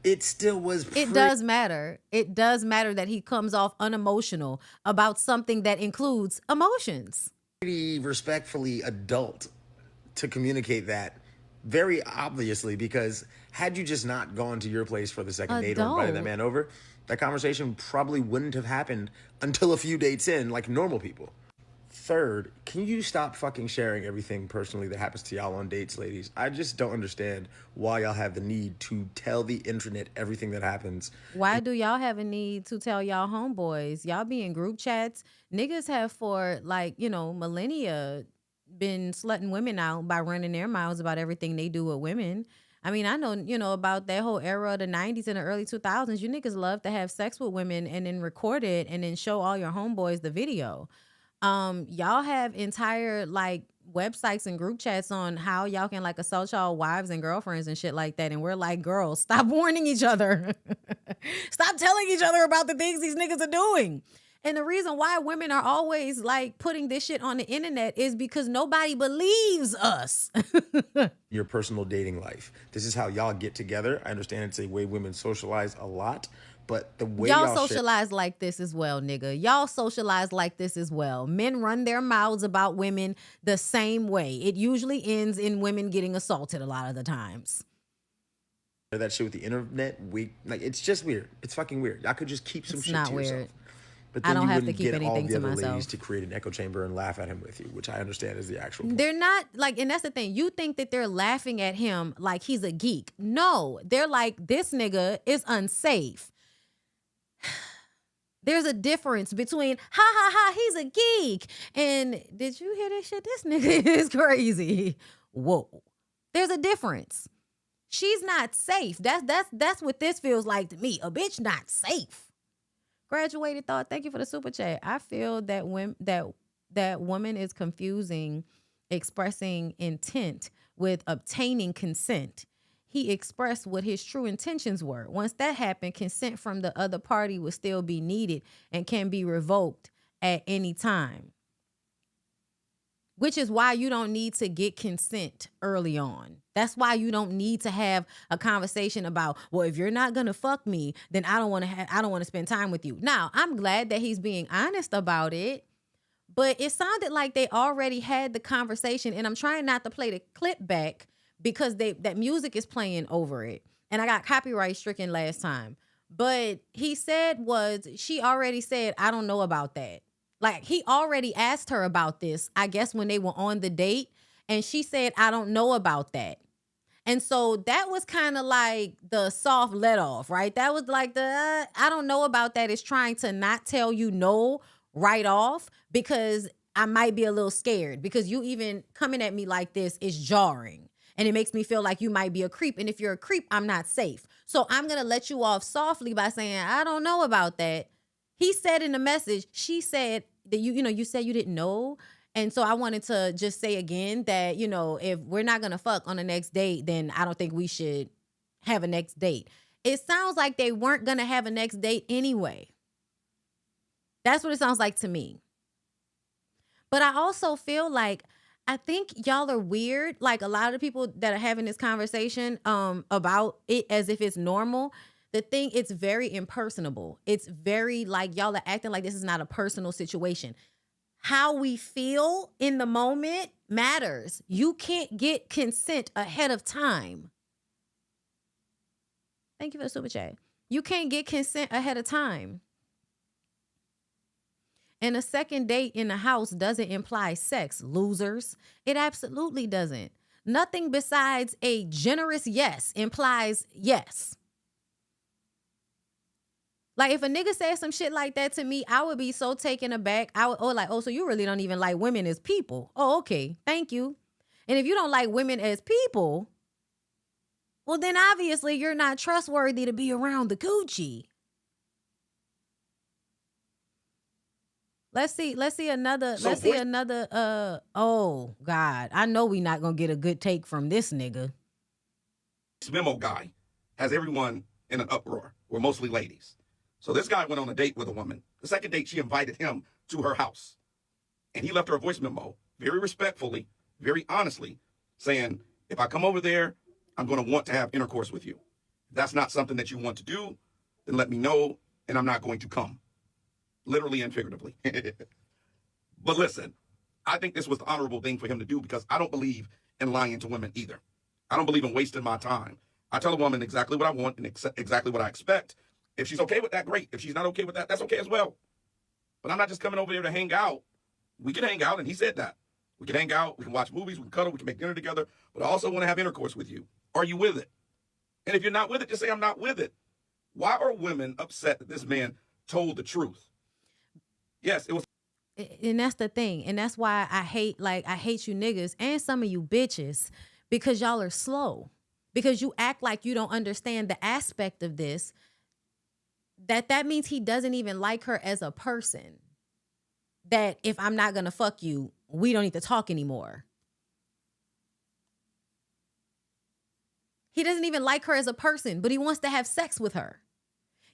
It still was. It does matter. It does matter that he comes off unemotional about something that includes emotions. Pretty respectfully adult to communicate that very obviously, because had you just not gone to your place for the second date or invited that man over, that conversation probably wouldn't have happened until a few dates in, like normal people. Third, can you stop fucking sharing everything personally that happens to y'all on dates, ladies? I just don't understand why y'all have the need to tell the internet everything that happens. Why do y'all have a need to tell y'all homeboys? Y'all be in group chats. Niggas have for millennia been slutting women out by running their mouths about everything they do with women. I mean, I know, about that whole era of the 90s and the early 2000s. You niggas love to have sex with women and then record it and then show all your homeboys the video. Y'all have entire websites and group chats on how y'all can assault y'all wives and girlfriends and shit like that. And we're like, girls, stop warning each other. Stop telling each other about the things these niggas are doing. And the reason why women are always putting this shit on the internet is because nobody believes us. Your personal dating life. This is how y'all get together. I understand it's a way women socialize a lot, but the way y'all socialize like this as well, nigga. Y'all socialize like this as well. Men run their mouths about women the same way. It usually ends in women getting assaulted a lot of the times. That shit with the internet, it's just weird. It's fucking weird. Y'all could just keep some shit to yourself. But then I don't you have to wouldn't keep get all anything the to other myself. ladies to create an echo chamber and laugh at him with you, which I understand is the actual point. They're not and that's the thing. You think that they're laughing at him like he's a geek. No, they're like, this nigga is unsafe. There's a difference between ha ha ha, he's a geek, and did you hear this shit? This nigga is crazy. Whoa. There's a difference. She's not safe. That's what this feels like to me. A bitch not safe. Graduated thought. Thank you for the super chat. I feel that that woman is confusing expressing intent with obtaining consent. He expressed what his true intentions were. Once that happened, consent from the other party would still be needed and can be revoked at any time. Which is why you don't need to get consent early on. That's why you don't need to have a conversation about, well, if you're not gonna fuck me, then I don't want to spend time with you. Now, I'm glad that he's being honest about it, but it sounded like they already had the conversation, and I'm trying not to play the clip back because that music is playing over it, and I got copyright stricken last time. But she already said, I don't know about that. He already asked her about this, I guess, when they were on the date. And she said, I don't know about that. And so that was kind of like the soft let off, right? That was like I don't know about that is trying to not tell you no right off because I might be a little scared because you even coming at me like this is jarring. And it makes me feel like you might be a creep. And if you're a creep, I'm not safe. So I'm going to let you off softly by saying, I don't know about that. He said in the message, she said that you said you didn't know. And so I wanted to just say again that, if we're not going to fuck on the next date, then I don't think we should have a next date. It sounds like they weren't going to have a next date anyway. That's what it sounds like to me. But I also feel like, I think y'all are weird. Like a lot of the people that are having this conversation about it as if it's normal. The thing, it's very impersonable. It's very y'all are acting like this is not a personal situation. How we feel in the moment matters. You can't get consent ahead of time. Thank you for the super chat. You can't get consent ahead of time. And a second date in the house doesn't imply sex, losers. It absolutely doesn't. Nothing besides a generous yes implies yes. If a nigga said some shit like that to me, I would be so taken aback. I would, so you really don't even like women as people. Oh, okay. Thank you. And if you don't like women as people, well, then obviously you're not trustworthy to be around the coochie. Let's see another. Oh God, I know we not gonna get a good take from this nigga. This memo guy has everyone in an uproar. We're mostly ladies. So this guy went on a date with a woman. The second date, she invited him to her house. And he left her a voice memo, very respectfully, very honestly, saying, if I come over there, I'm going to want to have intercourse with you. If that's not something that you want to do, then let me know, and I'm not going to come. Literally and figuratively. But listen, I think this was the honorable thing for him to do because I don't believe in lying to women either. I don't believe in wasting my time. I tell a woman exactly what I want and exactly what I expect. If she's okay with that, great. If she's not okay with that, that's okay as well. But I'm not just coming over there to hang out We can hang out, and he said that. We can hang out, we can watch movies, we can cuddle, we can make dinner together, but I also want to have intercourse with you. Are you with it? And if you're not with it, just say, I'm not with it. Why are women upset that this man told the truth? Yes, it was. And that's the thing. And that's why I hate you niggas and some of you bitches, because y'all are slow. Because you act like you don't understand the aspect of this, that means he doesn't even like her as a person. That if I'm not going to fuck you, we don't need to talk anymore. He doesn't even like her as a person, but he wants to have sex with her.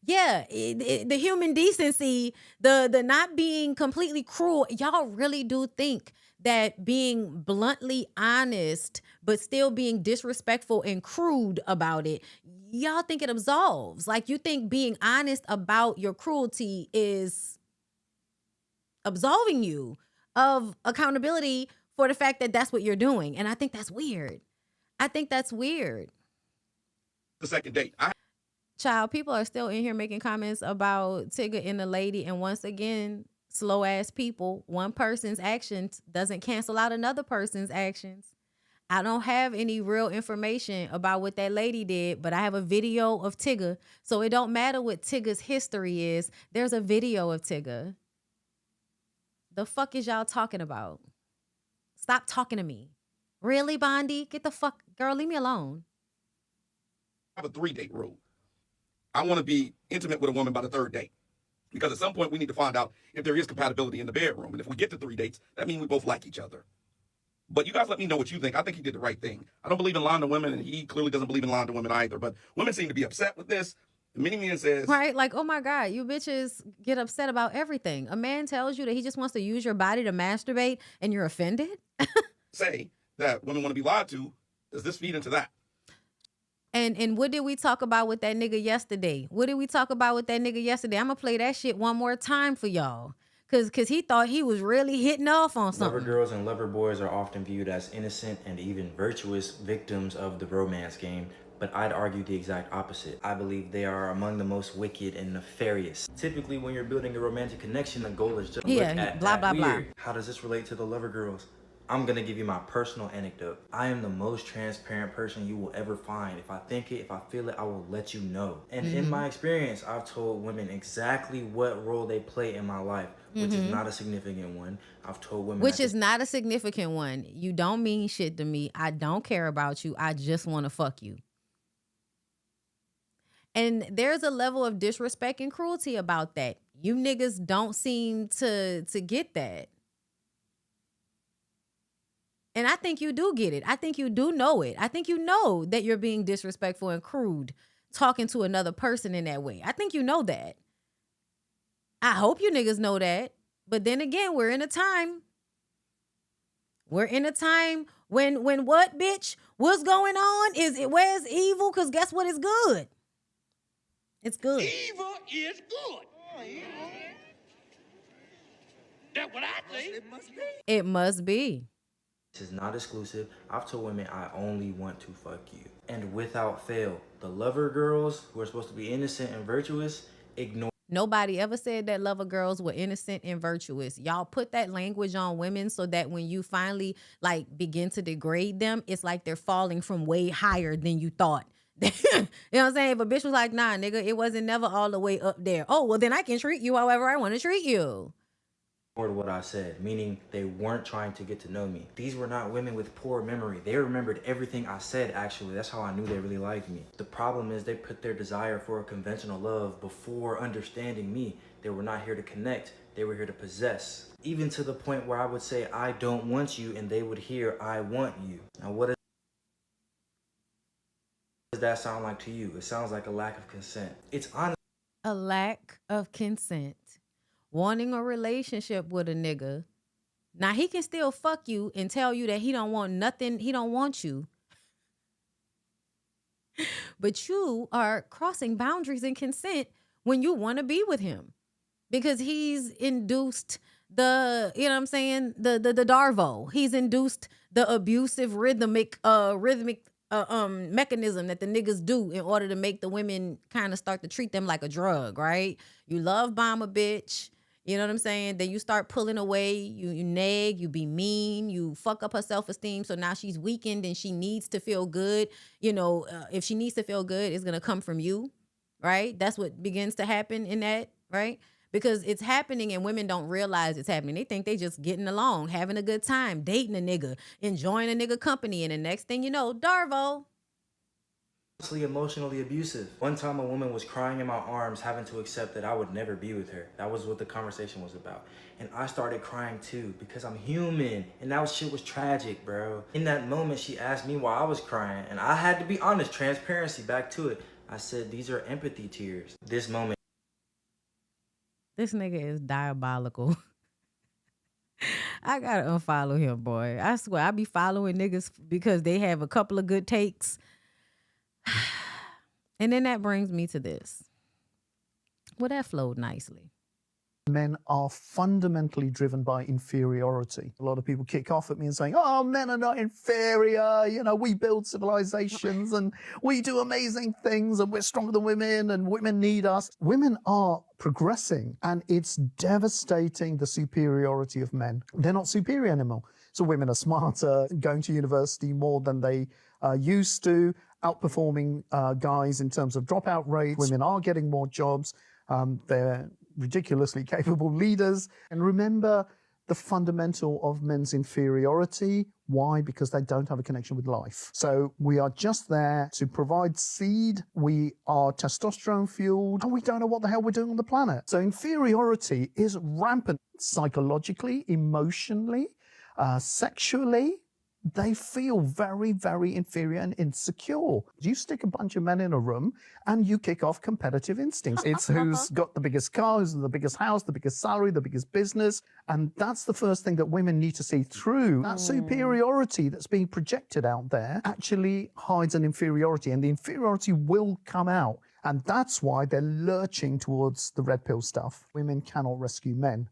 Yeah, the human decency, the not being completely cruel. Y'all really do think that being bluntly honest, but still being disrespectful and crude about it, y'all think it absolves. Like, you think being honest about your cruelty is absolving you of accountability for the fact that that's what you're doing. And I think that's weird. I think that's weird. The second date. Child, people are still in here making comments about Tigger and the lady. And once again, slow ass people, one person's actions doesn't cancel out another person's actions. I don't have any real information about what that lady did, but I have a video of Tigger. So it don't matter what Tigger's history is. There's a video of Tigger. The fuck is y'all talking about? Stop talking to me. Really, Bondi? Get the fuck, girl, leave me alone. I have a 3-date rule. I want to be intimate with a woman by the 3rd date. Because at some point we need to find out if there is compatibility in the bedroom. And if we get to 3 dates, that means we both like each other. But you guys let me know what you think. I think he did the right thing. I don't believe in lying to women, and he clearly doesn't believe in lying to women either. But women seem to be upset with this. Many men says, right, like, oh my God, you bitches get upset about everything. A man tells you that he just wants to use your body to masturbate and you're offended? say that women want to be lied to. Does this feed into that? And what did we talk about with that nigga yesterday? I'm going to play that shit one more time for y'all. Cause he thought he was really hitting off on something. Lover girls and lover boys are often viewed as innocent and even virtuous victims of the romance game, but I'd argue the exact opposite. I believe they are among the most wicked and nefarious. Typically, when you're building a romantic connection, the goal is just look at blah, that blah, weird. How does this relate to the lover girls? I'm gonna give you my personal anecdote. I am the most transparent person you will ever find. If I think it, if I feel it, I will let you know. And in my experience, I've told women exactly what role they play in my life, which is not a significant one. I've told women which is not a significant one. You don't mean shit to me. I don't care about you. I just want to fuck you. And there's a level of disrespect and cruelty about that. You niggas don't seem to get that. And I think you do get it. I think you do know it. I think you know that you're being disrespectful and crude talking to another person in that way. I think you know that. I hope you niggas know that. But then again, we're in a time when what, bitch? What's going on? Where's evil? Because guess what? It's good. It's good. Evil is good. That's what I think. It must be. This is not exclusive. I've told women I only want to fuck you. And without fail, the lover girls who are supposed to be innocent and virtuous ignore. Nobody ever said that lover girls were innocent and virtuous. Y'all put that language on women so that when you finally begin to degrade them, it's like they're falling from way higher than you thought. You know what I'm saying? If a bitch was like, nah, nigga, it wasn't never all the way up there. Oh, well, then I can treat you however I want to treat you. What I said, meaning they weren't trying to get to know me. These were not women with poor memory. They remembered everything I said, actually. That's how I knew they really liked me. The problem is they put their desire for a conventional love before understanding me. They were not here to connect. They were here to possess. Even to the point where I would say, I don't want you, and they would hear, I want you. Now, what does that sound like to you? It sounds like a lack of consent. It's honest. A lack of consent. Wanting a relationship with a nigga. Now, he can still fuck you and tell you that he don't want nothing. He don't want you. But you are crossing boundaries and consent when you want to be with him. Because he's induced the, you know what I'm saying, the Darvo. He's induced the abusive rhythmic mechanism that the niggas do in order to make the women kind of start to treat them like a drug, right? You love bomb a bitch. You know what I'm saying? Then you start pulling away, you nag, you be mean, you fuck up her self-esteem. So now she's weakened and she needs to feel good. You know, if she needs to feel good, it's going to come from you, right? That's what begins to happen in that, right? Because it's happening and women don't realize it's happening. They think they just getting along, having a good time, dating a nigga, enjoying a nigga company. And the next thing you know, Darvo. Emotionally abusive. One time a woman was crying in my arms, having to accept that I would never be with her. That was what the conversation was about. And I started crying too, because I'm human. And that shit was tragic, bro. In that moment, she asked me why I was crying. And I had to be honest, transparency, back to it. I said, these are empathy tears. This moment. This nigga is diabolical. I gotta unfollow him, boy. I swear, I be following niggas because they have a couple of good takes. And then that brings me to this. Well, that flowed nicely. Men are fundamentally driven by inferiority. A lot of people kick off at me and saying, oh, men are not inferior. You know, we build civilizations and we do amazing things and we're stronger than women and women need us. Women are progressing and it's devastating the superiority of men. They're not superior anymore. So women are smarter, going to university more than they used to, outperforming guys in terms of dropout rates. Women are getting more jobs. They're ridiculously capable leaders. And remember the fundamental of men's inferiority. Why? Because they don't have a connection with life. So we are just there to provide seed. We are testosterone fueled and we don't know what the hell we're doing on the planet. So inferiority is rampant psychologically, emotionally, sexually. They feel very, very inferior and insecure. You stick a bunch of men in a room and you kick off competitive instincts. It's who's got the biggest car, who's the biggest house, the biggest salary, the biggest business. And that's the first thing that women need to see through. That superiority that's being projected out there actually hides an inferiority, and the inferiority will come out. And that's why they're lurching towards the red pill stuff. Women cannot rescue men.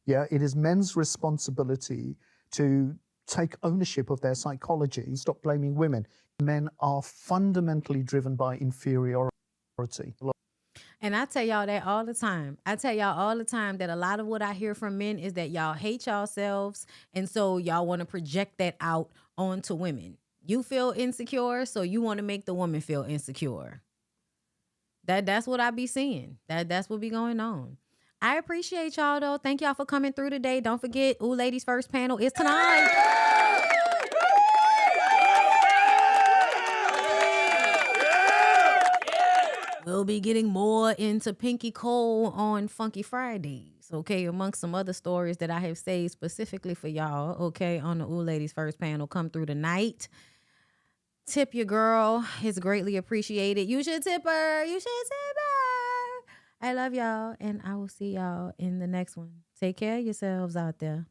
Yeah, it is men's responsibility to take ownership of their psychology, stop blaming women. Men are fundamentally driven by inferiority. And I tell y'all that all the time. I tell y'all all the time that a lot of what I hear from men is that y'all hate yourselves, and so y'all want to project that out onto women. You feel insecure, so you want to make the woman feel insecure. That's what I be seeing. That's what be going on. I appreciate y'all, though. Thank y'all for coming through today. Don't forget, Ooh Ladies First panel is tonight. We'll be getting more into Pinky Cole on Funky Fridays, okay, amongst some other stories that I have saved specifically for y'all, okay, on the Ooh Ladies First panel. Come through tonight. Tip your girl. It's greatly appreciated. You should tip her. You should tip her. I love y'all, and I will see y'all in the next one. Take care of yourselves out there.